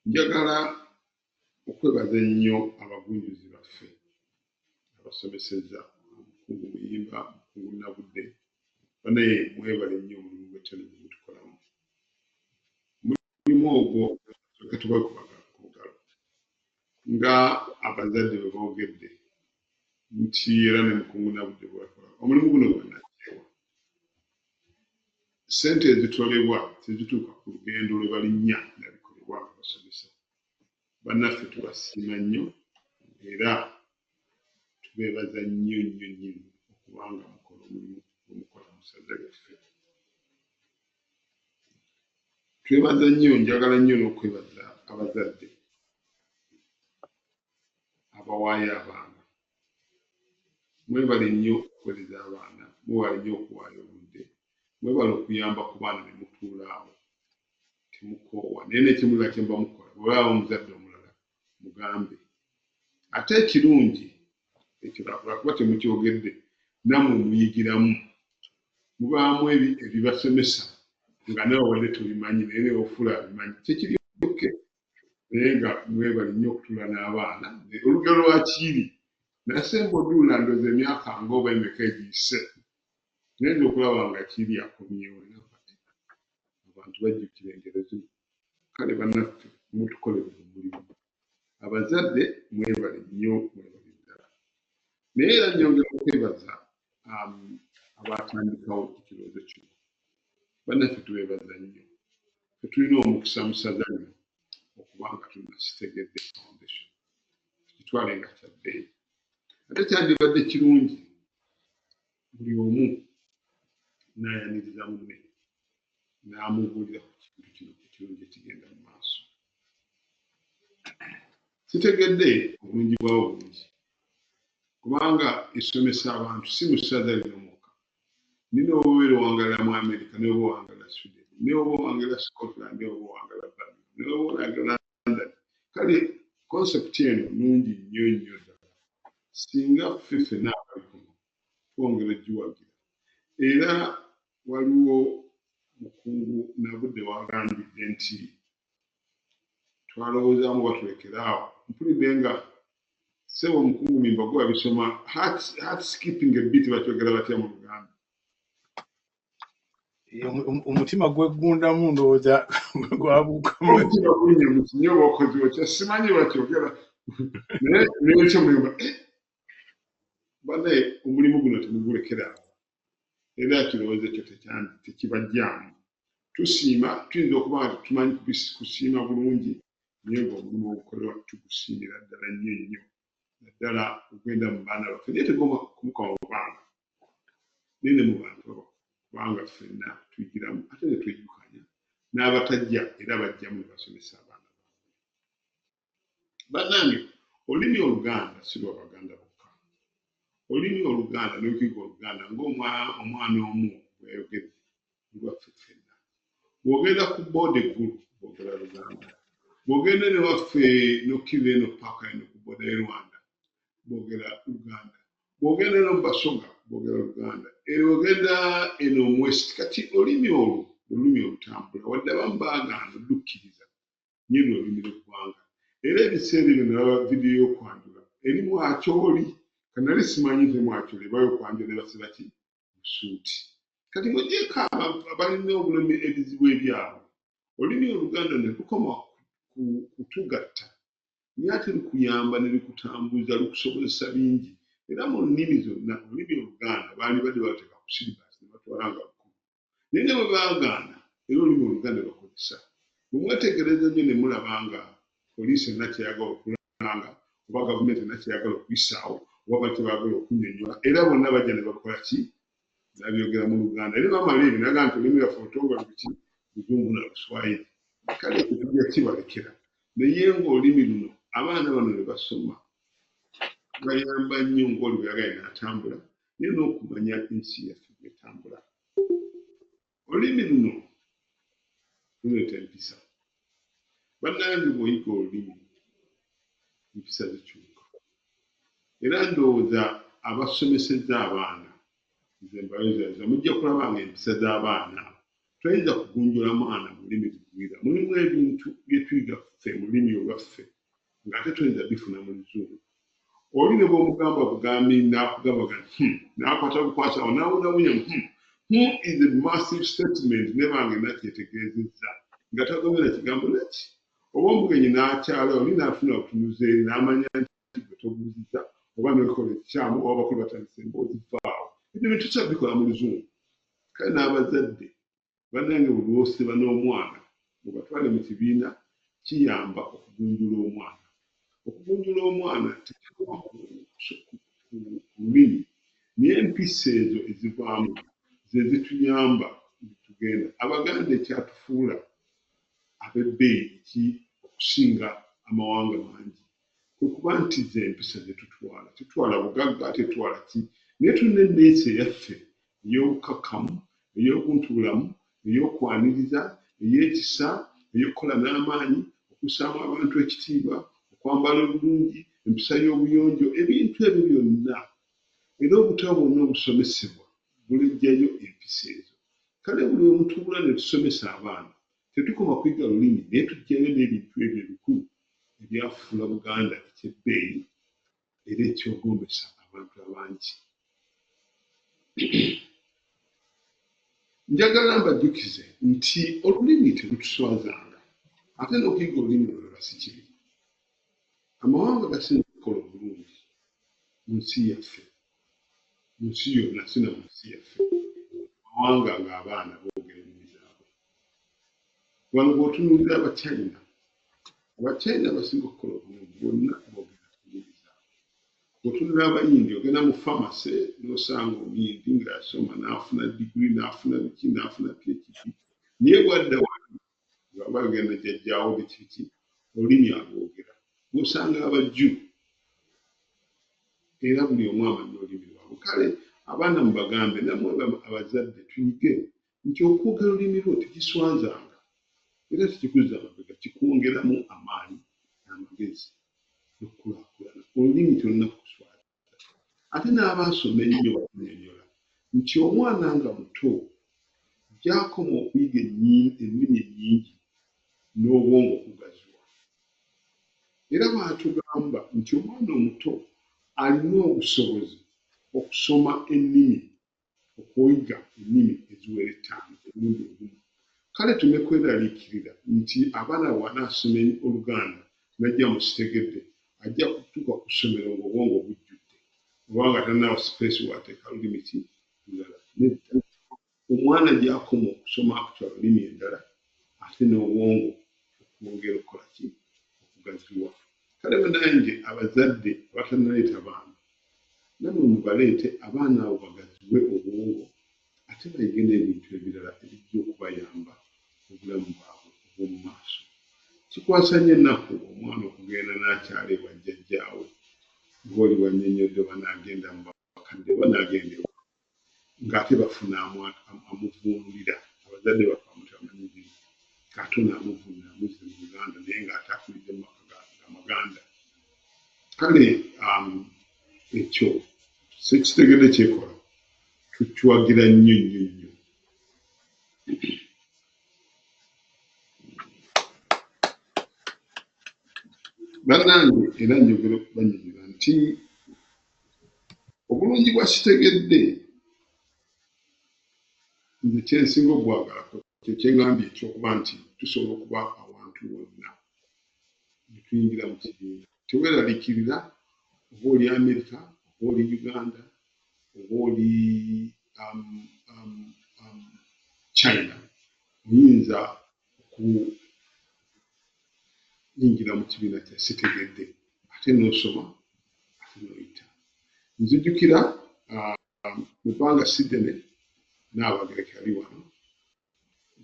Speaker 16: Njagala okwebaza ennyo abagunjuzi baffe abasomesezza, Omukungu Muyimba, Omukungu Nabudde, banaye mwebale nnyo omulimu gw'ettendo gwe mutukolamu. Mulimu ogwo tubakubaga ku bugalo nga abazadde bwe boogedde nti era ne Mukungu Nabudde bwe bakola omulimu guno gwannakyewa. Ssente ezitwalibwa tezituuka ku lugendo lwe balinnya nga bikolebwa nga basomesa. Bannaffe tubasiima nnyo era tubeebaza nnyo okubanga mukola omulimu gwemukola mu ssaza lyaffe. Twebaza nnyo, njagala nnyo n'okwebaza abazadde abawaayo abaana. Mwebale nnyo okuweereza abaana, mwebale nnyo okuwaayo obudde, mwebale okuyamba ku baana ne mutuula awo temukoowa. Naye n'ekimulala kye mba mukola, bw'olaba omuzadde omulala mugambe. Ate ekirungi ekyo lwakuba temukyogedde nammwe muyigiramu, mubaamu ebibasomesa nga nawe wadde tobimanyi naye ne ofuula abimanyi, kyekiri oke. Naye nga mwebale nnyo okutuula n'abaana. Olugero lwa Kiiri nasemba oduula ndooza emyaka nga oba emeka egiyise, naye okulaba nga Kiiri akomyewo, abantu bajjukira engero zino. Kale bannaffe mutukolere omulimu. Abazadde mwebale nnyo, mwebale ddala. Naye era nnyongera okwebaza abatandikawo ekirowoozo kino. Bannaffe tubeebaza nnyo. Tetulina omukisa mu ssaza lino okubanga tulina Sitegedde Foundation. Kitwale nga kya bbeeyi. Ate kyandibadde kirungi buli omu n'ayaniriza munne n'amubuulira ku kintu kino ekirungi ekigenda mu maaso. Sitegedde obulungi bwawo bungi kubanga esomesa abantu si mu ssaza lino mwokka. Nina oba obeera owangalira mu America, ne oba owangalira Sweden, ne oba owangalira Scotland, ne oba owangalira Birmingham, ne oba owangalira London. Kale konsepti eno nnungi nnyo nnyo ddala. Singa ffe ffenna abalikono twongera ogiwagira. Era waliwo Mukungu Nabudde wagambidde nti twalowoozaamu batwekeraawo. Mpulidde nga ssebo Omukungu Muyimba gwe wabisoma, heart skipping a beat bakyogera batya mu Luganda?
Speaker 2: Omutima gweggundamu ndowooza gwabuukamu.
Speaker 16: Omutima gunye mu kinyoba okozi otya simanyi bakyogera naye ekyo muyimba bane omulimu guno temugulekerawo. Era kirowoozo ekyo tekibajjaamu. Tusiima, tuyinza okuba nga tumanyi kusiima bulungi naye ng'omulimu ogukolebwa tugusiimira ddala nnyo nnyo. Naddala ogenda mu baana baffe naye tegomba kumukoma mu baana naye ne mu bantu abo kubanga ffenna tuyigiramu ate ne twejjukanya n'abatajja era bajjamu ne basomesa abaana baabwe. Bannange, olulimi Oluganda si lwa Baganda bokka. Olulimi Oluganda n'okuyiga Oluganda ng'omwana omu bw'ayogedde lwaffe ffenna. Bw'ogenda ku booda eggulu boogera Luganda. Bw'ogenda ne waffe n'okkirira eno paaka eno ku booda y'e Rwanda boogera Luganda. Bw'ogenda no mu Basoga boogera Luganda. Ogenda eno West. Kati olulimi olwo lulimi olutambula wadde abamu baagana oddukkiriza naye lwe lulimi lw'eggwanga. Era ebiseera ebyo ne baba vidiyo y'okwanjula eri Mwakyoli, kanali simanyi nti Mwakyoli eba y'okwanjula ne basiba ki busuuti. Kati ng'ogyeko abalina obulumi ebizibu ebyabwe olulimi Oluganda ne lukoma kutugatta naye ate lukuyamba ne lukutambuza lukusobozesa bingi era mu nnimi zonna olulimi Oluganda baali badde bateeka ku silibasi ne batwalanga lukulu naye ne bwe baagaana era olulimi Oluganda bakozesa bwe mwetegereza nnyo ne mulaba nga poliisi erina kyeyagala okulanga oba gavumenti erina kyeyagala okuyisaawo oba bali tebaagala okunnyonnyola era bonna bajja ne bakola ki nabyogera mu Luganda era bamala ebyo naga nti olulimi lwaffe olutongole luki Luzungu na Luswayiri kale ekyo tujja kibalekera naye ng'olulimi luno abaana bano ne basoma bayamba nnyo ng'oli bwe yagaye n'atambula naye n'okumanya ensi yaffe bw'etambula olulimi luno luleeta empisa bannange bw'oyiga olulimi empisa zikyuka era ndowooza abasomesezza abaana nze mbayozayoza mujja kulaba nga empisa z'abaana toyinza kugunjula mwana mu lulimi lugwira mulimu ebintu bye tuyiga ffe mu lulimi olwaffe ng'ate toyinza bifuna mu Luzungu oli ne bw'omugamba bugambi n'akugamba n'akwata bukwasawo n'awunawunya who is a massive statement ne bange nakyetegeezezza nga tagomera kigambo naki oba omugenyi n'akyala oli n'afuna obutunuzi eri n'amanya nti gwe tobuuziza oba n'ekola ekikyamu oba abakulu batandise emboozi vaawo ebyo bintu tukyabikola mu Luzungu kale n'abazadde bannange buli lw'osiba n'omwana mubatwale mu kibiina kiyamba okugunjula omwana okugunjula omwana tekikuba ku lulimi naye empisa ezo ezivaamu ze zituyamba tugenda Abaganda ekyatufuula ab'ebbeeyi okusinga amawanga mangi kwe kuba nti ze empisa ze tutwala bugagga tetwala ki naye tulina enneeyisa eyaffe ey'obukakkamu ey'obuntubulamu ey'okwaniriza ey'ekisa ey'okukola n'amaanyi okussaamu abantu ekitiibwa okwambala obulungi empisa y'obuyonjo ebintu ebyo byonna era obutabo bwonna obusomesebwa bulejjayo empisa ezo kale buli omu tubula ne tusomesa abaana tetukoma kuyiga lulimi naye tujjayo n'ebintu ebyo ebikulu ebyafuula Buganda ekyebbeeyi era ekyogombesa abantu abangi njagala mbajjukize nti olulimi terutuswazanga ate n'okuyiga olulimi olulala si kibi amawanga gasinga okukola obulungi mu nsi yaffe mu nsi yonna sina mu nsi yaffe amawanga ng'abaana boogera ennimi zaabwe wano bw'otunuulira Abachina basinga okukola obulungi bonna boogera ennimi zaabwe bw'otunuulira Abayindi ogenda mu famasi n'osanga Omuyindi ng'asoma n'afuna diguli n'afuna biki n'afuna PhD naye bw'adda wano bw'aba agenda jjajjaawo biki olulimi alwogera bw'osanga Abajju era buli omu amanyi olulimi lwabwe kale abaana mubagambe nammwe abazadde tuyige nti okwogera olulimi lwo tekiswazanga era tekikuzza mabega kikwongeramu amaanyi n'amagezi n'okukulaakulana olulimi tolina kukuswaza ate n'abaasoma ennyo bakunyonnyola nti omwana nga muto gy'akoma okuyiga ennimi ennyingi n'obwongo okugaziwa era baatugamba nti omwana omuto alina obusobozi okusoma ennimi okuyiga ennimi eziwera 5 emirundi egumu kale tume kweraliikirira nti abaana bw'anaasoma Oluganda najja mu Sitegedde ajja kutuuka ku ssomero ng'obwongo bujjudde obanga tannaba sipeesi waateeka lulimi ki lulala omwana gy'akoma okusoma akutwala lulimi endala ate n'obwongo okwongera okukola ki okugaziwa kale bannange abazadde abatannaleeta baana nammwe mubaleete abaana abo bagaziwe obwongo ate bayige n'ebintu ebirala ebijja okubayamba obulamu bwabwe obw'omu maaso kikwasa nnyo ennaku omwana okugenda n'akyala ewa jjajjaawe ng'oli wannyonnyodde banaagenda mu bakadde banaagenda ewa ng'ate bafuna amuvuunulira abazadde baffe amutamanyi biri ate onaamuvuunira muzze mu Uganda naye ng'ate akulidde mu maka Amaganda kale ekyo Sitegedde kyekola tukiwagira nnyo nnyo nnyo bannange era njogera okubanyumira nti obulungi bwa Sitegedde nze kyensinga obwagalako kye kyeŋŋambye ekyokuba nti tusobola okuba awantu wonna ne tuyingira mu kibiina teweeraliikirira oba oli Amerika oba oli Uganda oba oli China oyinza okuyingira mu kibiina kya Sitegedde ate n'osoma ate n'oyita. Nzijukira mu bbanga Sydney Nnaabagereka yali wano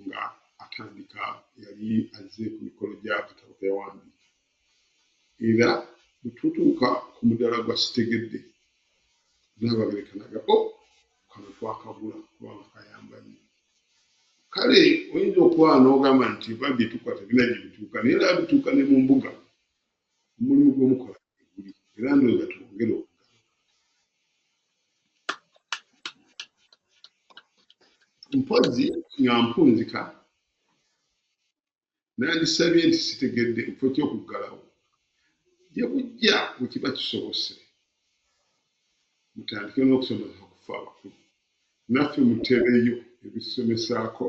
Speaker 16: nga atandika yali azze ku mikolo gy'akatabo ke yawandiika era bwe tutuuka ku mudaala gwa Sitegedde Nnaabagereka n'agamba kano twakagula kubanga kayamba nnyo. Kale oyinza okuba n'ogamba nti babye tukwata bina gye bituuka naye era bituuka ne mu mbuga omulimu gw'omukola guli era ndowooza twongere okugaba. Mpozzi nga mpunzika nandisabye nti Sitegedde mu kifo ky'okuggalawo gye bujja bwe kiba kisobose mutandike n'okusomesa ku ffe abakulu naffe mutereyo ebisomesaako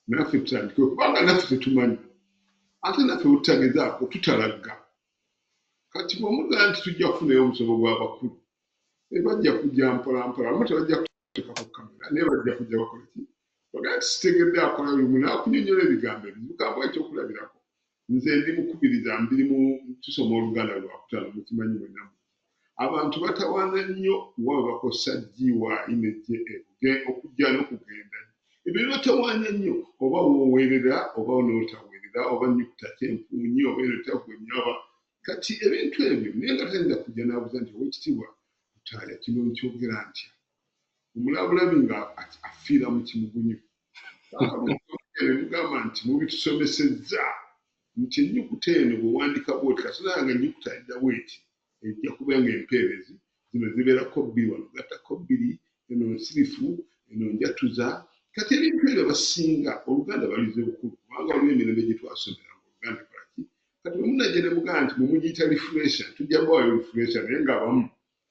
Speaker 16: naffe tutandike kubanga naffe tetumanyi ate naffe bututagezaako tutalagga. Kati bw'omugaa nti tujja kufunayo omusomo gw'abakulu bajja kujja mpolampola abamu tebajja kuteeka ku kamera naye bajja kujja bakola ki bagaa nti Sitegedde akola lumu n'akunyonnyola ebigambo ebizukamu ekyokulabirako. Nze ndi mukubiriza tusoma Oluganda lwakutaano mukimanyi mwenna. Abantu batawaana nnyo waba bakosa GY ne okujja n'okugenda. Ebyo batawaana nnyo oba wooweerera oba n'otaweerera oba nnyukuta ky'empuunyi oba enotakwenya oba kati ebintu ebyo naye nga tayinza kujja n'abuuza nti Oweekitiibwa Lutaaya kino nkyogera ntya omulabulabi nga afiira mu kimugunyu. Mugamba nti mubitusomesezza nti ennyukuta eno bw'owandiika bw'oti kasonga nga ennyukuta edda bw'eti ejja kuba nga empeerezi zino zibeerako bbiri wano gattako bbiri eno nsirifu eno njatuza. Kati ebintu ebyo basinga Oluganda baluze bukulu kubanga waliwo emirembe gye twasomera mu Luganda kolaki kati bwe munajja ne mugamba nti mwe mugiyita refresha tujja bawayo refresha naye ng'abamu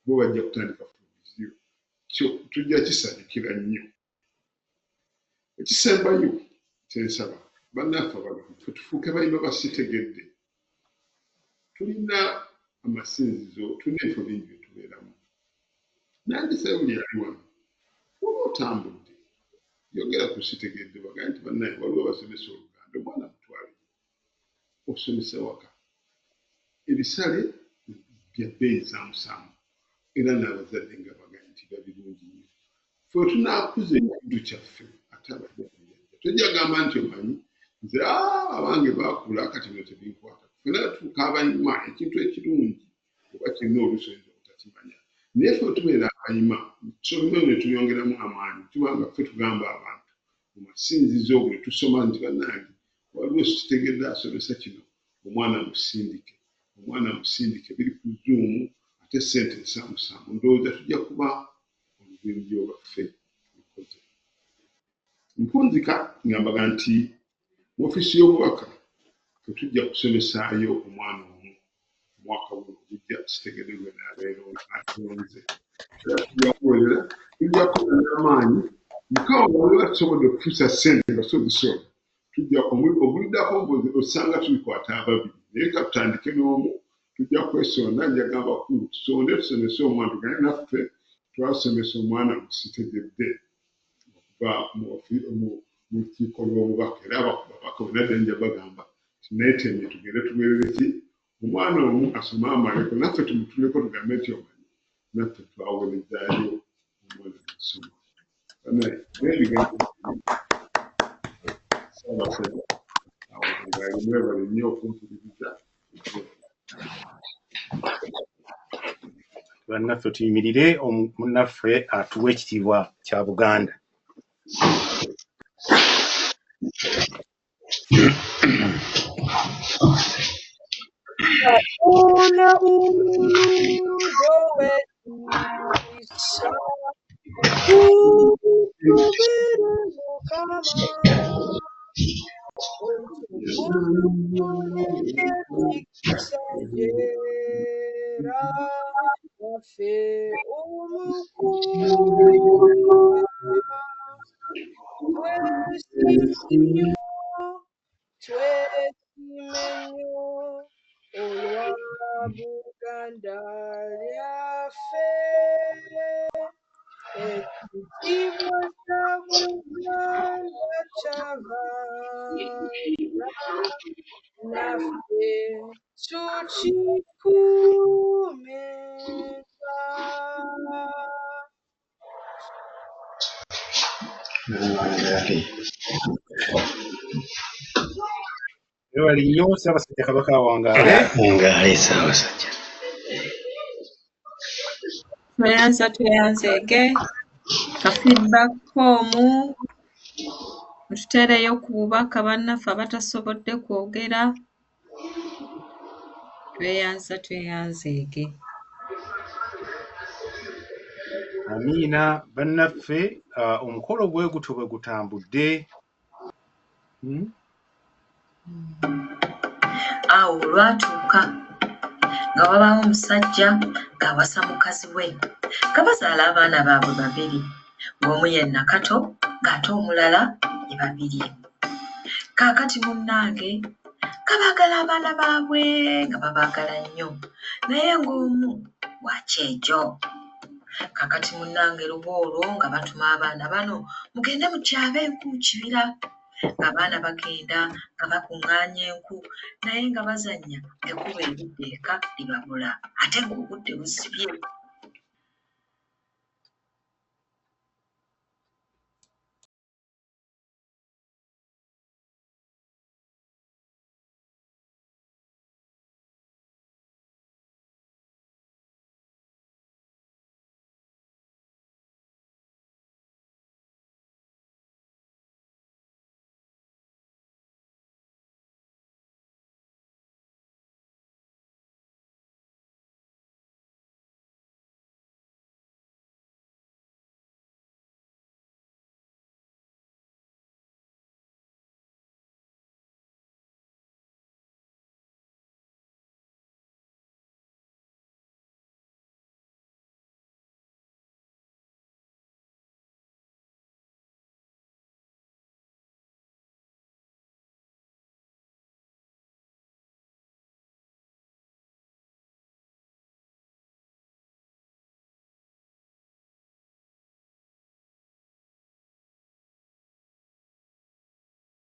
Speaker 16: bo bajja kutandika fuviziyo kyo tujja kisanyukira nnyo. Ekisembayo kyensaba bannaffe abalungi ffe tufuuke bayima ba Sitegedde. Tulina amasinzizo tulina ebifo bingi bye tubeeramu. Nandisaba buli ali wano oba otambudde yogera ku Sitegedde bagaa nti bannaye waliwo abasomesa Oluganda omwana mutwale osomesa waka. Ebisale bya bbeeyi saamusaamu era n'abazadde nga bagaa nti babirungi nnyo. Ffe tunaakuza ekintu kyaffe ate abajja tojja gamba nti omanyi nze abange baakula kati bino tebinkwata. Ffena tuuka abayima ekintu ekirungi oba kirina oluusi oyinza obutakimanya naye ffe tubeera abayima tusomero ne tuyongeramu amaanyi tubanga ffe tugamba abantu mu masinzizo bwe tusoma nti bannange waliwo Sitegedde asomesa kino omwana musindike biri ku Zoom ate ssente nsaamusaamu ndowooza tujja kuba olubinjo lwaffe tukoze. Mpunzika ngambaga nti mu ofiisi y'obubaka tetujja kusomesaayo omwana omu omwaka guno gujja Sitegedde gwe n'abeera atonze era tujja kukolera tujja kukolera amaanyi mukawa waliwo tusobodde okufuusa ssente nga so zisola tujja obuliddako mbozi osanga tubikwata ababiri naye katutandike n'omu tujja kwesonda njagamba bakulu tusonde tusomese omwana tugane naffe twasomesa omwana mu Sitegedde okuva mu lukiiko lw'obubaka era ababaka bwenadda nja bagamba tineetemye tugende tubeerere ki omwana omu asome amaleko naffe tumutuleko tugambe nti omanyi naffe twaweerezaayo omwana musoma. N'ebigambo Ssaabasajja mwebale nnyo okumpuliriza.
Speaker 2: Bannaffe tuyimirire munnaffe atuwa ekitiibwa kya Buganda.
Speaker 18: Ona uludo wekisa tukubiriza Mukama omukisa jera waffe omukulu twesiimye nnyo olwa Buganda lyaffe ekitiibwa kya Buganda ky'abaana naffe tukikuumenga.
Speaker 2: Webale nnyo Ssaabasajja Kabaka awangaale.
Speaker 19: Mungaale Ssaabasajja.
Speaker 9: Tweyanzeege ka feedback omu mututeereyo ku bubaka bannaffe abatasobodde kwogera. Tweyanzeege.
Speaker 2: Amiina bannaffe, omukolo bwe gutyo bwe gutambudde.
Speaker 9: Awo olwatuuka nga wabaawo omusajja ng'awasa mukazi we nga bazaala abaana baabwe babiri, ng'omu ye Nakato ng'ate omulala ye babiri. Kaakati munnange kabaagala abaana baabwe nga babaagala nnyo, naye ng'omu wa kyejo. Kaakati munnange olwo nga batuma abaana bano mugende mukyabe enku mu kibira. Abaana bagenda nga bakuŋŋaanya enku naye nga bazannya ekkubo eridda eka libabula ate ng'obudde busibye.